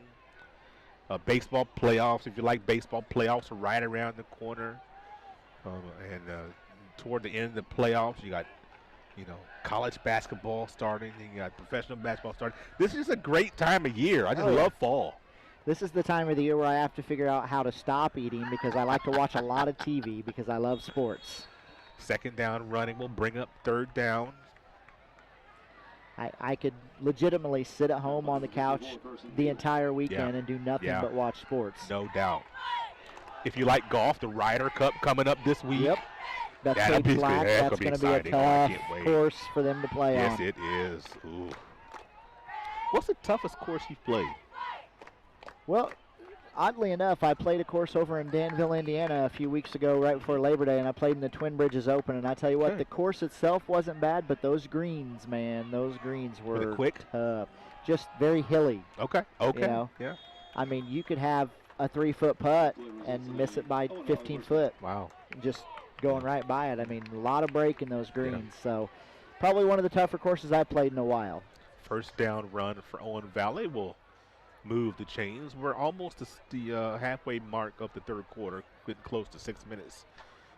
Speaker 4: Baseball playoffs, if you like baseball, playoffs are right around the corner. Toward the end of the playoffs, you got, college basketball starting, and you got professional basketball starting. This is a great time of year. I just love fall.
Speaker 3: This is the time of the year where I have to figure out how to stop eating because I like to watch a lot of TV because I love sports.
Speaker 4: Second down running will bring up third down.
Speaker 3: I could legitimately sit at home on the couch the entire weekend and do nothing but watch sports.
Speaker 4: No doubt. If you like golf, the Ryder Cup coming up this week.
Speaker 3: Yep. That's going to be a tough course for them to play on.
Speaker 4: Yes, it is. Ooh. What's the toughest course you've played?
Speaker 3: Well, oddly enough, I played a course over in Danville, Indiana a few weeks ago right before Labor Day, and I played in the Twin Bridges Open. And I tell you what, the course itself wasn't bad, but those greens, man, were
Speaker 4: quick?
Speaker 3: Tough. Just very hilly.
Speaker 4: Okay.
Speaker 3: Yeah. I mean, you could have a 3-foot putt and miss it by 15 foot.
Speaker 4: Wow.
Speaker 3: Just going right by it. I mean, a lot of break in those greens. So probably one of the tougher courses I've played in a while.
Speaker 4: First down run for Owen Valley will move the chains. We're almost the halfway mark of the third quarter, getting close to 6 minutes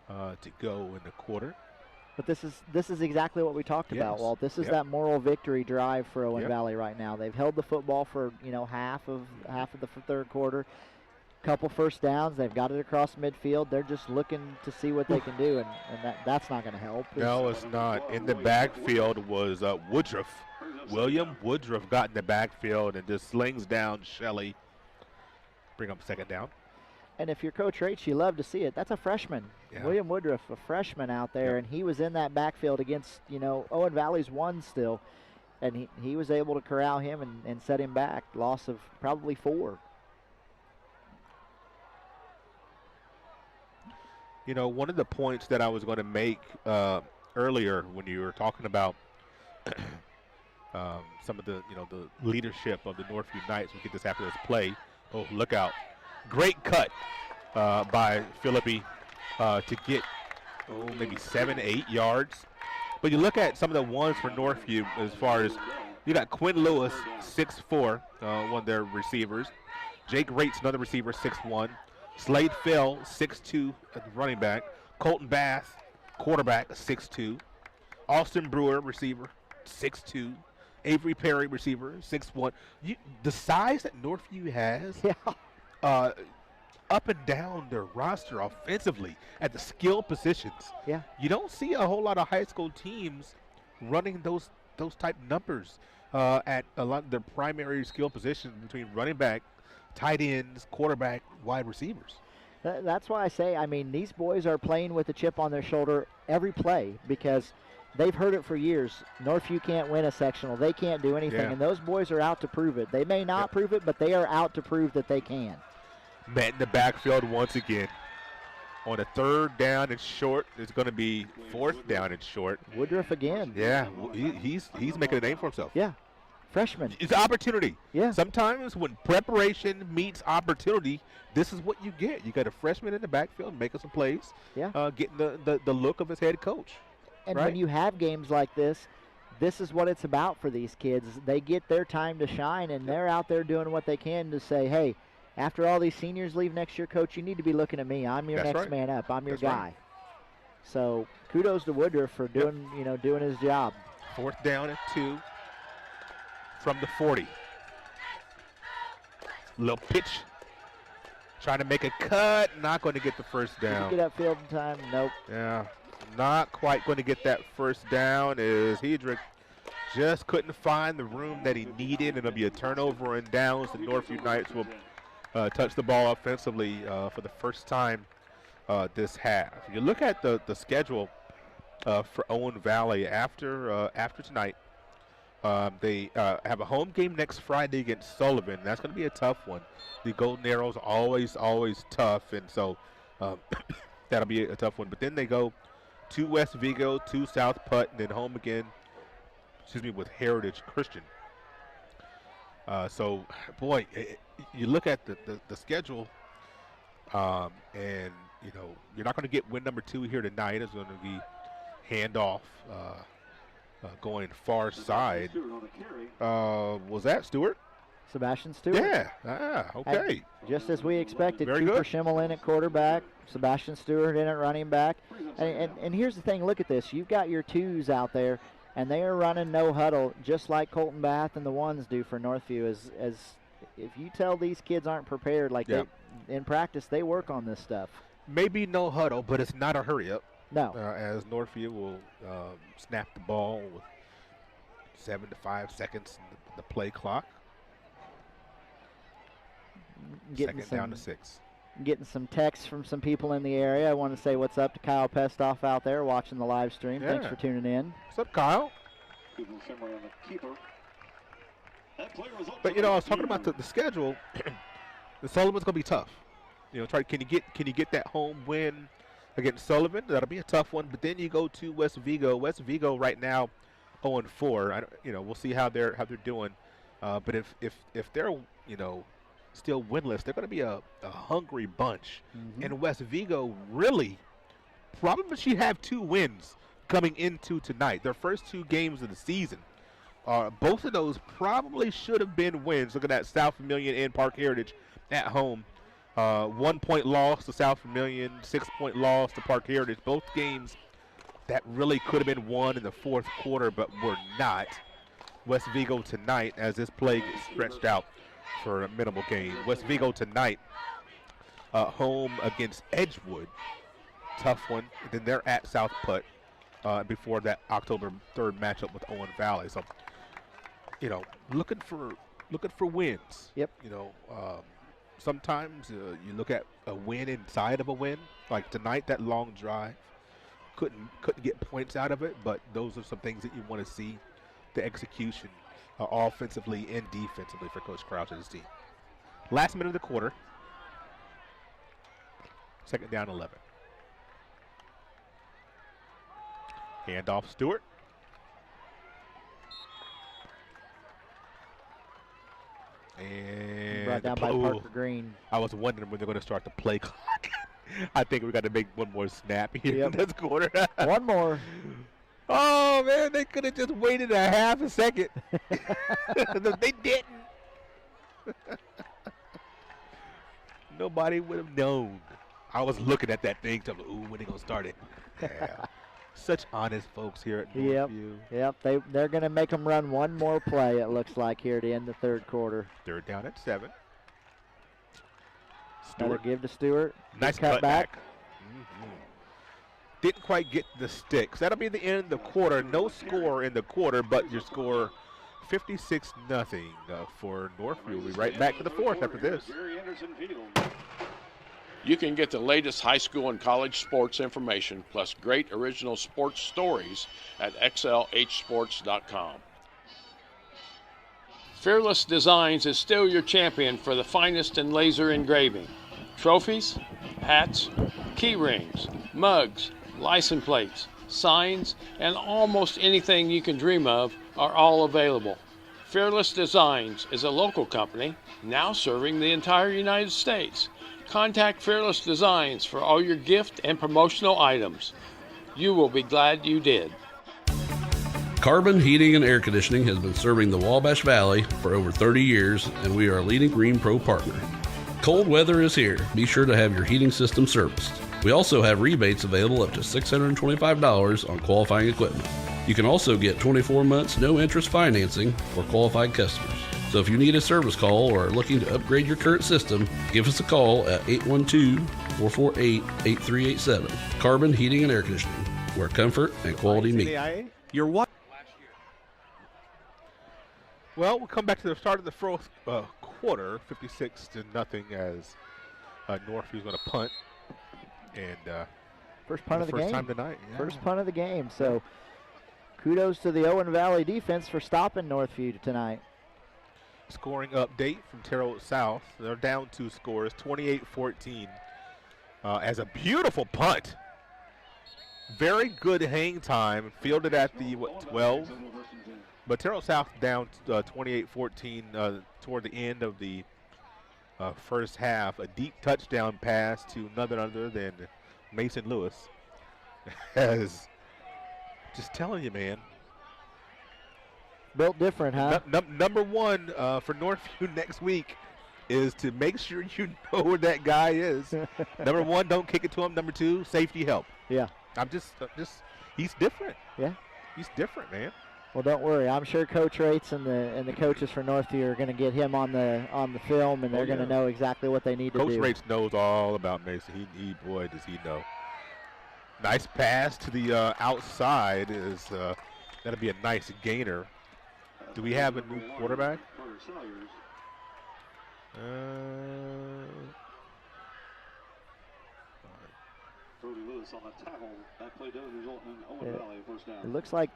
Speaker 4: to go in the quarter.
Speaker 3: But this is exactly what we talked about, Walt. This is that moral victory drive for Owen Valley right now. They've held the football for half of the third quarter. Couple first downs. They've got it across midfield. They're just looking to see what they can do, and that's not going to help.
Speaker 4: No, it's not. In the backfield was Woodruff. William Woodruff got in the backfield and just slings down Shelley. Bring up second down.
Speaker 3: And if you're Coach Raich, you love to see it. That's a freshman. Yeah. William Woodruff, a freshman out there, and he was in that backfield against, Owen Valley's one still. And he was able to corral him and set him back. Loss of probably 4.
Speaker 4: One of the points that I was going to make earlier when you were talking about some of the, the leadership of the Northview Knights, we get this after this play. Oh, look out. Great cut by Philippi to get, maybe 7-8 yards. But you look at some of the ones for Northview as far as You got Quinn Lewis, 6'4", one of their receivers. Jake Rates, another receiver, 6'1". Slade Phil, 6'2", running back. Colton Bass, quarterback, 6'2". Austin Brewer, receiver, 6'2". Avery Perry, receiver, 6'1". The size that Northview has, up and down their roster offensively at the skill positions.
Speaker 3: Yeah.
Speaker 4: You don't see a whole lot of high school teams running those type numbers at a lot of their primary skill positions between running back, tight ends, quarterback, wide receivers.
Speaker 3: That's why I say, I mean, these boys are playing with a chip on their shoulder every play because they've heard it for years. Northview can't win a sectional. They can't do anything, and those boys are out to prove it. They may not prove it, but they are out to prove that they can.
Speaker 4: Met in the backfield once again. On a 3rd down and short, it's going to be 4th down and short.
Speaker 3: Woodruff again.
Speaker 4: Yeah, he's making a name for himself.
Speaker 3: Yeah, freshman.
Speaker 4: It's opportunity.
Speaker 3: Yeah.
Speaker 4: Sometimes when preparation meets opportunity, this is what you get. You got a freshman in the backfield making some plays.
Speaker 3: Yeah.
Speaker 4: Getting the look of his head coach.
Speaker 3: And
Speaker 4: right?
Speaker 3: when you have games like this is what it's about for these kids. They get their time to shine, and they're out there doing what they can to say, hey, after all these seniors leave next year, Coach, you need to be looking at me. I'm your next man up. I'm your guy.
Speaker 4: Right.
Speaker 3: So kudos to Woodruff for doing doing his job.
Speaker 4: 4th down and 2 from the 40. Little pitch. Trying to make a cut. Not going to get the first down.
Speaker 3: Did he get upfield in time? Nope.
Speaker 4: Yeah. Not quite going to get that first down as Hedrick just couldn't find the room that he needed. And it'll be a turnover and downs. The Northview Knights will touch the ball offensively for the first time this half. You look at the schedule for Owen Valley after tonight. They have a home game next Friday against Sullivan. That's going to be a tough one. The Golden Arrows always tough, and so that'll be a tough one. But then they go to West Vigo, to South Putt, and then home again, with Heritage Christian. So, boy, you look at the schedule, and, you're not going to get win number 2 here tonight. It's going to be handoff going far side. Was that Stewart?
Speaker 3: Sebastian Stewart.
Speaker 4: Yeah. Okay.
Speaker 3: And just as we expected,
Speaker 4: Very
Speaker 3: Cooper
Speaker 4: good.
Speaker 3: Schimmel in at quarterback, Sebastian Stewart in at running back. And here's the thing, look at this. You've got your 2s out there, and they are running no huddle just like Colton Bath and the 1s do for Northview. As if you tell these kids aren't prepared, like in practice, they work on this stuff.
Speaker 4: Maybe no huddle, but it's not a hurry up.
Speaker 3: No.
Speaker 4: As Northview will snap the ball with 7 to 5 seconds in the play clock. Second down to 6.
Speaker 3: Getting some texts from some people in the area. I want to say what's up to Kyle Pestoff out there watching the live stream. Thanks for tuning in.
Speaker 4: What's up, Kyle? But I was talking about the schedule. The Sullivan's gonna be tough. Can you get that home win against Sullivan? That'll be a tough one. But then you go to West Vigo. West Vigo right now 0-4. We'll see how they're doing. But if they're still winless, they're going to be a hungry bunch.
Speaker 3: Mm-hmm.
Speaker 4: And West Vigo really probably should have 2 wins coming into tonight. Their first 2 games of the season. Both of those probably should have been wins. Look at that, South Vermilion and Park Heritage at home. 1-point loss to South Vermilion, 6-point loss to Park Heritage. Both games that really could have been won in the 4th quarter, but were not. West Vigo tonight, as this play gets stretched out for a minimal gain. West Vigo tonight, home against Edgewood. Tough one. And then they're at South Putt before that October 3rd matchup with Owen Valley. So, looking for wins.
Speaker 3: Yep.
Speaker 4: Sometimes you look at a win inside of a win. Like tonight, that long drive, couldn't get points out of it, but those are some things that you want to see, the execution offensively and defensively for Coach Crouch and his team. Last minute of the quarter. 2nd down, 11. Handoff Stewart. And
Speaker 3: brought down by Parker Green.
Speaker 4: I was wondering when they're going to start the play clock. I think we got to make one more snap here in this quarter.
Speaker 3: One more.
Speaker 4: Oh, man, they could have just waited a half a second. They didn't. Nobody would have known. I was looking at that thing, telling, ooh, when they going to start it? Yeah. Such honest folks here at Northview.
Speaker 3: Yep. They're going to make them run one more play, it looks like, here to end the third quarter.
Speaker 4: Third down at 7.
Speaker 3: Another give to Stewart.
Speaker 4: Nice cut back. Didn't quite get the sticks. That'll be the end of the quarter. No score in the quarter, but your score 56-0 for Northview. We'll be right back to the fourth after this.
Speaker 5: You can get the latest high school and college sports information plus great original sports stories at xlhsports.com. Fearless Designs is still your champion for the finest in laser engraving. Trophies, hats, key rings, mugs, license plates, signs, and almost anything you can dream of are all available. Fearless Designs is a local company now serving the entire United States. Contact Fearless Designs for all your gift and promotional items. You will be glad you did.
Speaker 14: Carbon Heating and Air Conditioning has been serving the Wabash Valley for over 30 years, and we are a leading Green Pro partner. Cold weather is here. Be sure to have your heating system serviced. We also have rebates available up to $625 on qualifying equipment. You can also get 24 months no-interest financing for qualified customers. So if you need a service call or are looking to upgrade your current system, give us a call at 812-448-8387. Carbon Heating and Air Conditioning, where comfort and quality meet.
Speaker 4: You're what? Well, we'll come back to the start of the fourth quarter, 56-0 as Northview's going to punt. And
Speaker 3: first punt of the game.
Speaker 4: First time tonight. Yeah.
Speaker 3: First punt of the game. So kudos to the Owen Valley defense for stopping Northview tonight.
Speaker 4: Scoring update from Terrell South. They're down 2 scores, 28-14. As a beautiful punt. Very good hang time. Fielded at the, 12? But Terrell South down 28-14 toward the end of the first half. A deep touchdown pass to none other than Mason Lewis. As just telling you, man.
Speaker 3: Built different, huh?
Speaker 4: Number one for Northview next week is to make sure you know where that guy is. Number 1, don't kick it to him. Number 2, safety help.
Speaker 3: Yeah.
Speaker 4: I'm just he's different.
Speaker 3: Yeah.
Speaker 4: He's different, man.
Speaker 3: Well, don't worry. I'm sure Coach Rates and the coaches for Northview are going to get him on the film, and they're going to know exactly what they need to do.
Speaker 4: Coach Rates knows all about Mason. He boy, does he know. Nice pass to the outside is that'll be a nice gainer. Do we have a new quarterback?
Speaker 1: Lewis on the tackle. That play does result in Owen Valley first down.
Speaker 3: It looks like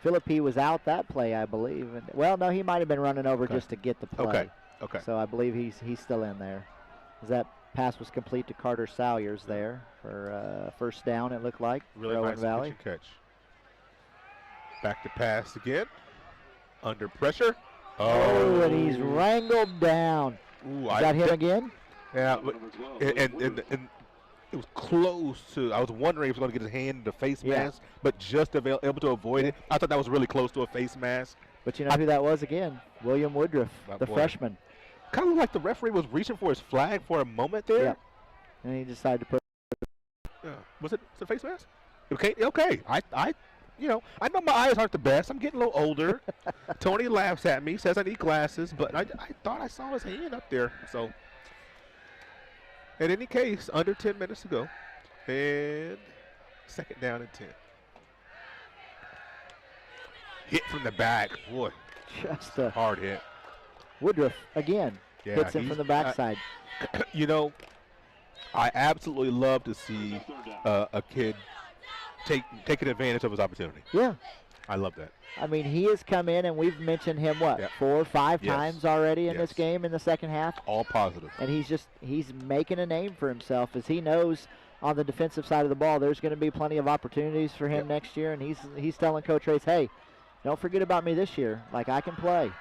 Speaker 3: Philippi was out that play, I believe. And, well, no, he might have been running over just to get the play.
Speaker 4: Okay.
Speaker 3: So I believe he's still in there. As that pass was complete to Carter Salyers there for first down, it looked like.
Speaker 4: Really
Speaker 3: Owen
Speaker 4: nice
Speaker 3: Valley.
Speaker 4: catch. Back to pass again. Under pressure.
Speaker 3: Oh, and he's wrangled down.
Speaker 4: Ooh,
Speaker 3: Is that him again?
Speaker 4: Yeah, and it was close to. I was wondering if he was going to get his hand in the face mask, but just able to avoid it. I thought that was really close to a face mask.
Speaker 3: But you know who that was again? William Woodruff, the freshman.
Speaker 4: Kind of like the referee was reaching for his flag for a moment there.
Speaker 3: Yeah. And he decided to put.
Speaker 4: Yeah. Was it a face mask? Okay. I know my eyes aren't the best. I'm getting a little older. Tony laughs at me, says I need glasses, but I thought I saw his hand up there. So, in any case, under 10 minutes to go, and second down and 10. Hit from the back, boy.
Speaker 3: Just a
Speaker 4: hard hit.
Speaker 3: Woodruff again hits him from the backside.
Speaker 4: I absolutely love to see a kid taking advantage of his opportunity.
Speaker 3: Yeah.
Speaker 4: I love that.
Speaker 3: I mean, he has come in, and we've mentioned him, 4 or 5 times already in this game in the second half.
Speaker 4: All positive.
Speaker 3: And he's making a name for himself, as he knows on the defensive side of the ball there's going to be plenty of opportunities for him next year, and he's telling Coach Race, hey, don't forget about me this year. Like, I can play.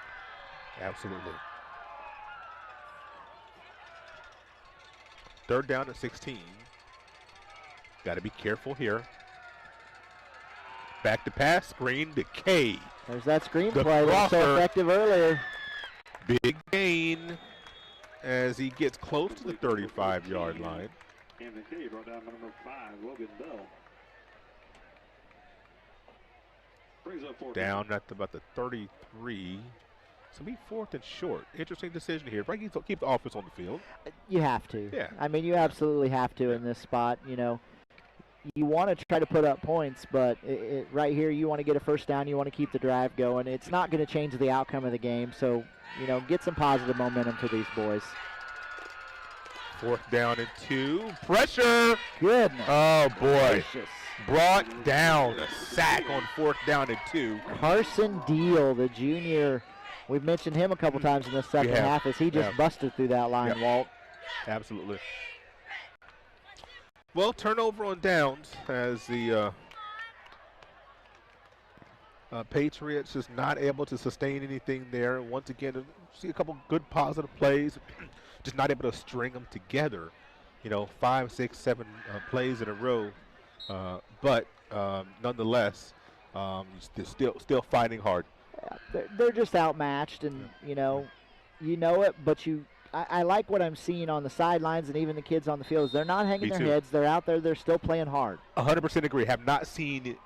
Speaker 4: Absolutely. Third down at 16. Got to be careful here. Back to pass, screen to K.
Speaker 3: There's that screen play that was so effective earlier.
Speaker 4: Big gain as he gets close to the 35-yard line.
Speaker 1: And the K brought down number 5, Logan Bell. Brings up 4th
Speaker 4: down at about the 33. So be 4th and short. Interesting decision here. Right, keep the offense on the field.
Speaker 3: You have to.
Speaker 4: Yeah.
Speaker 3: I mean, you absolutely have to in this spot. You know, you want to try to put up points, but right here you want to get a first down. You want to keep the drive going. It's not going to change the outcome of the game. So, you know, get some positive momentum for these boys.
Speaker 4: 4th down and 2. Pressure.
Speaker 3: Goodness.
Speaker 4: Oh, boy.
Speaker 3: Gracious.
Speaker 4: Brought down. A sack on 4th down and 2.
Speaker 3: Carson Deal, the junior. We've mentioned him a couple times in the second half as he just busted through that line, Walt.
Speaker 4: Absolutely. Well, turnover on downs as the Patriots is not able to sustain anything there. Once again, see a couple good positive plays, just not able to string them together. You know, 5, 6, 7 plays in a row. But nonetheless, still fighting hard.
Speaker 3: They're just outmatched, and you know it. But I like what I'm seeing on the sidelines and even the kids on the field. They're not hanging their heads. They're out there. They're still playing hard.
Speaker 4: 100% agree. Have not seen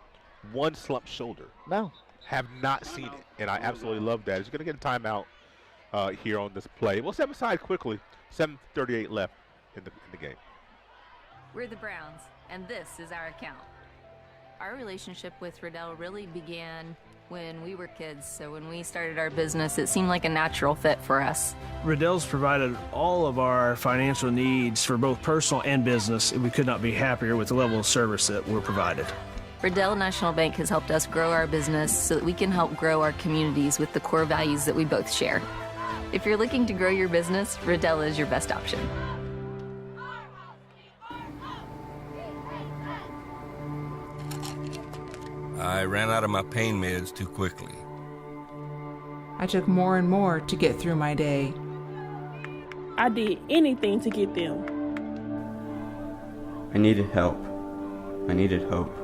Speaker 4: one slumped shoulder.
Speaker 3: No.
Speaker 4: Have not seen it, and I absolutely love that. He's going to get a timeout here on this play. We'll step aside quickly. 7:38 left in the game.
Speaker 19: We're the Browns, and this is our account. Our relationship with Riddell really began when we were kids, so when we started our business, it seemed like a natural fit for us.
Speaker 21: Riddell's provided all of our financial needs for both personal and business, and we could not be happier with the level of service that we're provided.
Speaker 19: Riddell National Bank has helped us grow our business so that we can help grow our communities with the core values that we both share. If you're looking to grow your business, Riddell is your best option.
Speaker 22: I ran out of my pain meds too quickly.
Speaker 24: I took more and more to get through my day.
Speaker 25: I did anything to get them.
Speaker 26: I needed help. I needed hope.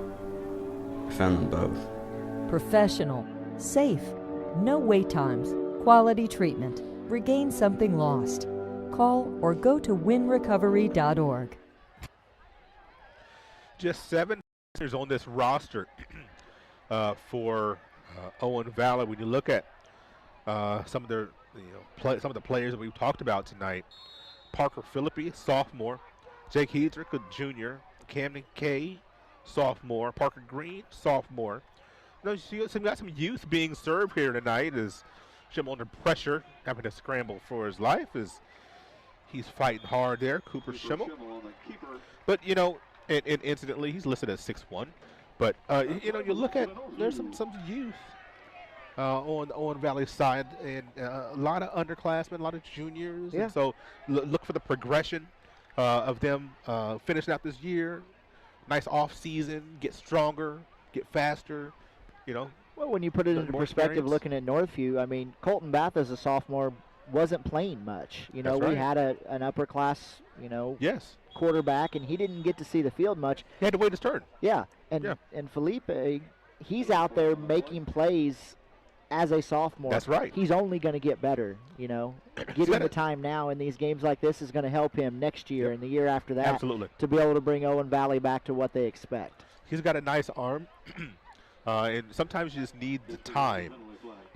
Speaker 26: I found them both.
Speaker 27: Professional, safe, no wait times, quality treatment. Regain something lost. Call or go to winrecovery.org.
Speaker 4: Just 7 players on this roster for Owen Valley. When you look at some of their, some of the players that we've talked about tonight, Parker Philippi, sophomore, Jake Hedrick, a junior, Camden Kay, sophomore, Parker Green, sophomore. You got some youth being served here tonight as Jim under pressure, having to scramble for his life as he's fighting hard there. Cooper Schimmel. But, and incidentally, he's listed as 6'1". But, you look at, there's some youth on the Owen Valley side, and a lot of underclassmen, a lot of juniors.
Speaker 3: Yeah.
Speaker 4: And so look for the progression of them finishing out this year. Nice off season, get stronger, get faster,
Speaker 3: Well, when you put it into perspective, looking at Northview, I mean, Colton Bath as a sophomore wasn't playing much.
Speaker 4: That's right.
Speaker 3: We had an upper class,
Speaker 4: yes,
Speaker 3: quarterback, and he didn't get to see the field much.
Speaker 4: He had to wait his turn.
Speaker 3: Yeah, and Felipe, he's out there making plays as a sophomore.
Speaker 4: That's right.
Speaker 3: He's only going to get better, Getting the time now in these games like this is going to help him next year and the year after that.
Speaker 4: Absolutely.
Speaker 3: To be able to bring Owen Valley back to what they expect.
Speaker 4: He's got a nice arm. And sometimes you just need the time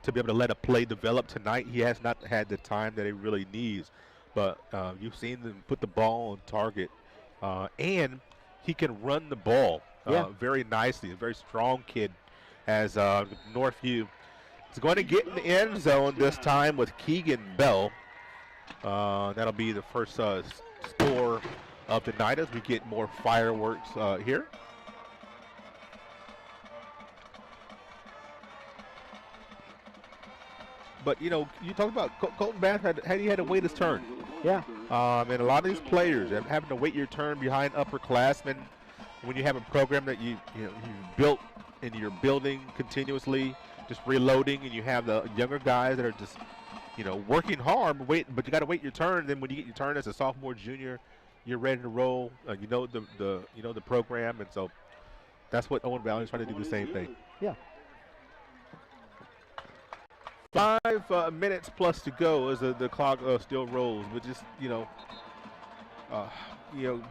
Speaker 4: to be able to let a play develop. Tonight, he has not had the time that he really needs. But you've seen them put the ball on target. And he can run the ball very nicely. A very strong kid as Northview is going to get in the end zone this time with Keegan Bell. That'll be the first score of the night as we get more fireworks here. But, you talk about Colton Bath he had to wait his turn.
Speaker 3: Yeah.
Speaker 4: And a lot of these players having to wait your turn behind upperclassmen when you have a program that you built and you're building continuously, just reloading, and you have the younger guys that are just, working hard, but you got to wait your turn. Then when you get your turn as a sophomore, junior, you're ready to roll. You know the program, and so that's what Owen Valley is trying to do the same thing.
Speaker 3: Yeah.
Speaker 4: 5 minutes plus to go as the clock still rolls, but just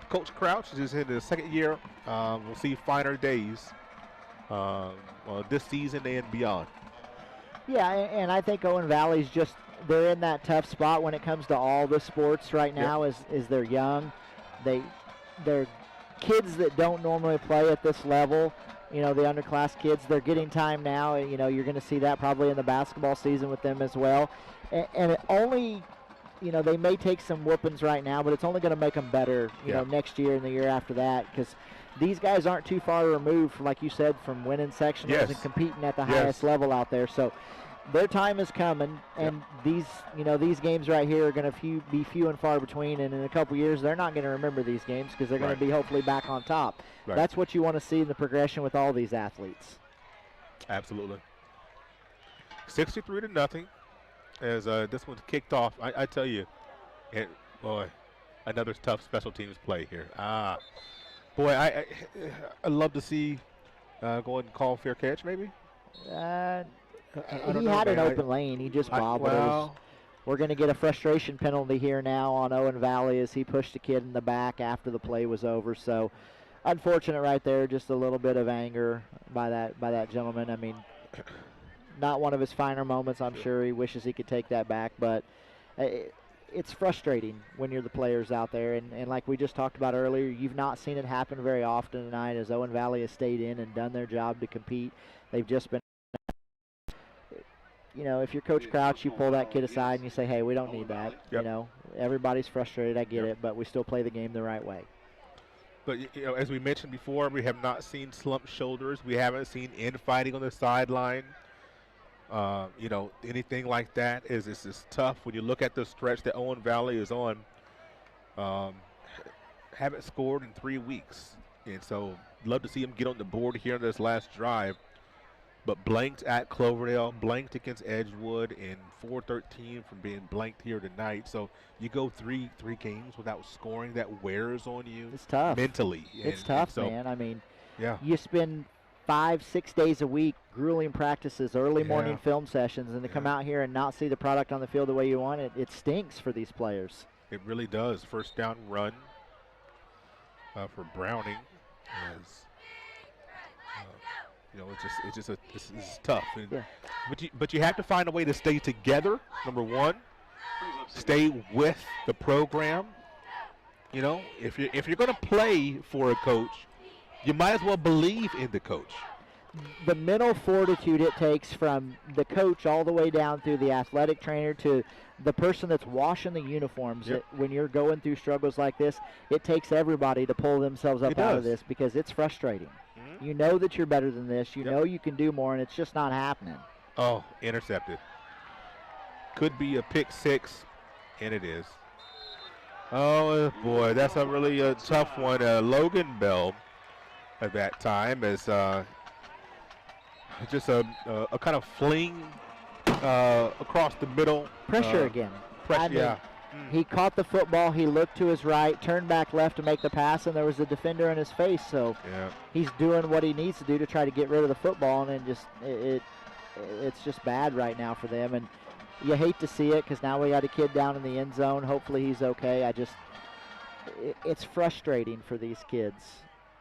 Speaker 4: Coach Crouch is in his second year. We'll see finer days this season and beyond.
Speaker 3: Yeah, and I think Owen Valley's they're in that tough spot when it comes to all the sports right now. Is they're young, they're kids that don't normally play at this level. The underclass kids, they're getting time now. You're going to see that probably in the basketball season with them as well. And it only, they may take some whoopings right now, but it's only going to make them better, next year and the year after that, because these guys aren't too far removed, like you said, from winning sectionals and competing at the highest level out there. So their time is coming, and these games right here are going to be few and far between, and in a couple years they're not going to remember these games because they're going to be hopefully back on top. Right. That's what you want to see in the progression with all these athletes.
Speaker 4: Absolutely. 63-0 as this one's kicked off. I tell you, another tough special teams play here. Boy, I'd love to see go and call fair catch maybe.
Speaker 3: He had an open lane. He just bobbled. We're going to get a frustration penalty here now on Owen Valley as he pushed the kid in the back after the play was over. So unfortunate right there, just a little bit of anger by that gentleman. I mean, not one of his finer moments. I'm sure he wishes he could take that back, but it's frustrating when you're the players out there. And like we just talked about earlier, you've not seen it happen very often tonight as Owen Valley has stayed in and done their job to compete. They've just been, if you're Coach Crouch, you pull that kid aside and you say, hey, we don't need that. Everybody's frustrated. I get it, but we still play the game the right way.
Speaker 4: But, as we mentioned before, we have not seen slumped shoulders. We haven't seen infighting on the sideline. Anything like that is tough. When you look at the stretch that Owen Valley is on, haven't scored in 3 weeks. And so love to see him get on the board here in this last drive. But blanked at Cloverdale, blanked against Edgewood, and 4-13 from being blanked here tonight. So you go three games without scoring, that wears on you.
Speaker 3: It's tough.
Speaker 4: Mentally.
Speaker 3: It's tough, man. I mean, you spend 5-6 days a week, grueling practices, early morning film sessions, and to come out here and not see the product on the field the way you want it stinks for these players.
Speaker 4: It really does. First down run for Browning. It's tough. But you have to find a way to stay together, number one. Stay with the program. If you're going to play for a coach, you might as well believe in the coach.
Speaker 3: The mental fortitude it takes from the coach all the way down through the athletic trainer to the person that's washing the uniforms. When you're going through struggles like this, it takes everybody to pull themselves up out of this because it's frustrating. You know that you're better than this. You know you can do more, and it's just not happening.
Speaker 4: Oh, intercepted. Could be a pick six, and it is. Oh, boy, that's a really tough one. Logan Bell at that time is just a kind of fling across the middle.
Speaker 3: Pressure again.
Speaker 4: Pressure,
Speaker 3: He caught the football, he looked to his right, turned back left to make the pass, and there was a defender in his face. So he's doing what he needs to do to try to get rid of the football, and it's just bad right now for them. And you hate to see it because now we got a kid down in the end zone. Hopefully he's okay. It's frustrating for these kids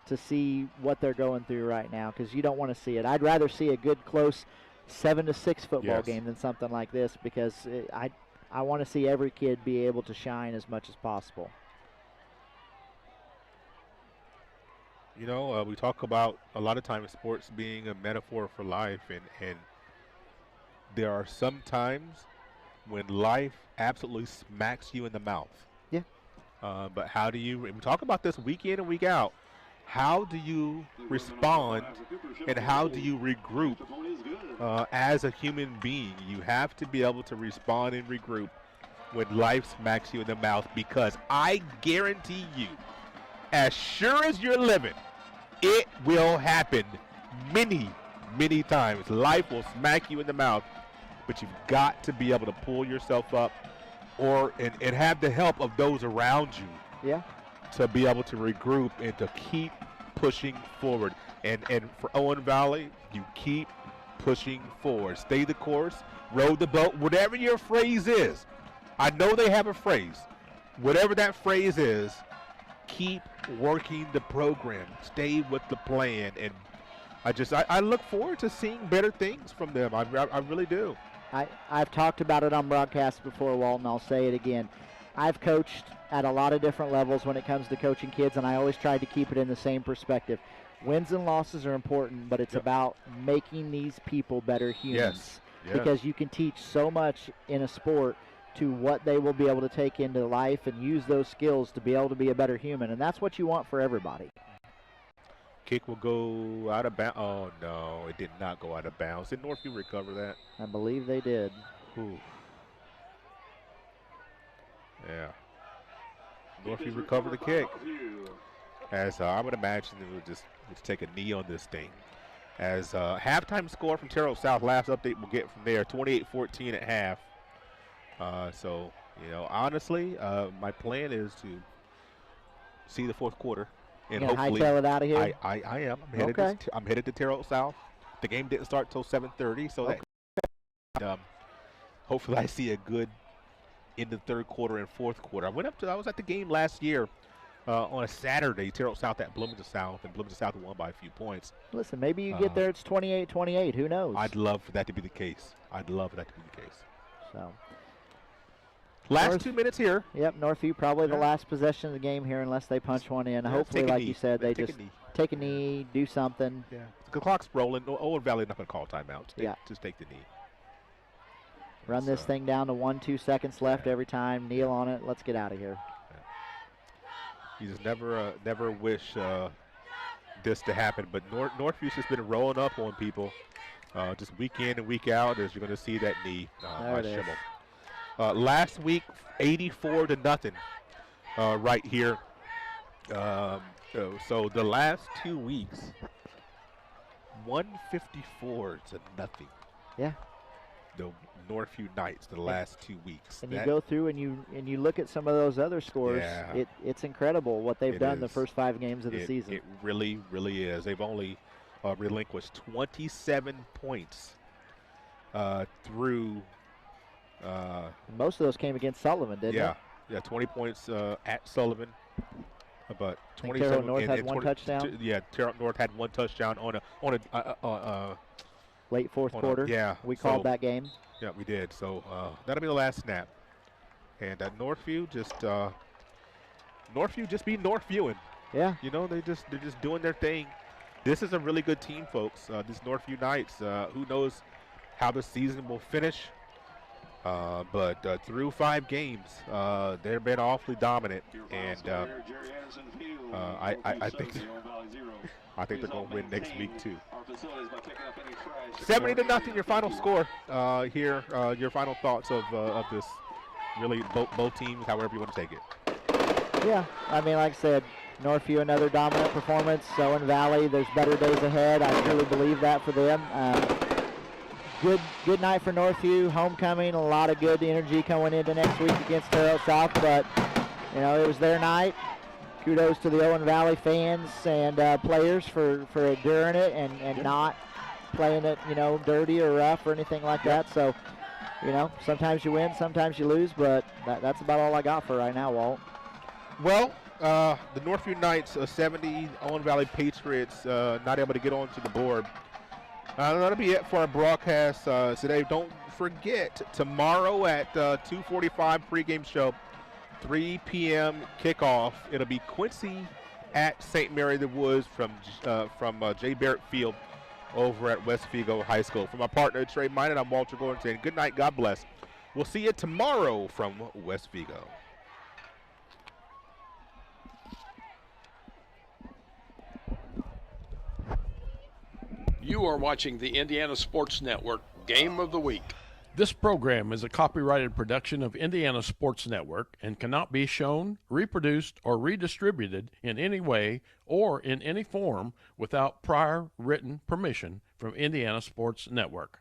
Speaker 3: to see what they're going through right now because you don't want to see it. I'd rather see a good, close 7-6 football game than something like this because I want to see every kid be able to shine as much as possible.
Speaker 4: We talk about a lot of times sports being a metaphor for life, and there are some times when life absolutely smacks you in the mouth.
Speaker 3: Yeah.
Speaker 4: But how do you, we talk about this week in and week out, how do you respond and how do you regroup as a human being? You have to be able to respond and regroup when life smacks you in the mouth because I guarantee you, as sure as you're living, it will happen many, many times. Life will smack you in the mouth, but you've got to be able to pull yourself up and have the help of those around you.
Speaker 3: Yeah.
Speaker 4: to be able to regroup and to keep pushing forward. And for Owen Valley, you keep pushing forward. Stay the course, row the boat, whatever your phrase is. I know they have a phrase. Whatever that phrase is, keep working the program. Stay with the plan. And I look forward to seeing better things from them. I really do.
Speaker 3: I've talked about it on broadcast before, Walt, and I'll say it again. I've coached at a lot of different levels when it comes to coaching kids, and I always tried to keep it in the same perspective. Wins and losses are important, but it's about making these people better humans.
Speaker 4: Yes.
Speaker 3: Because you can teach so much in a sport to what they will be able to take into life and use those skills to be able to be a better human, and that's what you want for everybody.
Speaker 4: Kick will go out of bounds. Oh, no, it did not go out of bounds. Did Northview recover that?
Speaker 3: I believe they did.
Speaker 4: Ooh. Yeah. Northview recovered the kick. As I would imagine it would just take a knee on this thing. As halftime score from Terrell South, last update we'll get from there, 28-14 at half. So, honestly, my plan is to see the fourth quarter. And hopefully,
Speaker 3: hightail it out of here?
Speaker 4: I am. I'm headed to Terrell South. The game didn't start till 7:30, so that hopefully I see a good in the third quarter and fourth quarter. I was at the game last year on a Saturday, Terrell South at Bloomington South, and Bloomington South won by a few points.
Speaker 3: Listen, maybe you get there, it's 28-28. Who knows?
Speaker 4: I'd love for that to be the case.
Speaker 3: So.
Speaker 4: Last 2 minutes here.
Speaker 3: Yep, Northview probably the last possession of the game here unless they punch one in. Hopefully, like you said, they just take a knee, do something.
Speaker 4: Yeah, the clock's rolling. Owen Valley not going to call timeouts. Just take the knee.
Speaker 3: Run this thing down to 1-2 seconds left every time. Kneel on it. Let's get out of here.
Speaker 4: You just never wish this to happen. But Northview's just been rolling up on people just week in and week out as you're going to see that knee by Schimmel. Last week, 84-0 right here. So the last 2 weeks, 154-0.
Speaker 3: Yeah.
Speaker 4: The Northview Knights the last 2 weeks.
Speaker 3: And you go through and you look at some of those other scores.
Speaker 4: Yeah.
Speaker 3: It's incredible what they've done the first 5 games of the season.
Speaker 4: It really, really is. They've only relinquished 27 points through.
Speaker 3: Most of those came against Sullivan, didn't they?
Speaker 4: Yeah, 20 points at Sullivan. But 27.
Speaker 3: Terrell North had one touchdown.
Speaker 4: Terrell North had one touchdown on a
Speaker 3: late fourth quarter.
Speaker 4: Yeah,
Speaker 3: we called that game.
Speaker 4: Yeah, we did. So that'll be the last snap. And Northview just be Northviewing.
Speaker 3: Yeah.
Speaker 4: They're just doing their thing. This is a really good team, folks. This Northview Knights. Who knows how the season will finish? But through 5 games, they've been awfully dominant, and I think they're going to win next week too. 70-0, your final score here. Your final thoughts of this. Really, both teams, however you want to take it.
Speaker 3: Yeah, I mean, like I said, Northview another dominant performance. Owen Valley, there's better days ahead. I truly believe that for them. Good night for Northview, homecoming, a lot of good energy coming into next week against Terrell South, but it was their night. Kudos to the Owen Valley fans and players for enduring it and not playing it, dirty or rough or anything like that. So, sometimes you win, sometimes you lose, but that's about all I got for right now, Walt.
Speaker 4: Well, the Northview Knights 70, Owen Valley Patriots not able to get onto the board. That'll be it for our broadcast today. Don't forget, tomorrow at 2:45 pregame show, 3 p.m. kickoff. It'll be Quincy at St. Mary the Woods from J. Barrett Field over at West Vigo High School. For my partner, Trey Minot, I'm Walter Gordon saying good night, God bless. We'll see you tomorrow from West Vigo.
Speaker 5: You are watching the Indiana Sports Network Game of the Week. This program is a copyrighted production of Indiana Sports Network and cannot be shown, reproduced, or redistributed in any way or in any form without prior written permission from Indiana Sports Network.